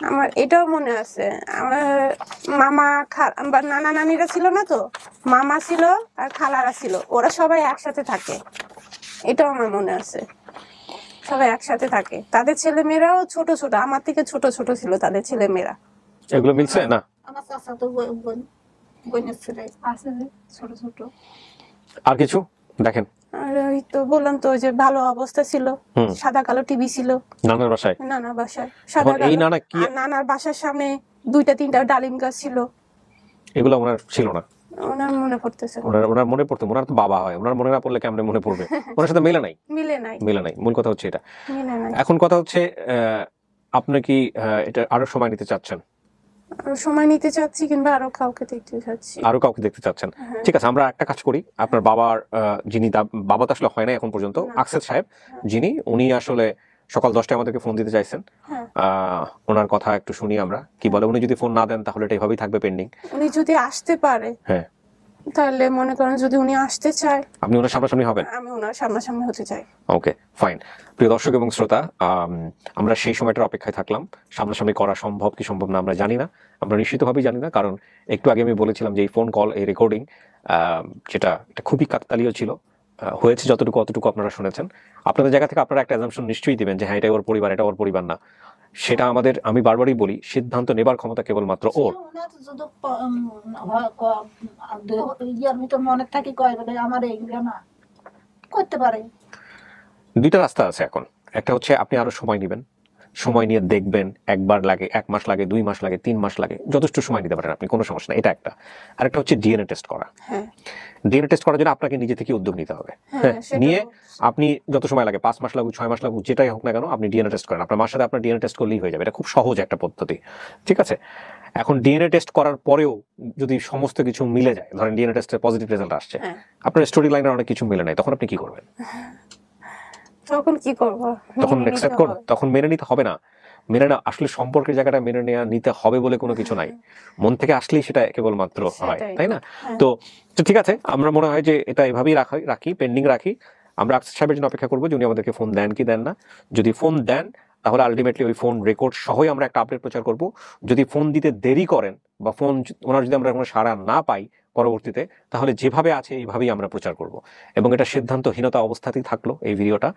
S10: আমার এটাও মনে আছে, আমার মামা বা নানা নানিরা ছিল না, তো মামা ছিল আর খালারা ছিল, ওরা সবাই একসাথে থাকে, এটাও আমার মনে আছে। সবাই একসাথে থাকে, তাদের ছেলে মেয়েরাও ছোট ছোট, আমার থেকে ছোট ছোট ছিল তাদের ছেলে মেয়েরা।
S11: এগুলো মিলছে না?
S5: আমার চাচা তো বোনের ছেলে আছে ছোট ছোট।
S11: আর কিছু দেখেন?
S10: আর ওই তো বললাম তো যে ভালো অবস্থা ছিল, সাদা কালো টিভি ছিল
S11: নানার বাসায়।
S10: নানার বাসায় সাদা কালো।
S11: এই নানা কি?
S10: নানার বাসার সামনে 2-3টা ডালিম গাছ ছিল।
S11: এগুলো ওনার ছিল না?
S10: ওনার মনে পড়তেছে।
S11: ওনার মনে পড়তো? ওনার তো বাবা হয়, ওনার মনে না পড়লে কেমনে মনে পড়বে? ওনার সাথে মিলে নাই। মিলে নাই, মূল কথা হচ্ছে এটা। এখন কথা হচ্ছে আপনি কি এটা আরো সময় নিতে চাচ্ছেন?
S10: আরো সময় নিতে চাচ্ছি, কিংবা আরো কাউকে দেখতে চাচ্ছি।
S11: আরো কাউকে দেখতে চাচ্ছেন? ঠিক আছে, আমরা একটা কাজ করি। আপনার বাবার যিনি, বাবা তো আসলে হয় না এখন পর্যন্ত, আকসেদ সাহেব যিনি, উনি আসলে সকাল 10টায় আমাদেরকে ফোন দিতে চাইছেন। ওনার কথা একটু শুনি আমরা, কি বলে। উনি যদি ফোন না দেন তাহলে এটা এভাবেই থাকবে পেন্ডিং।
S10: উনি যদি আসতে পারে,
S11: হ্যাঁ,
S10: তাহলে মনে করেন যদি উনি আসতে চায়,
S11: আপনি ওনার সামনাসামনি হবেন?
S10: আমি ওনার সামনাসামনি হতে চাই।
S11: ওকে, ফাইন। প্রিয় দর্শক এবং শ্রোতা, আমরা সেই সময়টার অপেক্ষায় থাকলাম। সামনাসামনি করা সম্ভব কি সম্ভব না আমরা জানি না, আমরা নিশ্চিতভাবেই জানি না, কারণ একটু আগে আমি বলেছিলাম যে এই ফোন কল, এই রেকর্ডিং, যেটা এটা খুবই কাকতালীয় ছিল। হয়েছে যতটুকু অতটুকু আপনারা শুনেছেন। আপনাদের জায়গা থেকে আপনারা একটা অ্যাজাম্পশন নিশ্চয়ই দিবেন যে হ্যাঁ এটা ওর পরিবার, এটা ওর পরিবার না। সেটা আমাদের, আমি বারবারই বলি, সিদ্ধান্ত নেবার ক্ষমতা কেবলমাত্র ওর।
S5: মনে থাকি কয় বলে আমার এইগুলো না করতে পারে।
S11: দুইটা রাস্তা আছে এখন। একটা হচ্ছে আপনি আরো সময় নেবেন, সময় নিয়ে দেখবেন, একবার লাগে, 1 মাস লাগে, 2 মাস লাগে, 3 মাস লাগে, যথেষ্ট সময় নিতে পারেন আপনি, কোনো সমস্যা না, এটা একটা। আরেকটা হচ্ছে ডিএনএ টেস্ট করা। ডিএনএ টেস্ট করার জন্য আপনাকে নিজে থেকে উদ্যোগ নিতে হবে। নিয়ে আপনি যত সময় লাগে, 5 মাস লাগুক, 6 মাস লাগুক, যেটাই হোক না কেন, আপনি ডিএনএ টেস্ট করেন। আপনার মার সাথে আপনার ডিএনএ টেস্ট করলেই হয়ে যাবে। এটা খুব সহজ একটা পদ্ধতি, ঠিক আছে? এখন ডিএনএ টেস্ট করার পরেও যদি সমস্ত কিছু মিলে যায়, ধরেন ডিএনএ টেস্টের পজিটিভ রেজাল্ট আসছে, আপনার স্টোরি লাইনের অনেক কিছু মিলে নাই, তখন আপনি কি করবেন?
S10: তখন কি করব?
S11: তখন অ্যাকসেপ্ট করব? তখন মেনে নিতে হবে না। মেনে না, আসলে সম্পর্কের জায়গাটা মেনে নিতে হবে বলে কোনো কিছু নাই। মন থেকে আসলেই সেটা কেবলমাত্র হয়, তাই না? তো ঠিক আছে, আমরা মনে হয় যে এটা এভাবেই রাখি, পেন্ডিং রাখি। আমরা আকসেদ সাহেবের জন্য অপেক্ষা করবো যে উনি আমাদেরকে ফোন দেন কি দেন না। যদি ফোন দেন তাহলে আলটিমেটলি ওই ফোন রেকর্ড সহই আমরা একটা আপডেট প্রচার করব। যদি ফোন দিতে দেরি করেন বা ফোন ওনার যদি আমরা কোনো সাড়া না পাই পরবর্তীতে, তাহলে যেভাবে আছে এইভাবেই আমরা প্রচার করব। এবং এটা সিদ্ধান্তহীনতা অবস্থাতেই থাকলো এই ভিডিওটা।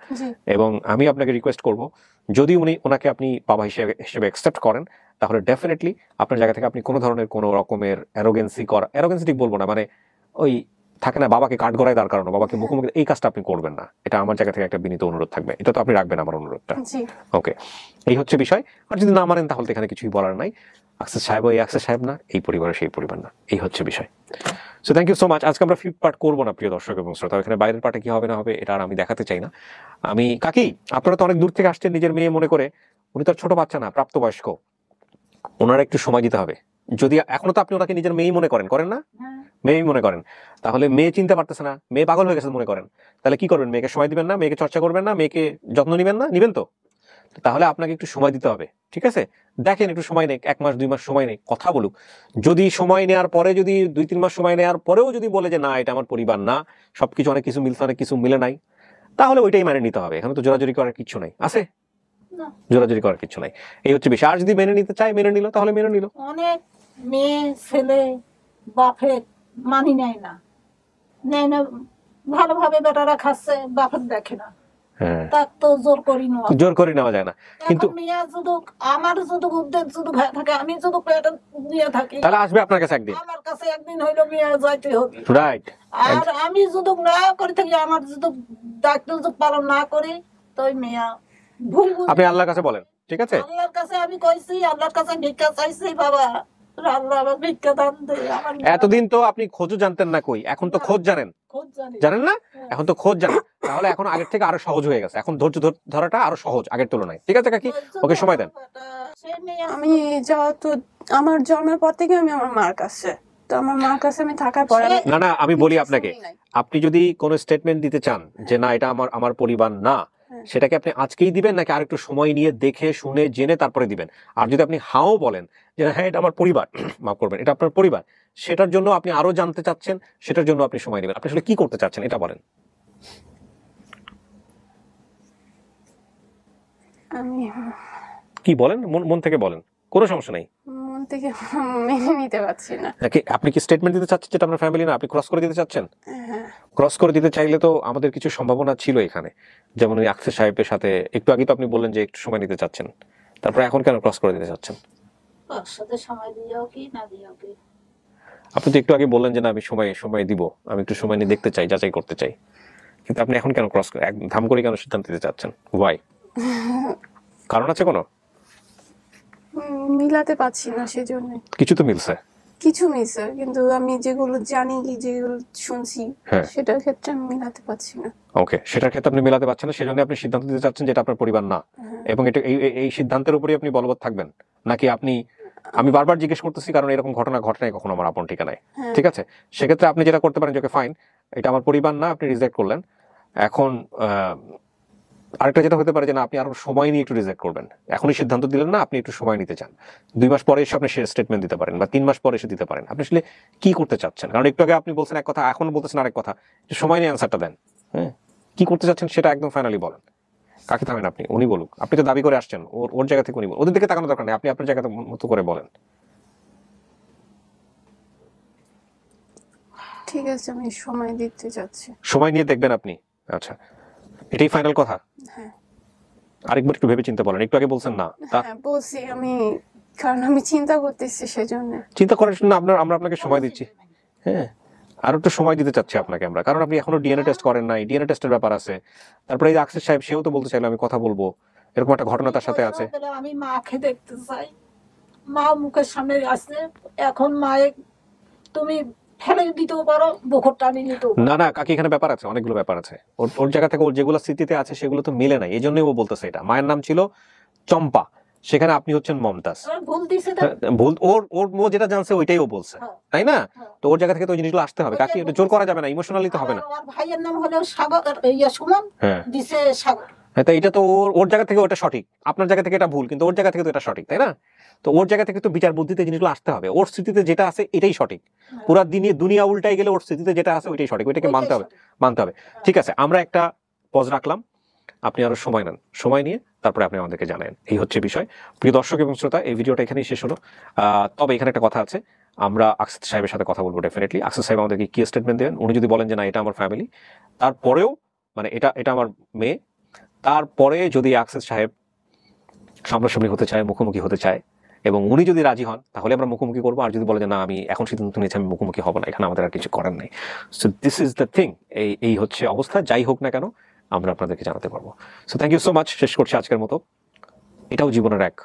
S11: এবং আমি আপনাকে রিকোয়েস্ট করব, যদি ওনাকে আপনি বাবা হিসেবে অ্যাকসেপ্ট করেন, তাহলে ডেফিনেটলি আপনার জায়গা থেকে আপনি কোনো ধরনের কোনো রকমের অ্যারোগেন্সি ঠিক বলবো না, মানে ওই থাকে না বাবাকে কাঠ গড়ায় দাঁড় করানো, বাবাকে মুখোমুখি, এই কাজটা আপনি করবেন না। এটা আমার জায়গা থেকে একটা বিনীত অনুরোধ থাকবে, এটা তো আপনি রাখবেন আমার অনুরোধটা। ওকে, এই হচ্ছে বিষয়। আর যদি না মানেন তাহলে এখানে কিছুই বলার নাই। আকসেদ সাহেব এই আকসেদ সাহেব না, এই পরিবারের সেই পরিবার না, এই হচ্ছে বিষয়। So thank you so much. আজকে আমরা 5th পার্ট করবো না প্রিয় দর্শক এবং শ্রোতা, এখানে বাইরের পার্টে কি হবে না হবে এটা আর আমি দেখাতে চাই না। আমি কাকি, আপনারা তো অনেক দূর থেকে আসছেন নিজের মেয়ে মনে করে, উনি তো ছোট বাচ্চা না, প্রাপ্তবয়স্ক, ওনারা একটু সময় দিতে হবে। যদি এখনো তো আপনি ওনাকে নিজের মেয়েই মনে করেন না? মেয়েই মনে করেন, তাহলে মেয়ে চিনতে পারতেছে না, মেয়ে পাগল হয়ে গেছে মনে করেন, তাহলে কি করবেন? মেয়েকে সময় দিবেন না, মেয়েকে চর্চা করবেন না, মেয়েকে যত্ন নিবেন তো? তাহলে আপনাকে একটু সময় দিতে হবে, ঠিক আছে? দেখেন একটু সময় নেই, 1 মাস 2 মাস সময় নেই, কথা বলুক। যদি সময় নেওয়ার পরে, যদি 2-3 মাস সময় নেওয়ার পরেও যদি বলে যে না এটা আমার পরিবার না, সবকিছু অনেক কিছু মিলছে অনেক কিছু মিলে নাই, তাহলে ওইটাই মানে নিতে হবে। এখানে তো জোরাজুরি করার কিছু নাই, আছে? জোরাজুরি করার কিছু নাই, এই হচ্ছে বিষয়। আর যদি মেনে নিতে চায়, মেনে নিল, তাহলে মেনে নিল।
S5: অনেক মেয়ে ছেলে বাপের মানি নেয় না, ভালোভাবে বেটারা খাচ্ছে, বাপের দেখে না, তার তো জোর করে নেওয়া যায় না। কিন্তু মেয়ে যদি আমার যদি উদ্যোগ যদি ভাই থাকে, আমি যদি পেটে দিয়ে থাকি,
S11: তাহলে আসবে আপনার কাছে একদিন,
S5: আমার কাছে একদিন হইলো মেয়ে যাইতে হবে,
S11: রাইট?
S5: আর আমি যদি না করে থাকি, আমার যদি দায়িত্ব যদি পালন না করি, তো ওই মেয়ে ভুল।
S11: আপনি আল্লাহর কাছে বলেন, ঠিক আছে?
S5: আল্লাহর কাছে আমি কইছি, আল্লাহর কাছে ভিক্ষা চাইছি, বাবা আল্লাহ আমার ভিক্ষা দান দে।
S11: এতদিন তো আপনি খোঁজও জানতেন না, কই এখন তো খোঁজ জানেন না? এখন তো খোঁজ জানেন, তাহলে এখন আগের থেকে আরো সহজ হয়ে গেছে, এখন ধৈর্য ধরাটা আরো সহজ আগের তুলনায়, ঠিক আছে কাকি? ওকে সময় দেন।
S10: আমি যেহেতু আমার জন্মের পর থেকে আমি আমার মার কাছে, তো আমার মার কাছে আমি থাকার পরে
S11: না আমি বলি আপনাকে, আপনি যদি কোনো স্টেটমেন্ট দিতে চান যে না এটা আমার পরিবার না, সেটাকে আপনি আজকেই দিবেন নাকি আরেকটু সময় নিয়ে দেখে শুনে জেনে তারপরে দিবেন? আর যদি আপনি হাও বলেন যে হ্যাঁ এটা আমার পরিবার, মাফ করবেন এটা আপনার পরিবার, সেটার জন্য আপনি আরো জানতে চাচ্ছেন, সেটার জন্য আপনি সময় নেবেন। আপনি আসলে কি করতে চাচ্ছেন এটা বলেন।
S10: আমি
S11: কি বলেন, মন থেকে বলেন, কোনো সমস্যা নাই।
S10: মন থেকে মেনে নিতে পারছি না।
S11: আপনি কি স্টেটমেন্ট দিতে চাচ্ছেন যেটা আপনার ফ্যামিলি না, আপনি ক্রস করে দিতে চাচ্ছেন?
S10: হ্যাঁ।
S11: ক্রস করে দিতে চাইলে তো আমাদের কিছু সম্ভাবনা ছিল এখানে, যেমন ওই আকসের সাহেবের সাথে একটু আগে তো আপনি বললেন যে একটু সময় নিতে চাচ্ছেন, তারপরে এখন কেন ক্রস করে দিতে চাচ্ছেন? আপনি তো একটু আগে বললেন যে না আমি সময় দিব, আমি একটু সময় নিয়ে দেখতে চাই, যাচাই করতে চাই, কিন্তু আপনি এখন কেন ক্রস করে ধাম করে কেন সিদ্ধান্ত নিতে চাচ্ছেন? ওয়াই? কারণ আছে কোনো?
S10: মিলাতে পারছি না, সেজন্য।
S11: কিছু তো মিলছে,
S10: কিছু মিলছে, কিন্তু আমি যেগুলো জানি কি যেগুলো শুনছি সেটার ক্ষেত্রে আমি মিলাতে পারছি না।
S11: ওকে, সেটার ক্ষেত্রে আপনি মিলাতে পারছেন না, সেজন্য আপনি সিদ্ধান্ত নিতে চাচ্ছেন যেটা আপনার পরিবার না, এবং এটা এই সিদ্ধান্তের উপরই আপনি বলবৎ থাকবেন নাকি আপনি? আমি বারবার জিজ্ঞেস করতেছি কারণ এরকম ঘটনা ঘটে নাই কখনো আমার আপন ঠিকানায়, ঠিক আছে? সেক্ষেত্রে আপনি যেটা করতে পারেন যে ওকে ফাইন, এটা আমার পরিবার না, আপনি রিজেক্ট করলেন। এখন আরেকটা যেটা হতে পারে যে না আপনি আরো সময় নিয়ে একটু রিজেক্ট করবেন, এখনই সিদ্ধান্ত দিলেন না, আপনি একটু সময় নিতে চান, 2 মাস পরে এসে আপনি স্টেটমেন্ট দিতে পারেন, বা 3 মাস পরে এসে দিতে পারেন। আপনি আসলে কি করতে চাচ্ছেন? কারণ একটু আগে আপনি বলছেন এক কথা, এখন বলতেছেন আরেক কথা, সময় নিয়ে অ্যান্সারটা দেন। হ্যাঁ, কি করতে চাচ্ছেন সেটা একদম ফাইনালি বলেন। কাকে থামেন আপনি? উনি বলুক। আপনি তো দাবি করে আসছেন, ওর জায়গা থেকে উনি বলুন। ওদের দিকে তাকানোর দরকার নেই, আপনি আপনার জায়গা মতো করে বলেন।
S10: ঠিক আছে, আমি সময় দিতে চাচ্ছি।
S11: সময় নিয়ে দেখবেন আপনি? আচ্ছা, এটাই ফাইনাল কথা?
S10: হ্যাঁ।
S11: আরেকবার একটু ভেবে চিন্তা বলেন, একটু আগে বলছেন না?
S10: হ্যাঁ বলছি আমি, কারণ আমি চিন্তা করতেছি, সেজন্য।
S11: চিন্তা করার জন্য আমরা আপনাকে সময় দিচ্ছি। হ্যাঁ, আর একটু সময় দিতে চাচ্ছি আপনাকে আমরা, কারণ আপনি এখনো ডিএনএ টেস্ট করেন নাই, ডিএনএ টেস্টের ব্যাপার আছে। তারপরে এই যে আকসের সাহেব, সেও তো বলতে চাইলো আমি কথা বলবো, এরকম একটা ঘটনা তার সাথে আছে।
S5: আমি মাকে দেখতে চাই, মা মুখের সামনে আসছে, এখন মায়ে তুমি ফেলে দিতেও পারো, বকরটা আমি নিতেও।
S11: না না কাকি, এখানে ব্যাপার আছে, অনেকগুলো ব্যাপার আছে। ওর জায়গা থেকে ওর যেগুলো স্মৃতিতে আছে সেগুলো তো মিলে নাই, এই জন্যই ও বলতেছে এটা। মায়ের নাম ছিল চম্পা, সেখানে আপনি হচ্ছেন মমতাজ। ভুল ওর যেটা জানছে ওইটাই ও বলছে, তাই না? তো ওর জায়গা থেকে তো জিনিসগুলো আসতে হবে কাকি, এটা জোর করা যাবে না, ইমোশনালি তো হবে না।
S5: ভাইয়ের নাম হলো সাগর, সুমন, দিছে সাগর।
S11: হ্যাঁ, তাই এটা তো ওর জায়গা থেকে ওটা সঠিক, আপনার জায়গা থেকে এটা ভুল, কিন্তু ওর জায়গা থেকে তো এটা সঠিক, তাই না? তো ওর জায়গা থেকে তো বিচার বুদ্ধিতে জিনিসগুলো আসতে হবে। ওর স্মৃতিতে যেটা আছে এটাই সঠিক, পুরো দুনিয়া উল্টাই গেলে ওর স্মৃতিতে যেটা আছে ওইটাই সঠিক, ওইটাকে মানতে হবে। ঠিক আছে, আমরা একটা পজ রাখলাম, আপনি আরো সময় নেন, সময় নিয়ে তারপরে আপনি আমাদেরকে জানান। এই হচ্ছে বিষয়। প্রিয় দর্শক এবং শ্রোতা, এই ভিডিওটা এখানেই শেষ হলো। তবে এখানে একটা কথা আছে, আমরা আকসেদ সাহেবের সাথে কথা বলবো ডেফিনেটলি। আকসেদ সাহেব আমাদেরকে কি স্টেটমেন্ট দেবেন, উনি যদি বলেন যে না এটা আমার ফ্যামিলি, তারপরেও মানে এটা আমার মেয়ে, তারপরে যদি আকসেদ সাহেব সামনাসামনি হতে চায়, মুখোমুখি হতে চায়, এবং উনি যদি রাজি হন তাহলে আমরা মুখোমুখি করবো। আর যদি বলে যে না আমি এখন সিদ্ধান্ত নিয়েছি আমি মুখোমুখি হব না, এখানে আমাদের আর কিছু করার নেই। So this is the thing, এই হচ্ছে অবস্থা। যাই হোক না কেন আমরা আপনাদেরকে জানাতে পারবো। So thank you so much. শেষ করছি আজকের মতো। এটাও জীবনের এক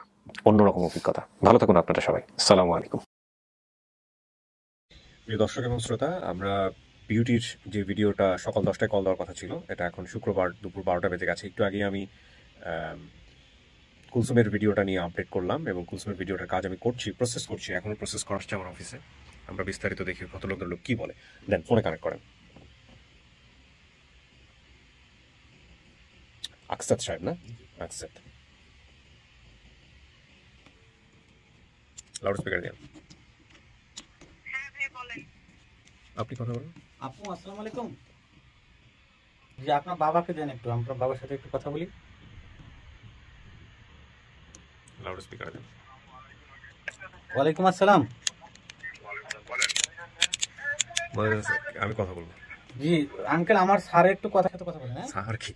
S11: অন্যরকম অভিজ্ঞতা। ভালো থাকুন আপনারা সবাই। আসসালামু আলাইকুম। প্রিয় দর্শক এবং শ্রোতা, আমরা বিউটির যে ভিডিওটা সকাল 10টায় কল দেওয়ার কথা ছিল, এটা এখন শুক্রবার দুপুর 12টা বেজে গেছে। একটু আগে আমি কুলসুমের ভিডিওটা নিয়ে আপডেট করলাম, এবং কুলসুমের ভিডিওটার কাজ আমি প্রসেস করছি, এখনো প্রসেস করা হচ্ছে আমার অফিসে। আমরা বিস্তারিত দেখি ভদ্রলোকের লোক কি বলে। দেন ফোনে কানেক্ট করেন। আকসেদ সাহেব না? আকসেদ, লাউড স্পিকার দেন। আপনি কথা বলুন।
S6: আপু আসসালামু আলাইকুম। জি, আপনার বাবাকে দেন একটু, আপনার বাবার সাথে একটু কথা বলি।
S11: লাউড স্পিকার দেন।
S6: ওয়ালাইকুম আসসালাম।
S11: আমি কথা বলবো।
S6: জি আঙ্কেল, আমার স্যার একটু কথা বলেন।
S11: স্যার কি?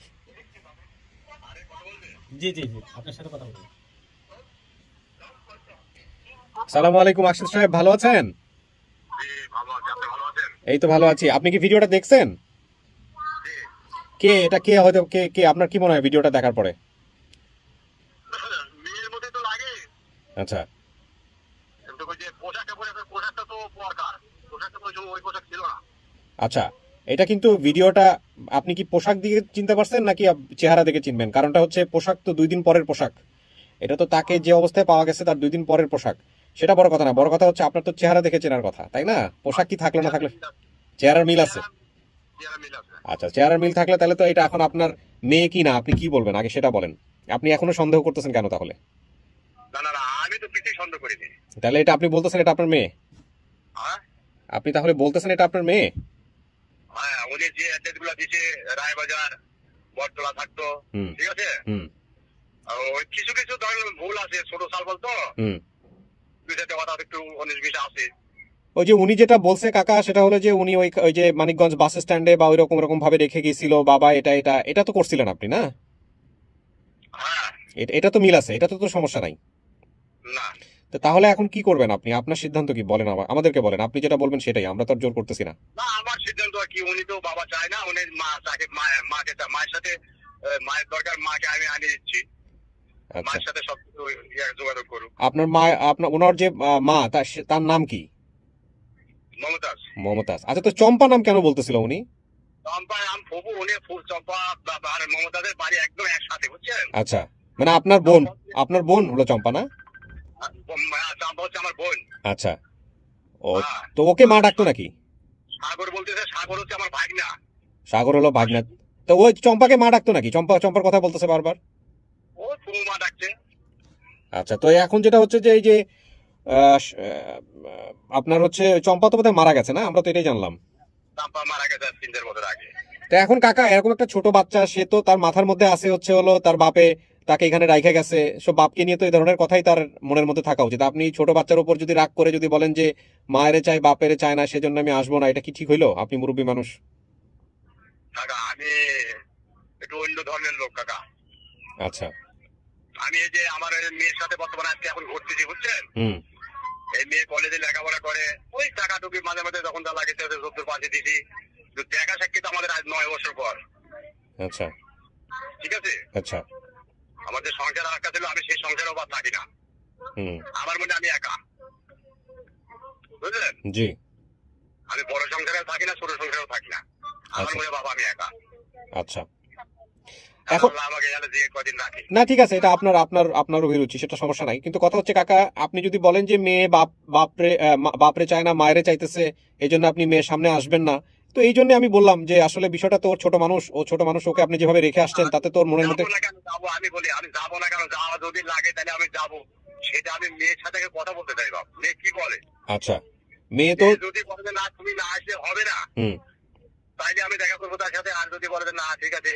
S6: জি জি জি, আপনার সাথে কথা বলবো।
S11: আসসালামু আলাইকুম আকসেদ সাহেব, ভালো আছেন? এই তো ভালো আছি। আপনি কি ভিডিওটা দেখছেন? কে এটা, কে হয়তো কে আপনার কি মনে হয় ভিডিওটা দেখার পরে? আচ্ছা, আচ্ছা, এটা কিন্তু ভিডিওটা আপনি কি পোশাক দিয়ে চিনতে পারছেন নাকি চেহারা দেখে চিনবেন? কারণটা হচ্ছে পোশাক তো 2 দিন পরের পোশাক, এটা তো তাকে যে অবস্থায় পাওয়া গেছে তার 2 দিন পরের পোশাক। সেটা বড় কথা না, বড় কথা হচ্ছে আপনার তো চেহারা দেখে চেনার কথা, তাই না? পোশাক কি থাকলো না থাকলে চেহারার মিল আছে। আচ্ছা, চেহারার মিল থাকলে তাহলে তো এটা এখন আপনার মেয়ে কি না আপনি কি বলবেন আগে সেটা বলেন। আপনি এখনো সন্দেহ করতেছেন কেন তাহলে?
S3: আমি তো কিছুই সন্দেহ করিনি।
S11: তাহলে এটা আপনি বলতেছেন এটা আপনার মেয়ে? আপনি তাহলে বলতেছেন এটা আপনার মেয়ে?
S3: হ্যাঁ, উনি যে অ্যাড্রেসগুলো দিয়েছে রায়বাজার, বটতলা থাকতো, ঠিক আছে? কিছু কিছু ধরেন ভুল আছে, ছোট সাল বলতো দুই চারটে কথা একটু 19-20 আছে।
S11: ওই যে উনি যেটা বলছে কাকা, সেটা হলো যে উনি ওই যে মানিকগঞ্জ বাস স্ট্যান্ডে বা ওই রকম ভাবে রেখে গেছিল বাবা, এটা তো করছিলেন আপনি না? এটা তো মিল আছে, এটা তো সমস্যা নাই। তাহলে এখন কি করবেন আপনি? আপনার সিদ্ধান্ত কি বলেন, আমাদেরকে বলেন। আপনি যেটা বলবেন সেটাই, আমরা তো আর জোর করতেছি না।
S3: আমার সিদ্ধান্ত কি, উনি তো বাবা চায় না, উনি মায়ের সাথে মায়ের দরকার, মাকে আমি আনিয়ে দিচ্ছি, মায়ের সাথে সবকিছু যোগাযোগ করুন।
S11: আপনার মা, ওনার যে মা তার নাম কি? মমতাজ। আচ্ছা, তো চম্পা নাম কেন বলতেছিল উনি?
S3: চম্পা নাম ফুপু, উনি চম্পা আর মমতাজের বাড়ি একদম একসাথে, বুঝছেন?
S11: আচ্ছা, মানে আপনার বোন হলো চম্পা না?
S3: চম্পা হচ্ছে আমার বোন।
S11: আচ্ছা, ও তো ওকে মা ডাকতো নাকি?
S3: সাগর বলতেছে, সাগর হচ্ছে আমার ভাগনা।
S11: সাগর হলো ভাগনা। তো ওই চম্পাকে মা ডাকতো নাকি? চম্পার কথা বলতেছে বারবার।
S3: ও ফুপু মা ডাকছে।
S11: আচ্ছা, তো এখন যেটা হচ্ছে যে এই যে আপনার হচ্ছে চম্পা তো বোধহয় মারা গেছে না? আমরা তো এটাই জানলাম।
S3: চম্পা মারা গেছে 3 বছর আগে।
S11: তো এখন কাকা এরকম একটা ছোট বাচ্চা, সে তো তার মাথার মধ্যে আছে হচ্ছে হলো তার বাপে তাকে এখানে রাইখা গেছে, সব বাপকে নিয়ে তো এই ধরনের কথাই তার মনের মধ্যে থাকা উচিত। আপনি ছোট বাচ্চার উপর যদি রাগ করে যদি বলেন যে মায়েরে চাই বাপেরে চায় না, সেজন্য আমি আসবো না, এটা কি ঠিক হইলো? আপনি মুরব্বী মানুষ।
S3: কাকা আমি একটু অন্য ধরনের লোক কাকা।
S11: আচ্ছা,
S3: আমি এই যে আমার মেয়ের সাথে বর্তমানে আজকে এখন ঘুরতেছি, বুঝছেন? এই মেয়ে কলেজে লেখাপড়া করে, ওই টাকা টুকি মাঝে মাঝে যখন যা লাগে 70 পাশে দিছি, দেখা সাক্ষী তো আমাদের আজ 9 বছর পর।
S11: আচ্ছা,
S3: ঠিক আছে।
S11: আচ্ছা,
S3: আমাদের সংসার রাখা ছিল, আমি সেই সংসারে আবার থাকি না। আমার মনে আমি একা, বুঝলেন?
S11: জি,
S3: আমি বড় সংসারেও থাকি না, ছোট সংসারেও থাকি না, আমার মনে বাবা আমি একা।
S11: আচ্ছা, এখন না ঠিক আছে, এটা আপনার অভিরুচি, সেটা সমস্যা নাই। কিন্তু কথা হচ্ছে কাকা, আপনি যদি বলেন যে মেয়ে বাপরে চায় না, মায়েরে চাইতেছে, এই জন্য আপনি মেয়ের সামনে আসবেন না, তো এই জন্য আমি বললাম যে আসলে বিষয়টা তো ছোট মানুষ, ওকে আপনি যেভাবে রেখে আসছেন তাতে তোর মনের মধ্যে
S3: আমি বলি আমি যাবো না কেন, যাওয়া যদি লাগে তাহলে আমি যাবো, সেটা আমি মেয়ের সাথে কথা বলতে চাই। বাপ মেয়ে কি বলে?
S11: আচ্ছা, মেয়ে তো
S3: যদি বলে না তুমি না আসলে হবে না, তাইলে আমি দেখা করবো তার সাথে। আর যদি বলে না ঠিক আছে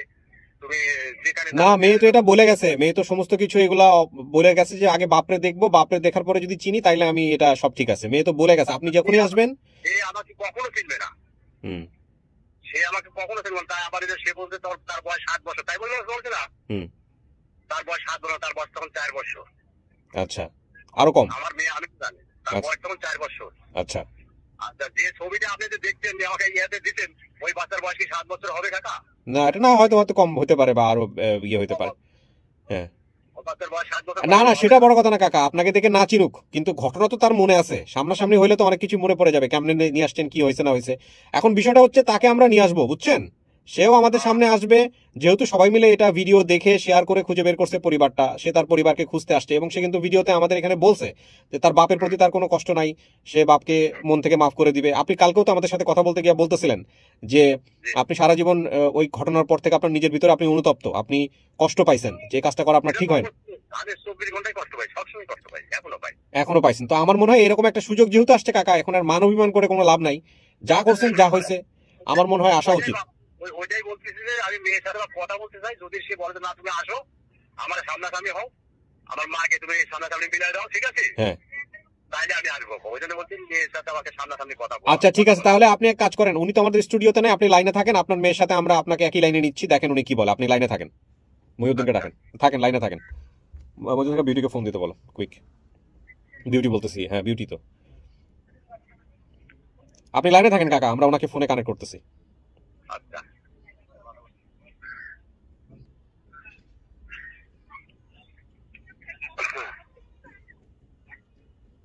S11: না, মেয়ে তো এটা বলে গেছে, মেয়ে তো সমস্ত কিছু এগুলা বলে গেছে যে আগে বাপরে দেখবো, বাপরে দেখার পরে যদি চিনি তাইলে আমি এটা সব ঠিক আছে। মেয়ে তো বলে গেছে আপনি যখনই আসবেন।
S3: আমাকে কখনো চিনবে না, সে আমাকে কখনো চিনবে না। তাই আবার সে বলতে তার বয়স 7 বছর, তাই বলছে না তার বয়স 7 বছর, তার বয়স তখন 4 বছর।
S11: আচ্ছা, আরো কম।
S3: আমার মেয়ে আমি জানি তার বয়স তখন 4 বছর।
S11: আচ্ছা,
S3: আচ্ছা, যে ছবিটা আপনি যে দেখতেন আমাকে ইয়েতে দিতেন, ওই বাচ্চার বয়স কি 7 বছর হবে কাকা?
S11: না, এটা না, হয়তো কম হতে পারে বা আরো ইয়ে হতে পারে। হ্যাঁ, না সেটা বড় কথা না কাকা, আপনাকে দেখে না চিনুক, কিন্তু ঘটনা তো তার মনে আছে। সামনাসামনি হইলে তো অনেক কিছু মনে পড়ে যাবে, কেমনে নিয়ে আসছেন, কি হয়েছে না হয়েছে। এখন বিষয়টা হচ্ছে তাকে আমরা নিয়ে আসবো, বুঝছেন? সেও আমাদের সামনে আসবে, যেহেতু সবাই মিলে এটা ভিডিও দেখে শেয়ার করে খুঁজে বের করছে পরিবারটা, সে তার পরিবারকে খুঁজতে আসছে, এবং সে কিন্তু ভিডিওতে আমাদের এখানে বলছে যে তার বাপের প্রতি তার কোনো কষ্ট নাই, সে বাপকে মন থেকে মাফ করে দিবে। আপনি কালকেও তো আমাদের সাথে কথা বলতে গিয়ে বলতেছিলেন যে আপনি সারা জীবন ওই ঘটনার পর থেকে আপনার নিজের ভিতরে আপনি অনুতপ্ত, আপনি কষ্ট পাইছেন, যে কাজটা করা আপনার ঠিক হয় না। এখনো পাইছেন। তো আমার মনে হয় এরকম একটা সুযোগ যেহেতু আসছে কাকা, এখন আর মান অভিমান করে কোনো লাভ নাই, যা করছেন যা হয়েছে আমার মনে হয় আসা উচিত।
S3: ওইটাই বলতেছি যে আমি মেয়ের সাথে কথা বলতে চাই, যদি সে বলে না তুমি আসো আমার সামনাসামনি হও, আমার মাকে তুমি সামনাসামনি মিলাই দাও, ঠিক আছে?
S11: হ্যাঁ,
S3: তাইলে আমি আসবো। ওই জন্য বলছি মেয়ের সাথে আমাকে সামনাসামনি কথা বলো।
S11: আচ্ছা ঠিক আছে, তাহলে আপনি এক কাজ করেন, উনি তো আমাদের স্টুডিওতে নেই, আপনি লাইনে থাকেন, আপনার মেয়ের সাথে আমরা আপনাকে একই লাইনে নিচ্ছি, দেখেন উনি কি বলে। আপনি লাইনে থাকেন, মহিউদ্দিনকে ডাকেন, থাকেন লাইনে থাকেন। মহিউদ্দিনকে বিউটিকে ফোন দিতে বলো, কুইক। বিউটি বলতেছি, হ্যাঁ বিউটি। তো আপনি লাইনে থাকেন কাকা, আমরা ওনাকে ফোনে কানেক্ট করতেছি।
S3: আচ্ছা,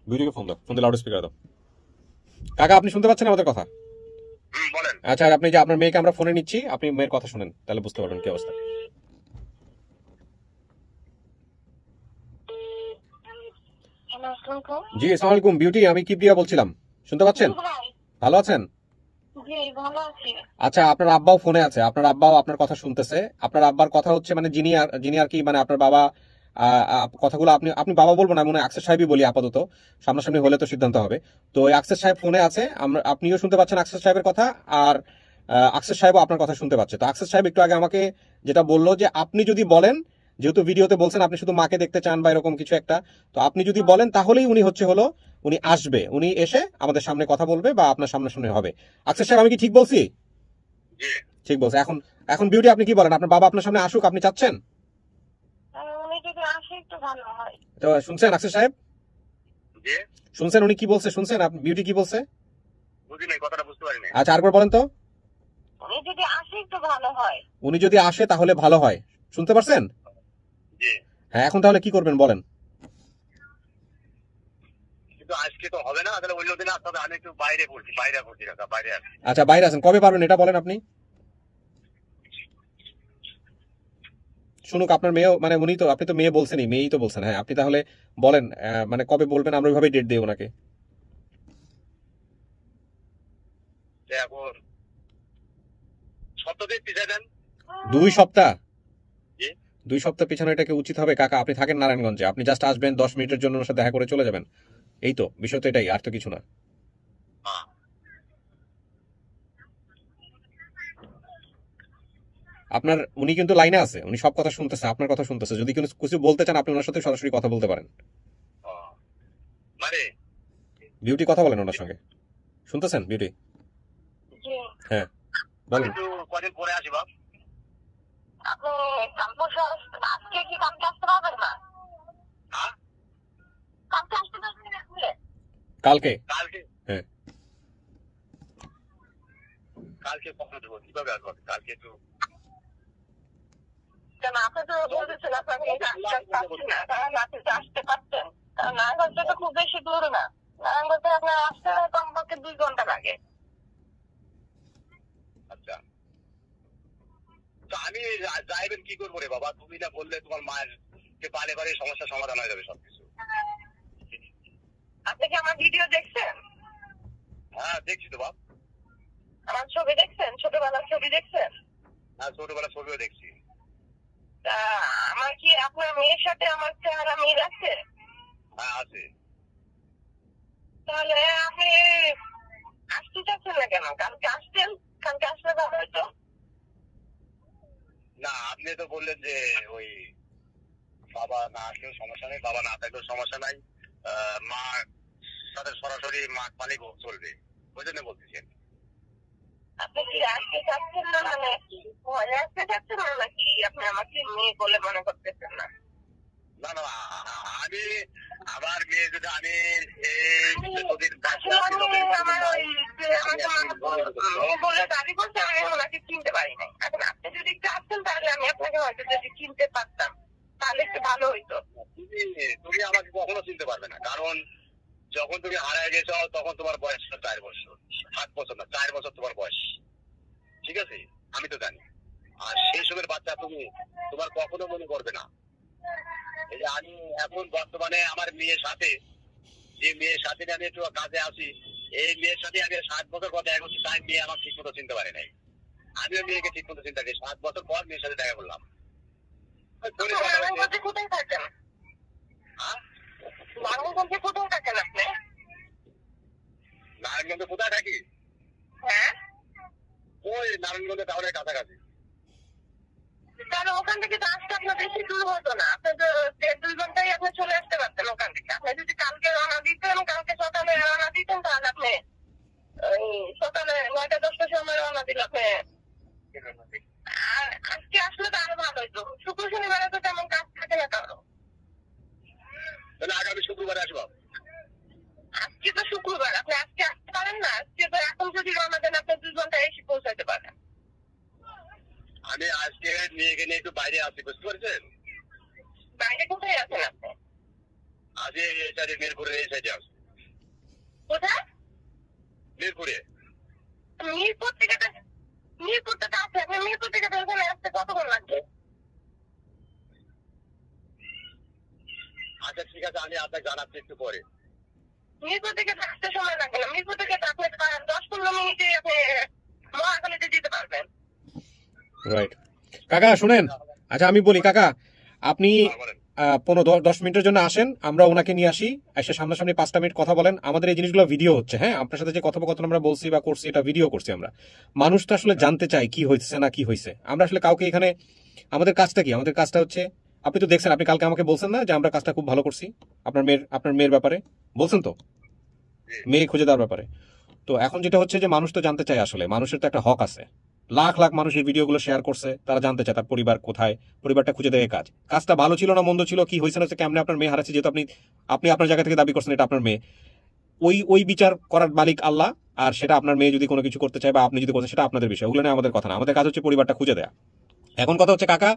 S11: বিউটিকে ফোন দাও, ফোন দিয়ে লাউড স্পিকার দাও। কাকা আপনি শুনতে পাচ্ছেন আমাদের কথা?
S3: বলেন।
S11: আচ্ছা, আপনি যে আপনার মেয়েকে আমরা ফোনে নিচ্ছি, আপনি মেয়ের কথা শুনেন, তাহলে বুঝতে পারবেন কি অবস্থা। জি আসসালামু আলাইকুম বিউটি, আমি কিপ্রিয়া বলছিলাম, শুনতে পাচ্ছেন? ভালো আছেন? আচ্ছা, আপনার আব্বাও ফোনে আছে, আপনার আব্বাও আপনার কথা শুনতেছে। আপনার আব্বার কথা হচ্ছে মানে যিনি আর কি মানে আপনার বাবা, কথাগুলো আপনি বাবা বলবো না, মনে হয় আকসেস সাহেবই বলি আপাতত, সামনাসামনি হলে তো সিদ্ধান্ত হবে। তো আকসেস সাহেব ফোনে আছে, আপনিও শুনতে পাচ্ছেন আকসেস সাহেবের কথা, আর আকসেস সাহেবও আপনার কথা শুনতে পাচ্ছে। তো আকসেস সাহেব একটু আগে আমাকে যেটা বললো যে আপনি যদি বলেন যেহেতু ভিডিওতে বলছেন আপনি শুধু মাকে দেখতে চান বা এরকম কিছু একটা, তো আপনি যদি বলেন তাহলেই উনি উনি আসবে, উনি এসে আমাদের সামনে কথা বলবে বা আপনার সামনাসামনি হবে। আফসার সাহেব আমি কি ঠিক বলছি? ঠিক বলছি। এখন বিউটি আপনি কি বলেন, আপনার বাবা আপনার সামনে আসুক, আপনি চাচ্ছেন? তো শুনছেন আফসার সাহেব, শুনছেন উনি কি বলছে? শুনছেন আপনি বিউটি কি বলছে? আচ্ছা আরেকবার বলেন তো। উনি যদি আসে তাহলে ভালো হয়, শুনতে পারছেন? হ্যাঁ, এখন তাহলে কি করবেন বলেন?
S3: আজকে তো হবে না, তাহলে অন্য দিন আসতে হবে। আমি একটু বাইরে পড়ছি।
S11: আচ্ছা বাইরে আছেন, কবে পারবেন এটা বলেন আপনি? শুনুক আপনার মেয়ে, মানে উনি তো, আপনি তো মেয়ে বলছেনই, মেয়েই তো বলছেন। হ্যাঁ আপনি তাহলে বলেন মানে কবে বলবেন, আমরা ওইভাবে ডেট দেই ওনাকে।
S3: এখন সপ্তাহে পিছিয়ে দেন।
S11: 2 সপ্তাহ? 2 সপ্তাহ পিছনে এটাকে উচিত হবে কাকা? আপনি থাকেন নারায়ণগঞ্জে, আপনি জাস্ট আসবেন 10 মিনিটের জন্য ওনার সাথে দেখা করে চলে যাবেন, এই তো বিষয় তো এটাই, আর তো কিছু না। আপনার উনি কিন্তু লাইনে আছে, উনি সব কথা শুনতেছে, আপনার কথা শুনতেছে। যদি কিছু বলতে চান আপনি ওনার সাথে সরাসরি কথা বলতে পারেন। বিউটি কথা বলেন ওনার সঙ্গে, শুনতেছেন বিউটি? হ্যাঁ বলেন।
S3: কদিন পরে আসি বাপ।
S9: আজকে কি কালকে আসতে পারবেন না? কালকে আসতে পারবেন না?
S11: কালকে? হ্যাঁ
S3: কালকে কখন দেবো, কিভাবে আসবো কালকে? তো
S9: আপনি তো বলতেছেন আপনাকে আসতে পারতেন, নারায়ণগঞ্জে তো খুব বেশি দূর না, নারায়ণগঞ্জে আপনার আসতে কমপক্ষে 2 ঘন্টা লাগে।
S3: আচ্ছা তো আমি যাইবেন কি করবো রে বাবা? তুমি না বললে তোমার মায়ের বারে সমস্যার সমাধান হয়ে যাবে সবকিছু।
S9: আপনি কি আমার ভিডিও দেখছেন?
S3: হ্যাঁ দেখছি তো বাপ।
S9: আমার ছবি দেখছেন? ছোটবেলার ছবি দেখছেন?
S3: হ্যাঁ ছোটবেলার ছবিও দেখছি।
S9: তা আমার কি আপনার মেয়ের সাথে আমার চেহারা মিল আছে?
S3: হ্যাঁ আছে।
S9: তাহলে আপনি আসতে চাচ্ছেন না কেন? কালকে আসতেন, কালকে আসলে ভালো হতো।
S3: না আপনি তো বললেন যে ওই বাবা না আসলেও সমস্যা নেই, বাবা না থাকলেও সমস্যা নাই, মা সাথে সরাসরি মাঠ মালিক চলবে, ওই জন্য বলতেছেন।
S9: আপনি কি আসতে চাচ্ছেন না, মানে ভয় আসতে চাচ্ছেন না, নাকি আপনি আমাকে মেয়ে বলে মনে করতেছেন না?
S3: না না আমি আমার মেয়ে যদি আমি
S9: বলে দাবি করছে, আমি ওনাকে চিনতে পারি নাই। এখন আপনি যদি একটু আসতেন তাহলে আমি আপনাকে হয়তো যদি চিনতে পারতাম, তাহলে একটু ভালো হইতো।
S3: তুমি আমাকে কখনো চিনতে পারবে না, কারণ যখন তুমি হারায় গেছো তখন তোমার বয়স 4 বছর, 7 বছর না 4 বছর তোমার বয়স, ঠিক আছে? আমি তো জানি। আর সেই সময়ের বাচ্চা তুমি তোমার কখনো মনে করবে না। এই যে আমি এখন বর্তমানে আমার মেয়ের সাথে, যে মেয়ের সাথে আমি একটু কাজে আসি, এই মেয়ের সাথে আমি 7 বছর কথা দেখা করছি, তাই মেয়ে আমার ঠিক মতো চিনতে পারে নাই। আমিও মেয়েকে ঠিক মতো চিন্তা করি। 7 বছর পর মেয়ের সাথে দেখা করলাম।
S9: কোথায় থাকেন? নারায়ণগঞ্জে কোথায় থাকেন আপনি?
S3: নারায়ণগঞ্জে কোথায় থাকি?
S9: হ্যাঁ
S3: ওই নারায়ণগঞ্জে তাহলে কাছাকাছি।
S9: তাহলে ওখান থেকে তো আসতে আপনার বেশি দূর হতো না, আপনি তো 1.5-2 ঘন্টায় আপনি চলে আসতে পারতেন ওখান থেকে। আপনি যদি কালকে রওনা দিতেন, কালকে সকালে রওনা দিতেন, তাহলে আপনি সকালে 9টা-10টার সময় রওনা দিলে আপনি, আর আজকে আসলে তো আরো ভালো হইতো। শুক্র শনিবারে তো তেমন কাজ থাকে না কারো।
S3: তাহলে আগামী শুক্রবারে আসবো।
S9: আজকে তো শুক্রবার, আপনি আজকে আসতে পারেন না? আজকে তো এখন যদি রওনা দেন আপনি 2 ঘন্টায় এসে পৌঁছাতে পারেন।
S3: আমি আজকে মেয়েকে নিয়ে একটু বাইরে আসি, বুঝতে পারছেন?
S9: বাইরে কোথায় আছেন আপনি?
S3: আজকে এই সাইডে মিরপুরের এই সাইডে আসি।
S9: কোথায়?
S3: মিরপুরে।
S9: মিরপুর থেকে আছে, আপনি মিরপুর থেকে ওখানে আসতে কতক্ষণ লাগবে?
S3: আচ্ছা ঠিক আছে, আমি আপনাকে জানাচ্ছি একটু পরে।
S9: মিরপুর থেকে আসতে সময় লাগবে না, মিরপুর থেকে আপনি 10-15 মিনিটে আপনি মহাখালীতে যেতে পারবেন।
S11: রাইট কাকা শুনেন, আচ্ছা আমি বলি কাকা, আপনি 10 মিনিটের জন্য আসেন, আমরা ওনাকে নিয়ে আসি, এসে সামনাসামনি 5টা মিনিট কথা বলেন। আমাদের এই জিনিসগুলো ভিডিও হচ্ছে, হ্যাঁ আপনার সাথে যে কথোপকথন আমরা বলছি বা করছি এটা ভিডিও করছি আমরা। মানুষ তো আসলে জানতে চাই কি হয়েছে না কি হয়েছে। আমরা আসলে কাউকে এখানে, আমাদের কাজটা কি? আমাদের কাজটা হচ্ছে আপনি তো দেখছেন, আপনি কালকে আমাকে বলছেন না যে আমরা কাজটা খুব ভালো করছি আপনার মেয়ের ব্যাপারে বলছেন তো, মেয়ে খুঁজে দেওয়ার ব্যাপারে। তো এখন যেটা হচ্ছে যে মানুষ তো জানতে চায়, আসলে মানুষের তো একটা হক আছে। লাখ লাখ মানুষের ভিডিওগুলো শেয়ার করছে, তারা জানতে চায় তার পরিবার কোথায়, পরিবারটা খুঁজে দেয়। কাজটা ভালো ছিল না মন্দ ছিল, কি হয়েছে না হচ্ছে, কেমনে আপনার মেয়ে হারাচ্ছে, যেহেতু আপনি আপনার জায়গা থেকে দাবি করছেন এটা আপনার মেয়ে, ওই বিচার করার মালিক আল্লাহ। আর সেটা আপনার মেয়ে যদি কোনো কিছু করতে চায় বা আপনি যদি করছেন, সেটা আপনাদের বিষয়, ওগুলো নিয়ে আমাদের কথা না। আমাদের কাজ হচ্ছে পরিবারটা খুঁজে দেয়া। এখন কথা হচ্ছে কাকা,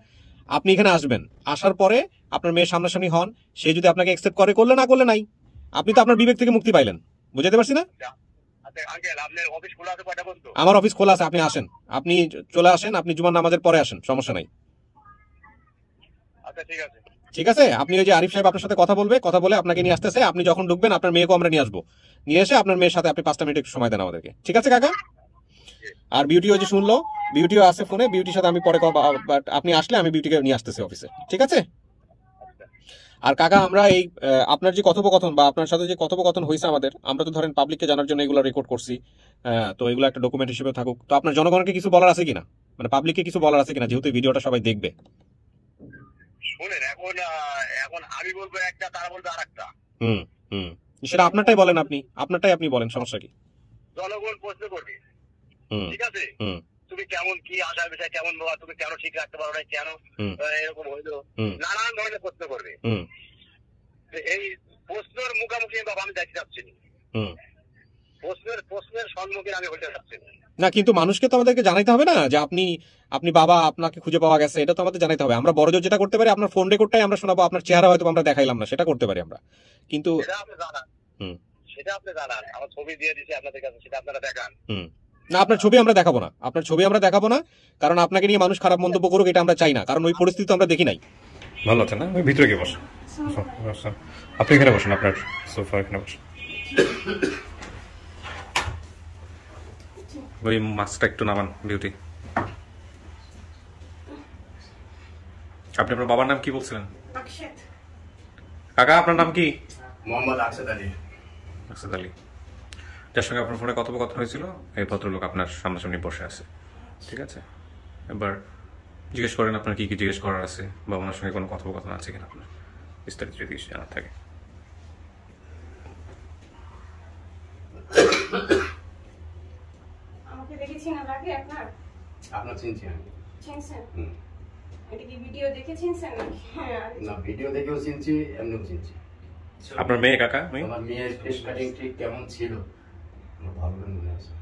S11: আপনি এখানে আসবেন, আসার পরে আপনার মেয়ের সামনাসামনি হন, সে যদি আপনাকে অ্যাকসেপ্ট করে, করলে না করলে নাই, আপনি তো আপনার বিবেক থেকে মুক্তি পাইলেন। বুঝাতে পারছি না? আমার অফিস খোলা আছে, আপনি আসেন, আপনি চলে আসেন, আপনি জুমার নামাজের পরে আসেন, সমস্যা নাই। ঠিক আছে, আপনি ওই যে আরিফ সাহেব আপনার সাথে কথা বলে আপনাকে নিয়ে আসতেছে, আপনি যখন ঢুকবেন আপনার মেয়েকেও আমরা নিয়ে আসবো, নিয়ে এসে আপনার মেয়ের সাথে আপনি 5টা মিনিট সময় দেন আমাদেরকে। ঠিক আছে কাকা? আর বিউটিও যে শুনলো, বিউটিও আছে ফোনে, বিউটির সাথে আমি পরে আপনি আসলে আমি বিউটিকে নিয়ে আসতেছি অফিসে। ঠিক আছে? আর কাকা, আমরা এই আপনার যে কথোপকথন বা আপনার সাথে যে কথোপকথন হয়েছে আমাদের, আমরা তো ধরেন পাবলিককে জানার জন্য এগুলো রেকর্ড করছি, তো এগুলো একটা ডকুমেন্ট হিসেবে থাকুক। তো আপনার জনগণকে কিছু বলার আছে কিনা, মানে পাবলিককে কিছু বলার আছে কিনা, যেহেতু এই ভিডিওটা সবাই দেখবে?
S3: শুনেন, এখন আমি বলবো একটা, তারা বলবে আরেকটা।
S11: সেটা আপনারটাই বলেন, আপনি বলেন, সমস্যা কি?
S3: জনগণ প্রশ্ন করবে, ঠিক আছে, তুমি কেমন, কি আসার বিষয় কেমন, বাবা তুমি কেন ঠিক রাখতে পারো না, কেন এরকম হইলো, নানান ধরনের প্রশ্ন করবে। এই প্রশ্নের মুখোমুখি বাবা আমি দেখতে যাচ্ছি, প্রশ্নের সম্মুখীন আমি হইতে যাচ্ছি
S11: না। কিন্তু মানুষকে তো আমাদেরকে জানাইতে হবে না যে আপনি বাবা, আপনাকে খুঁজে পাওয়া গেছে, এটা তো আমাদের জানাইতে হবে। আমরা বড়জোর যেটা করতে পারি, আপনার ফোন রেকর্ডটাই আমরা শোনাবো, আপনার চেহারা হয়তো আমরা দেখাইলাম না, সেটা করতে পারি আমরা। কিন্তু
S3: সেটা আপনি জানান, আমার ছবি দিয়ে দিচ্ছি আপনাদের কাছে, সেটা আপনারা দেখান।
S11: না, আপনার ছবি আমরা দেখাবো না, কারণ আপনাকে নিয়ে মানুষ খারাপ মন্তব্য করুক, এটা আমরা চাই না, কারণ ওই পরিস্থিতি আমরা দেখি নাই। ভালো আছে না? ওই ভিতরে গিয়ে বসেন, আপনি এখানে বসেন, আপনার সোফা এখানে বসেন। ওই মাস্কটা একটু নামান বিউটি। আপনি আপনার বাবার নাম কি বলছিলেন? কাকা, আপনার নাম কি?
S13: মোহাম্মদ আকসাদ আলী।
S11: আকসাদ আলী, যার সঙ্গে আপনার ফোনে কথোপকথন হয়েছিল, এই ভদ্রলোক আপনার সামনাসামনি বসে আছে। ঠিক আছে, এবার জিজ্ঞেস করেন আপনার কি কি জিজ্ঞেস করার আছে, বা ওনার সঙ্গে কোনো কথোপকথন আছে কিনা, আপনার বিস্তারিত যদি কিছু জানার থাকে।
S1: আমাকে দেখেছেন আগে
S13: আপনার চিনছি আমি।
S1: চিনছেন? এটা কি ভিডিও দেখে চিনছেন নাকি?
S13: না, ভিডিও দেখেও চিনছি, এমনিও চিনছি।
S11: আপনার মেয়ে কাকা?
S13: আমার মেয়ের ফেস কাটিং ঠিক কেমন ছিল আমার ভালো করে মনে আছে।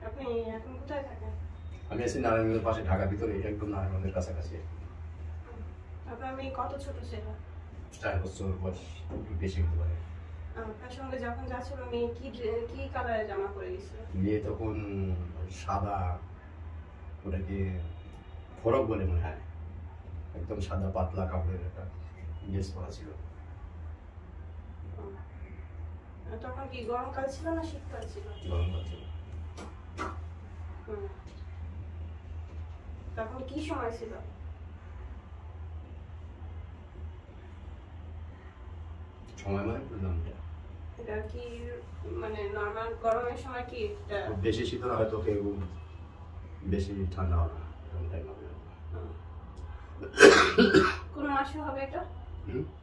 S1: আপনি এখন কোথায় থাকেন?
S13: আমি আছি নারায়ণগঞ্জের পাশে, ঢাকার ভিতরে, এটা একদম নারায়ণগঞ্জের কাছাকাছি।
S1: আপনার মেয়ে কত ছোট ছিল?
S13: 4 বছর বয়স, একটু বেশি হতে পারে।
S1: আপনার সঙ্গে যখন যাচ্ছিল মেয়ে কি কালারের জামা পরে গেছিল?
S13: মেয়ে তখন সাদা, ওটাকে ফরক বলে মনে হয়, একদম সাদা পাতলা কাপড়ের একটা ড্রেস পরা ছিল।
S1: তখন কি গরমকাল ছিল না শীতকাল ছিল?
S13: গরমকাল ছিল।
S1: তখন কি সময় ছিল?
S13: সময় মানে বুঝলাম
S1: এটা কি মানে নরমাল গরমের সময় কি
S13: বেশি শীত না, হয়তো কেউ বেশি ঠান্ডা হবে না, এরকম টাইম হবে।
S1: কোন মাসে হবে এটা?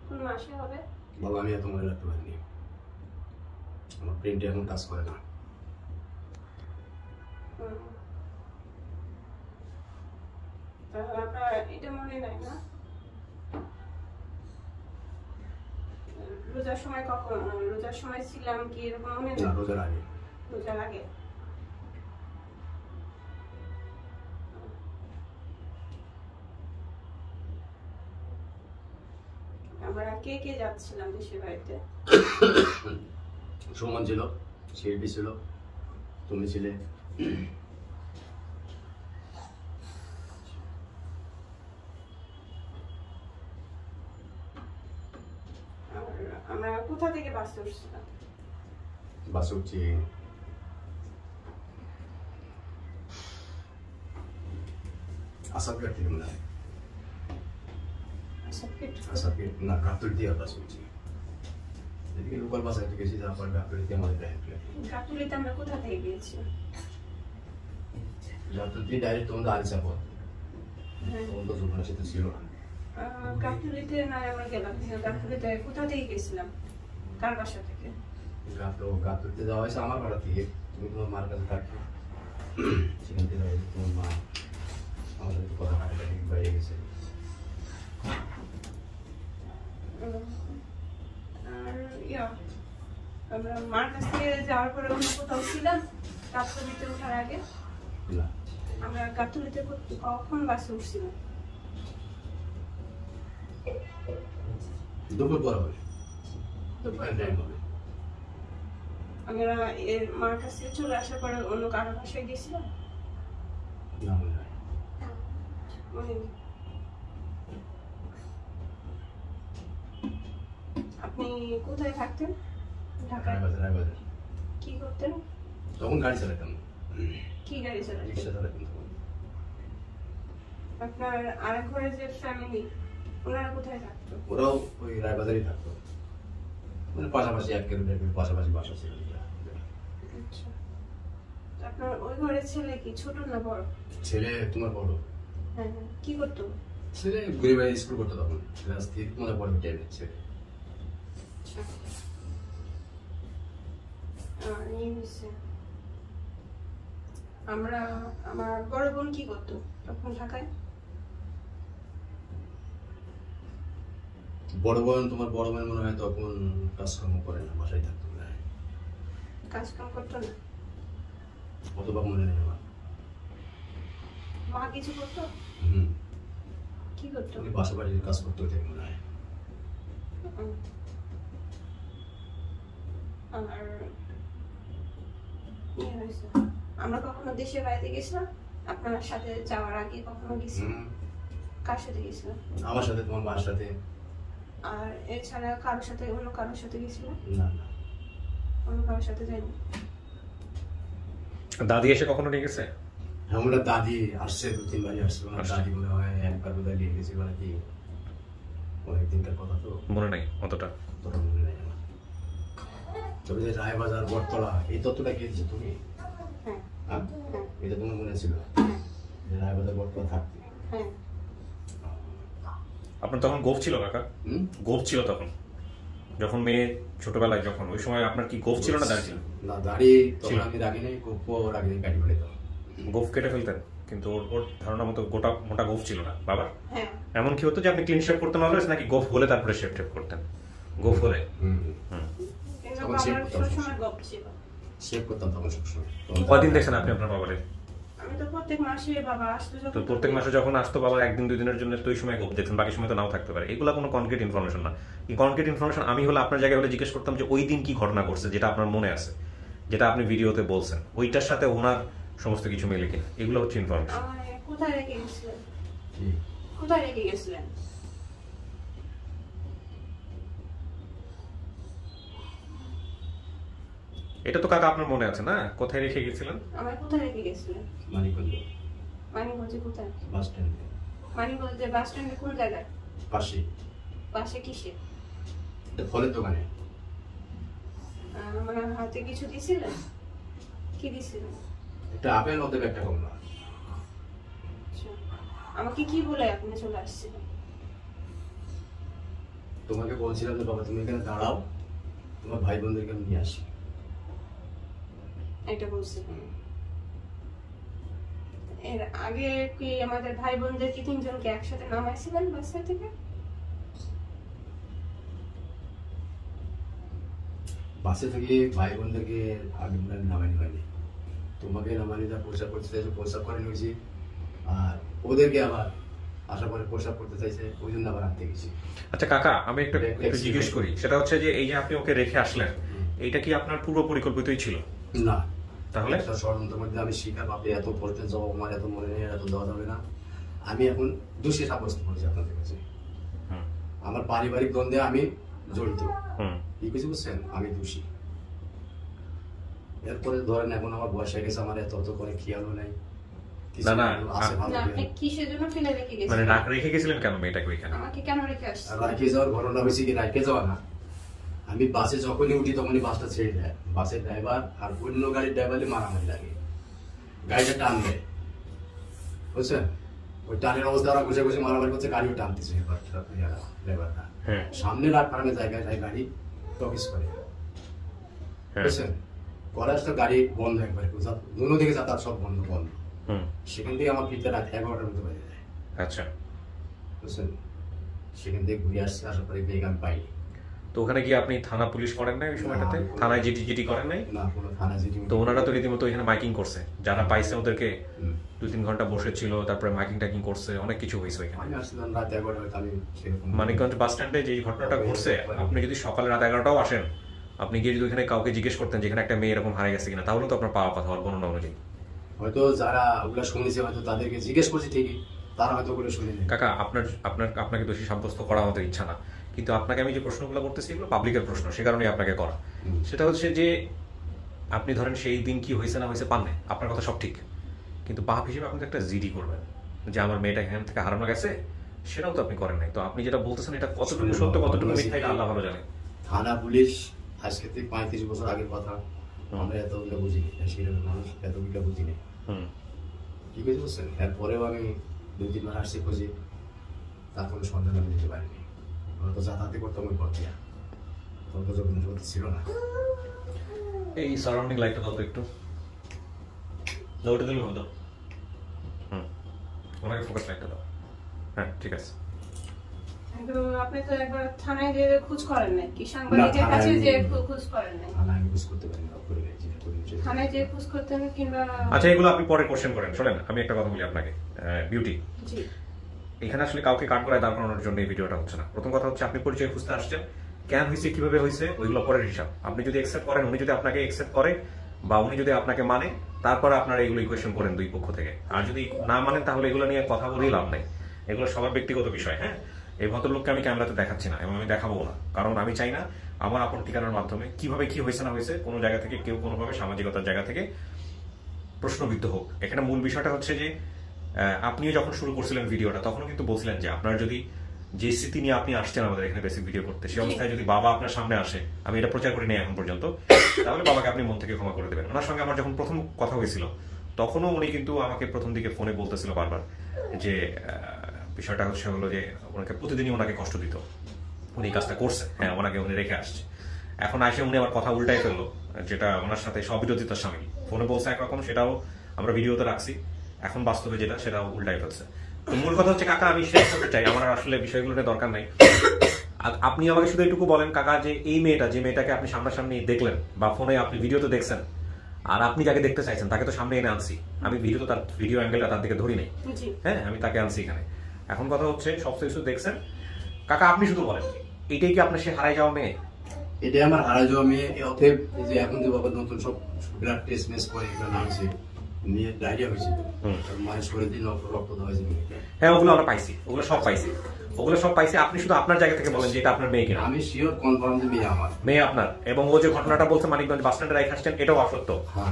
S1: কোন মাসে হবে
S13: বাবা? আমি এত মনে রাখতে পারিনি, আমার প্রিন্টে এখন কাজ করে না।
S1: আপনার এটা মনে নাই না? রোজার সময় কখন, রোজার সময় ছিলাম কি এরকম মনে নাই?
S13: রোজার আগে।
S1: রোজার আগে। আমরা কে কে যাচ্ছিলাম দেশের বাড়িতে?
S13: সুমন ছিল, শিল্পী ছিল, তুমি ছিলে।
S1: আমরা কোথা থেকে বাসে উঠছিলাম?
S13: বাসে উঠছি আসাদঘাট থেকে, মনে হয় আসাদঘাট না, গাতুর দিয়ে বাসে উঠছি। এদিকে লোকাল বাসায় গেছি, তারপর গাবতলীতে আমাদের ডাইরেক্ট।
S1: গাবতলীতে আমরা কোথা থেকে গিয়েছি?
S13: গাবতলী ডাইরেক্ট তোমাদের আলিশা পথ, তোমাদের দোকানের সাথে ছিল না।
S1: গাবতলীতে না আমরা গেলাম, গাবতলীতে কোথা থেকে গেছিলাম, কার বাসা থেকে?
S13: গাবতলীতে যাওয়া হয়েছে আমার বাড়া থেকে, তুমি তোমার মার কাছে থাকতো, সেখান থেকে তোমার মা আমার সাথে কথা কাটাকাটি বাইরে গেছে।
S1: আর আমরা মার কাছ থেকে যাওয়ার পরে অন্য কোথাও ছিলাম গাবতলীতে ওঠার আগে? আমরা গাবতলীতে কখন বাসে উঠছিলাম?
S13: দুপুর পর হবে।
S1: আমরা এর মার কাছ থেকে চলে আসার পরে অন্য কারো বাসায় গেছিলাম? আপনি কোথায় থাকতেন? ঢাকায়। কি করতেন
S13: তখন? গাড়ি চালাতাম।
S1: কি গাড়ি চালাতেন?
S13: রিক্সা চালাতাম।
S1: আপনার আরেক ঘরে যে ফ্যামিলি, ওনারা কোথায় থাকতো?
S13: ওরাও ওই রায়বাজারই থাকতো, মানে পাশাপাশি 1 কিলোমিটার পাশাপাশি বাসা ছিল।
S1: আচ্ছা, আপনার ওই ঘরে ছেলে কি ছোট না বড়?
S13: ছেলে তোমার বড়।
S1: হ্যাঁ, কি করতো?
S13: ছেলে ঘুরে বাইরে স্কুল করতো, তখন ক্লাস 3 মনে পড়ে টেনে ছেলে।
S1: আমরা আমার বড় বোন কি করতো তখন ঢাকায়?
S13: বড় বোন, তোমার বড় বোন মনে হয় তখন কাজকর্ম করে না, বাসায় থাকতো।
S1: কাজকাম করতো না?
S13: অতবা মনে নেই আমার।
S1: মা কিছু করতো? কি করতো?
S13: বাসা বাড়ির কাজ করতে হতো মনে হয়।
S1: আর আমরা কখনো দেশের বাইরে গেছিলাম? আপনার সাথে যাওয়ার আগে কখনো গেছিলাম? কার সাথে গেছিলাম?
S13: আমার সাথে, তোমার মার সাথে।
S1: আর এছাড়া কারোর সাথে, অন্য কারোর সাথে গেছিলাম?
S13: না না,
S1: অন্য কারোর সাথে যাইনি।
S11: দাদি এসে কখনো নিয়ে গেছে?
S13: আমরা দাদি আসছে 2-3 বারই আসছে। দাদি মনে হয় একবার বোধহয় নিয়ে গেছিল নাকি, অনেকদিনকার কথা তো
S11: মনে নাই অতটা।
S13: মনে নেই আমার। তবে যে রায়বাজার বটতলা, এই তত্ত্বটা কে দিয়েছো তুমি? হ্যাঁ, এটা তোমার মনে ছিল যে রায়বাজার বটতলা থাকতে?
S1: হ্যাঁ।
S11: আপনার তখন গোফ ছিল কাকা? গোফ ছিল তখন যখন মেয়ে ছোটবেলায়, যখন ওই সময় আপনার কি গোফ ছিল না দাড়ি ছিল?
S13: না, দাড়ি তখন আমি রাখি নাই, গোফও রাখি নাই, কাটি ফেলে তো।
S11: গোফ কেটে ফেলতেন, কিন্তু ওর ধারণা মতো গোটা মোটা গোফ ছিল না বাবা?
S1: হ্যাঁ।
S11: এমন কি হতো যে আপনি ক্লিন শেভ করতেন অলওয়েজ, নাকি গোফ হলে তারপরে শেভ টেভ করতেন? গোফ হলে কয়দিন দেখছেন আপনি আপনার বাবারে?
S1: আমি তো প্রত্যেক মাসে বাবা আসতো,
S11: তো প্রত্যেক মাসে যখন আসতো বাবা 1-2 দিনের জন্য, তো ওই সময় গোফ দেখতেন, বাকি সময় তো নাও থাকতে পারে। এগুলো কোনো কনক্রিট ইনফরমেশন না। এই কনক্রিট ইনফরমেশন আমি হলে আপনার জায়গায় হলে জিজ্ঞেস করতাম যে ওই দিন কি ঘটনা ঘটছে, যেটা আপনার মনে আছে, যেটা আপনি ভিডিওতে বলছেন, ওইটার সাথে ওনার সমস্ত কিছু মিলে কিনা, এগুলো হচ্ছে ইনফরমেশন।
S1: কোথায় রেখে গেছিলেন? কোথায় রেখে গেছিলেন?
S11: এটা তো কাকা আপনার মনে আছে না, কোথায় রেখে গেছিলেন?
S1: আমার কোথায় রেখে গেছিলেন?
S13: মানিকগঞ্জে।
S1: মানিকগঞ্জে কোথায়?
S13: বাস স্ট্যান্ডে।
S1: মানিকগঞ্জে বাস স্ট্যান্ডে কোন জায়গায়?
S13: পাশে।
S1: পাশে কিসে?
S13: ফলের দোকানে।
S1: আমার হাতে কিছু দিছিলেন? কি দিছিলেন?
S13: একটা আপেল, ওদের একটা কমলা।
S1: আমাকে কি বলে আপনি চলে আসছিলেন?
S13: তোমাকে বলছিলাম যে বাবা তুমি এখানে দাঁড়াও, তোমার ভাই বোনদেরকে নিয়ে আসি,
S1: এটা বলছিলেন। এর আগে কি আমাদের ভাই বোনদেরকে 3 জনকে একসাথে নামাইছিলেন বাসা থেকে?
S13: বাসে থেকে ভাই বোনদেরকে আগে নামানি হয়নি, তোমাকে নামানি, যা প্রসাব করতে চাইছে প্রসাব করে নিয়েছি, আর ওদেরকে আবার আসার পরে প্রসাব করতে চাইছে, ওই জন্য আবার আনতে গেছি।
S11: আচ্ছা কাকা, আমি একটু জিজ্ঞেস করি, সেটা হচ্ছে যে এই যে আপনি ওকে রেখে আসলেন, এইটা কি আপনার পূর্ব পরিকল্পিতই ছিল?
S13: না।
S11: তাহলে
S13: একটা ষড়যন্ত্রের মধ্যে আমি শিকার, আপনি এত পড়তে যাও, আমার এত মনে নেই, এত দেওয়া যাবে না, আমি এখন দোষী সাব্যস্ত করেছি আপনাদের কাছে। আমার পারিবারিক দ্বন্দ্বে আমি জড়িত, কি কিছু বুঝছেন, আমি দোষী। এরপরে ধরেন এখন আমার বয়স হয়ে গেছে, আমার এত করে খেয়ালও নাই।
S11: না না,
S1: আপনি কিসের জন্য ফেলে রেখে গেছিলেন?
S11: মানে রেখে গেছিলেন কেন মেয়েটাকে ওইখানে?
S1: আমাকে কেন রেখে আসছেন?
S13: রেখে যাওয়ার ঘটনা হয়েছে কি, রেখে যাওয়া না, আমি বাসে যখনই উঠি তখনই বাসটা ছেড়ে দেয়, বাসের ড্রাইভার আর অন্য গাড়ির ড্রাইভারে মারামারি লাগে, গাড়িটা টান দেয়, বুঝছেন? ওই টানের অবস্থা ওরা ঘুষে ঘুষে মারামারি করছে, গাড়িও টানতেছে ড্রাইভারটা, সামনে রাত ফারামের জায়গায় গাড়ি টকিস করে, বুঝছেন? করার তো গাড়ি বন্ধ একবারে, দুনো দিকে যাতায়াত সব বন্ধ বন্ধ। সেখান থেকে আমার ফিরতে রাত 11টার মধ্যে বাজে যায়। আচ্ছা, বুঝছেন? সেখান থেকে ঘুরে আসছে, আসার পরে বেগ আমি পাইনি।
S11: তো ওখানে গিয়ে আপনি থানা পুলিশ করেন নাই ওই সময়টাতে? থানায় জিডি করেন নাই?
S13: না, কোনো থানা জিডি। তো
S11: ওনারা তো রীতিমতো এখানে মাইকিং করছে, যারা পাইছে ওদেরকে 2-3 ঘন্টা বসেছিল, তারপরে মাইকিং টাইকিং করছে, অনেক কিছু হয়েছে ওইখানে।
S13: আমি আসলাম রাত 11টায়, আমি
S11: মানিকগঞ্জ বাস স্ট্যান্ডে যে ঘটনাটা ঘটছে, আপনি যদি সকালে রাত 11টাও আসেন, আপনি গিয়ে যদি ওখানে কাউকে জিজ্ঞেস করতেন যেখানে একটা মেয়ে এরকম হারিয়ে গেছে কিনা, তাহলে তো আপনার পাওয়া কথা বর্ণনা অনুযায়ী।
S13: হয়তো যারা ওগুলো শুনেছে হয়তো তাদেরকে জিজ্ঞেস করছি ঠিকই, তারা হয়তো ওগুলো শুনেনি।
S11: কাকা, আপনাকে দোষী সাব্যস্ত করা আমাদের ইচ্ছা না, কিন্তু আপনাকে আমি যে প্রশ্নগুলো করতেছি এগুলো পাবলিকের প্রশ্ন, সে কারণেই আপনাকে করা। সেটা হচ্ছে যে আপনি ধরেন সেই দিন কি হয়েছে না হয়েছে পাননে, আপনার কথা সব ঠিক, কিন্তু বাপ হিসেবে আপনি একটা জিডি করবেন যে আমার মেয়েটা এখান থেকে হারানো গেছে, সেটাও তো আপনি করেন নাই। তো আপনি যেটা বলতেছেন এটা কতটুকু সত্য কতটুকু মিথ্যা এটা আল্লাহ ভালো জানে।
S13: থানা পুলিশ আজকে থেকে 35 বছর আগের কথা, আমরা এতগুলো বুঝিনি, সেরকম মানুষ এতগুলো বুঝিনি, কি বুঝতে পারছেন? এরপরেও আমি 2-3 বার আসছি খুঁজি, তার কোনো সন্ধান আমি দিতে পারিনি। আমরা তো যাতায়াতে করতাম ওই পথ দিয়া, তখন তো যোগাযোগ ছিল না।
S11: এই সারাউন্ডিং লাইটটা দাও তো একটু, ওটা দিলে হবে দাও, ওনাকে ফোকাস লাইটটা দাও। হ্যাঁ, ঠিক আছে।
S1: আপনি তো একবার থানায় যে খোঁজ করেন নাই, কি সাংবাদিকের কাছে যে খোঁজ করেন নাই?
S13: থানায় খোঁজ করতে পারি না,
S1: থানায় যে খোঁজ করতেন কিংবা?
S11: আচ্ছা, এগুলো আপনি পরে কোশ্চেন করেন। শোনেন, আমি একটা কথা বলি আপনাকে, বিউটি,
S1: জি,
S11: এখানে আসলে কাউকে কাট করায় দাঁড় করানোর জন্য এই ভিডিওটা হচ্ছে না। প্রথম কথা হচ্ছে আপনি পরিচয় খুঁজতে আসছেন, কেন হয়েছে কিভাবে হয়েছে ওইগুলো পরের হিসাব। আপনি যদি একসেপ্ট করেন, উনি যদি আপনাকে একসেপ্ট করে বা উনি যদি আপনাকে মানে, তারপরে আপনারা এগুলো ইকুয়েশন করেন দুই পক্ষ থেকে। আর যদি না মানেন তাহলে এগুলো নিয়ে কথা বলেই লাভ নেই, এগুলো সবার ব্যক্তিগত বিষয়। হ্যাঁ, এই ভদ্রলোককে আমি ক্যামেরাতে দেখাচ্ছি না এবং আমি দেখাবো না, কারণ আমি চাই না আমার আপন ঠিকানার মাধ্যমে কিভাবে কি হয়েছে না হয়েছে কোনো জায়গা থেকে কেউ কোনোভাবে সামাজিকতার জায়গা থেকে প্রশ্নবিদ্ধ হোক। এখানে মূল বিষয়টা হচ্ছে যে আপনিও যখন শুরু করছিলেন ভিডিওটা তখনও কিন্তু বলছিলেন যে আপনার যদি যে স্মৃতি নিয়ে আপনি আসছেন আমাদের এখানে বেসিক ভিডিও করতে, সেই অবস্থায় যদি বাবা আপনার সামনে আসে, আমি এটা প্রচার করি নাই এখন পর্যন্ত, তাহলে বাবাকে আপনি মন থেকে ক্ষমা করে দেবেন। ওনার সঙ্গে আমার যখন প্রথম কথা হয়েছিল তখনও উনি কিন্তু আমাকে প্রথম দিকে ফোনে বলতেছিল বারবার যে বিষয়টা হচ্ছে হলো যে ওনাকে প্রতিদিনই ওনাকে কষ্ট দিত, উনি কাজটা করছে, হ্যাঁ ওনাকে উনি রেখে আসছে। এখন আসে উনি আমার কথা উল্টাই ফেললো, যেটা ওনার সাথে সবিরোধিতার সামিল। ফোনে বলছে একরকম, সেটাও আমরা ভিডিওতে রাখছি, এখন বাস্তবে যেটা সেটাও উল্টাই ফেলছে। তো মূল কথা হচ্ছে কাকা, আমি শেষ করতে চাই, আমার আসলে বিষয়গুলো নিয়ে দরকার নাই। আপনি আমাকে শুধু এটুকু বলেন কাকা, যে এই মেয়েটা, যে মেয়েটাকে আপনি সামনাসামনি দেখলেন বা ফোনে আপনি ভিডিওতে দেখছেন, আর আপনি যাকে দেখতে চাইছেন তাকে তো সামনে এনে আনছি আমি, ভিডিও তো তার ভিডিও অ্যাঙ্গেলটা তার দিকে ধরি নাই, হ্যাঁ আমি তাকে আনছি এখানে। এখন কথা হচ্ছে সব কিছু দেখছেন কাকা, আপনি শুধু বলেন এটাই কি আপনার সে হারাই যাওয়া মেয়ে?
S13: এটাই আমার হারাই যাওয়া মেয়ে। অতএব যে এখন যে বাবা নতুন সব ব্লাড টেস্ট মেস করে এগুলো নামছে, নিয়ে ডায়রিয়া হয়েছিল, মায়ের শরীর দিয়ে রক্ত দেওয়া হয়েছে।
S11: হ্যাঁ ওগুলো আমরা পাইছি, ওগুলো সব পাইছি, ওগুলো সব পাইছি। আপনি শুধু আপনার জায়গা থেকে বলেন যে এটা আপনার মেয়ে কিনা।
S13: আমি শিওর কনফার্ম যে মেয়ে আমার,
S11: মেয়ে আপনার। এবং ও যে ঘটনাটা বলছে মানিকগঞ্জ বাস স্ট্যান্ডে রাইখা আসছেন, এটাও অসত্য,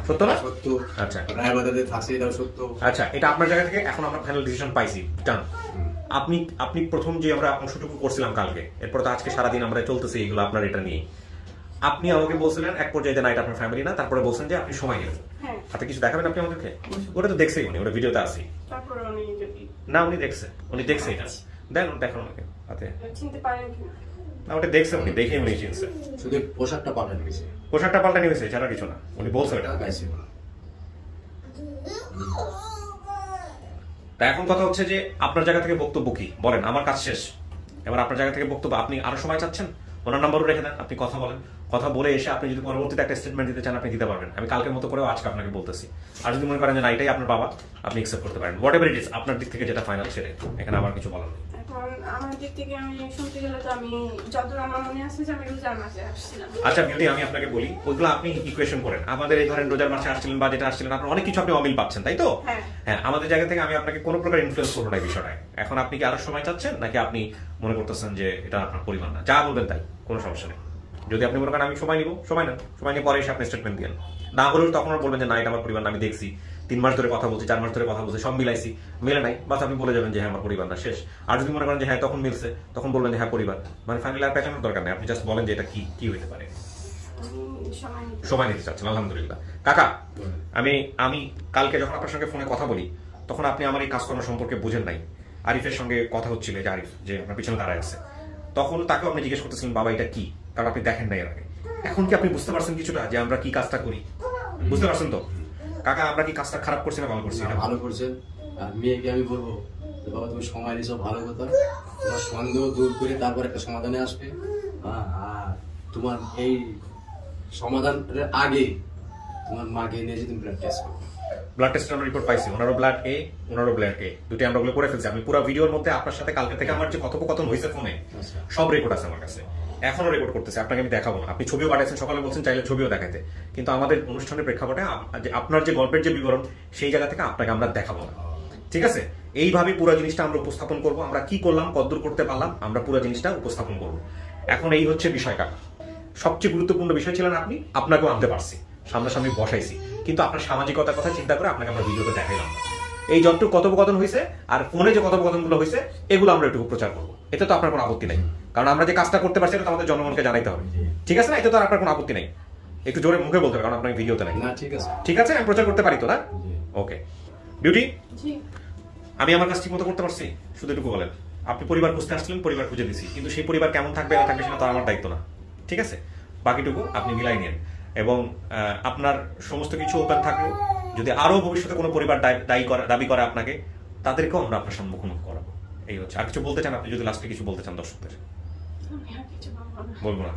S11: সত্য না?
S13: সত্য।
S11: আচ্ছা,
S13: রায়বাজারে থাকছে, এটাও সত্য।
S11: আচ্ছা, এটা আপনার জায়গা থেকে এখন আমরা ফাইনাল ডিসিশন পাইছি, ডান। আপনি প্রথম যে আমরা অংশটুকু করছিলাম কালকে, এরপর তো আজকে সারাদিন আমরা চলতেছি এগুলো আপনার এটা নিয়ে। আপনি আমাকে বলছিলেন এক পর্যায়ে না এটা আপনার ফ্যামিলি না, তারপরে বলছেন যে আপনি সময় নেবেন, হাতে কিছু দেখাবেন আপনি আমাদেরকে। ওটা তো দেখছেই উনি, ওটা ভিডিওতে আছে না, উনি দেখছে, এটা দেন, দেখুন আমাকে হাতে না, ওটা দেখছে উনি, দেখে উনি চিনছে।
S13: শুধু পোশাকটা পাল্টানো হয়েছে,
S11: পোশাকটা পাল্টানো হয়েছে, ছাড়া কিছু না। উনি বলছে এটা
S13: গাইছে না।
S11: তা এখন কথা হচ্ছে যে আপনার জায়গা থেকে বক্তব্য কি বলেন, আমার কাজ শেষ, এবার আপনার জায়গা থেকে বক্তব্য। আপনি আরো সময় চাচ্ছেন, ওনার নাম্বারও রেখে দেন, আপনি কথা বলেন, কথা বলে এসে আপনি যদি পরবর্তীতে একটা স্টেটমেন্ট দিতে চান আপনি দিতে পারবেন। আমি কালকের মতো করেও আজকে আপনাকে বলতেছি। আর যদি মনে করেন যে না এটাই আপনার বাবা, আপনি অ্যাকসেপ্ট করতে পারেন, হোয়াট এভার ইট ইজ, আপনার দিক থেকে যেটা ফাইনাল সেটাই, এখানে আমার কিছু বলার নেই।
S1: এখন আমার দিক থেকে আমি শুনতে গেলে তো আমি যতদূর আমার মনে আছে যে আমি রোজার মাসে আসছিলাম।
S11: আচ্ছা বিউটি, আমি আপনাকে বলি ওইগুলো আপনি ইকুয়েশন করেন। আমাদের এই ধরেন রোজার মাসে আসছিলেন বা যেটা আসছিলেন, আপনার অনেক কিছু আপনি অমিল পাচ্ছেন, তাই তো? হ্যাঁ, আমাদের জায়গা থেকে আমি আপনাকে কোনো প্রকার ইনফ্লুয়েন্স করবো না এই বিষয়টায়। এখন আপনি কি আরো সময় চাচ্ছেন নাকি আপনি মনে করতেছেন যে এটা আপনার পরিবার না? যা বলবেন তাই, কোনো সমস্যা নেই। যদি আপনি মনে করেন আমি সময় নিব, সময় নেন, সময় নিয়ে পরে এসে আপনি স্টেটমেন্ট দিন। না হলেও তখন বলবেন যে না এটা আমার পরিবার না, আমি দেখছি 3 মাস ধরে কথা বলছি, 4 মাস ধরে কথা বলছি, সব মিলাইছি, মিলে নাই, বাস আপনি বলে যাবেন যে হ্যাঁ আমার পরিবার না, শেষ। আর যদি মনে করেন যে হ্যাঁ তখন মিলছে, তখন বলবেন যে হ্যাঁ পরিবার, মানে ফাইনালি আর পেছানোর দরকার নেই, আপনি জাস্ট বলেন যে এটা কি হইতে পারে। সময় নিতে চাচ্ছেন, আলহামদুলিল্লাহ। কাকা, আমি কালকে যখন আপনার সঙ্গে ফোনে কথা বলি তখন আপনি আমার এই কাজকর্ম সম্পর্কে বুঝেন নাই। আরিফের সঙ্গে কথা হচ্ছিল, যে আরিফ যে আপনার পিছনে দাঁড়ায় আছে, তখন তাকেও আপনি জিজ্ঞেস করতেছিলেন বাবা এটা কি, কারণ আপনি দেখেন নাই এর আগে। এখন কি আপনি বুঝতে পারছেন কিছুটা যে আমরা কি কাজটা করি? বুঝতে পারছেন তো কাকা, আমরা কি কাজটা খারাপ করছি না ভালো করছি?
S13: ভালো করছেন। আর মেয়েকে আমি বলবো বাবা তুমি সময় নিছো, ভালো কথা, তোমার সন্দেহ দূর করে তারপর একটা সমাধানে আসবে। আর তোমার এই সমাধানের আগে তোমার মাকে নিয়ে যে তুমি ব্লাড টেস্ট করো।
S11: ব্লাড টেস্টের আমরা রিপোর্ট পাইছি, ওনারও ব্লাড এ, ওনারও ব্লাড এ, দুটো আমরা ওগুলো করে ফেলছি। আমি পুরো ভিডিওর মধ্যে আপনার সাথে কালকে থেকে আমার যে কথোপকথন হয়েছে ফোনে সব রেকর্ড আছে আমার কাছে, এখনো রেকর্ড করতেছে, আপনাকে আমি দেখাবো না। আপনি ছবিও পাঠাচ্ছেন, সকালে বলছেন চাইলে ছবিও দেখাতে, কিন্তু আমাদের অনুষ্ঠানের প্রেক্ষাপটে আপনার যে গল্পের যে বিবরণ সেই জায়গা থেকে আপনাকে আমরা দেখাবো না, ঠিক আছে? এইভাবে পুরো জিনিসটা আমরা উপস্থাপন করবো, আমরা কি করলাম, কদ্দূর করতে পারলাম, আমরা পুরো জিনিসটা উপস্থাপন করবো। এখন এই হচ্ছে বিষয় কাকা, সবচেয়ে গুরুত্বপূর্ণ বিষয় ছিলেন আপনি, আপনাকেও আনতে পারছি, সামনাসামনি বসাইছি, কিন্তু আপনার সামাজিকতার কথা চিন্তা করে আপনাকে আমরা ভিডিওতে দেখাইলাম না। এই যতটুকু কথোপকথন হয়েছে আর ফোনে যে কথোপকথনগুলো হয়েছে এগুলো আমরা একটু প্রচার করবো, এতে তো আপনার কোনো আপত্তি নাই, কারণ আমরা যে কাজটা করতে পারছি এটা তো আমাদের জনগণকে জানাইতে হবে, ঠিক আছে না? এতে তো আপনার কোনো আপত্তি নাই, একটু জোরে মুখে বলতে হবে, কারণ আপনার ভিডিওতে নাই। ঠিক আছে, ঠিক আছে, আমি প্রচার করতে পারি তো না? ওকে বিউটি, আমি আমার কাজ ঠিক মতো করতে পারছি? শুধু একটু বলেন, আপনি পরিবার খুঁজতে আসছিলেন, পরিবার খুঁজে দিছি, কিন্তু সেই পরিবার কেমন থাকবে না থাকবে সেটা তো আমার দায়িত্ব না, ঠিক আছে? বাকিটুকু আপনি মিলাই নেন, এবং আপনার সমস্ত কিছু ওপেন থাকবে। যদি আরো ভবিষ্যতে কোনো পরিবার দাবি করে আপনাকে, তাদেরকেও আমরা আপনার সম্মুখীন করাবো। এই হচ্ছে। আর কিছু বলতে চান আপনি? যদি লাস্টে কিছু বলতে চান দর্শকদের? বলবো না।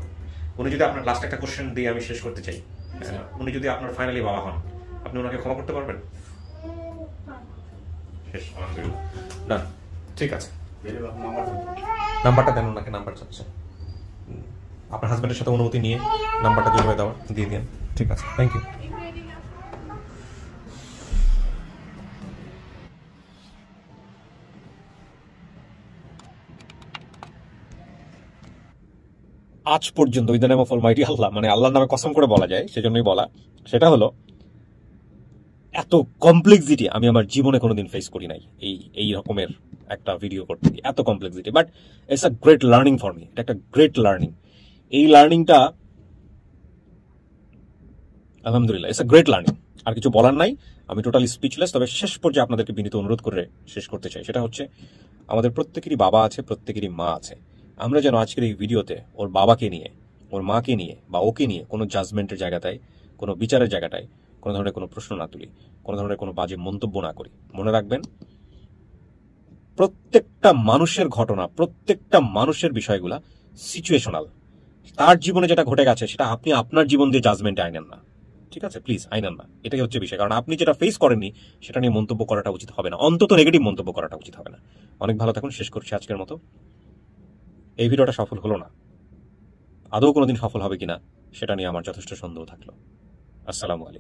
S11: উনি যদি আপনার লাস্ট একটা কোশ্চেন দিয়ে আমি শেষ করতে চাই, উনি যদি আপনার ফাইনালি বাবা হন, আপনি ওনাকে ক্ষমা করতে পারবেন? শেষ, আলহামদুলিল্লাহ, ডান, ঠিক আছে। নাম্বারটা দেন ওনাকে, নাম্বার চাচ্ছে আপনার হাজবেন্ডের সাথে অনুমতি নিয়ে নাম্বারটা যেভাবে দেওয়া দিয়ে দিন, ঠিক আছে? Thank you. আজ পর্যন্ত with the name of almighty Allah, মানে আল্লাহর নামে কসম করে বলা যায়, সেজন্যই বলা, সেটা হলো এত কমপ্লেক্সিটি আমি আমার জীবনে কোনোদিন ফেস করি নাই এই রকমের একটা ভিডিও করতে গিয়ে, এত complexity. But it's a great learning for me, এটা একটা গ্রেট লার্নিং। এই লার্নিংটা আলহামদুলিল্লাহ ইটস আ গ্রেট লার্নিং। আর কিছু বলার নাই, আমি টোটালি স্পিচলেস। তবে শেষ পর্যায়ে আপনাদেরকে বিনীত অনুরোধ করে শেষ করতে চাই, সেটা হচ্ছে আমাদের প্রত্যেকেরই বাবা আছে, প্রত্যেকেরই মা আছে। আমরা যেন আজকের এই ভিডিওতে ওর বাবাকে নিয়ে, ওর মাকে নিয়ে বা ওকে নিয়ে কোনো জাজমেন্টের জায়গাটায়, কোনো বিচারের জায়গাটায় কোনো ধরনের কোনো প্রশ্ন না তুলি, কোনো ধরনের কোনো বাজে মন্তব্য না করি। মনে রাখবেন, প্রত্যেকটা মানুষের ঘটনা, প্রত্যেকটা মানুষের বিষয়গুলা সিচুয়েশনাল। তার জীবনে যেটা ঘটে গেছে সেটা আপনি আপনার জীবন দিয়ে জাজমেন্টে আইনেন না, ঠিক আছে? প্লিজ আইনেন না, এটাই হচ্ছে বিষয়। কারণ আপনি যেটা ফেস করেননি সেটা নিয়ে মন্তব্য করাটা উচিত হবে না, অন্তত নেগেটিভ মন্তব্য করাটা উচিত হবে না। অনেক ভালো থাকুন, শেষ করছি আজকের মতো। এই ভিডিওটা সফল হলো না, আদৌ কোনোদিন সফল হবে কিনা সেটা নিয়ে আমার যথেষ্ট সন্দেহ থাকলো। আসসালামু আলাইকুম।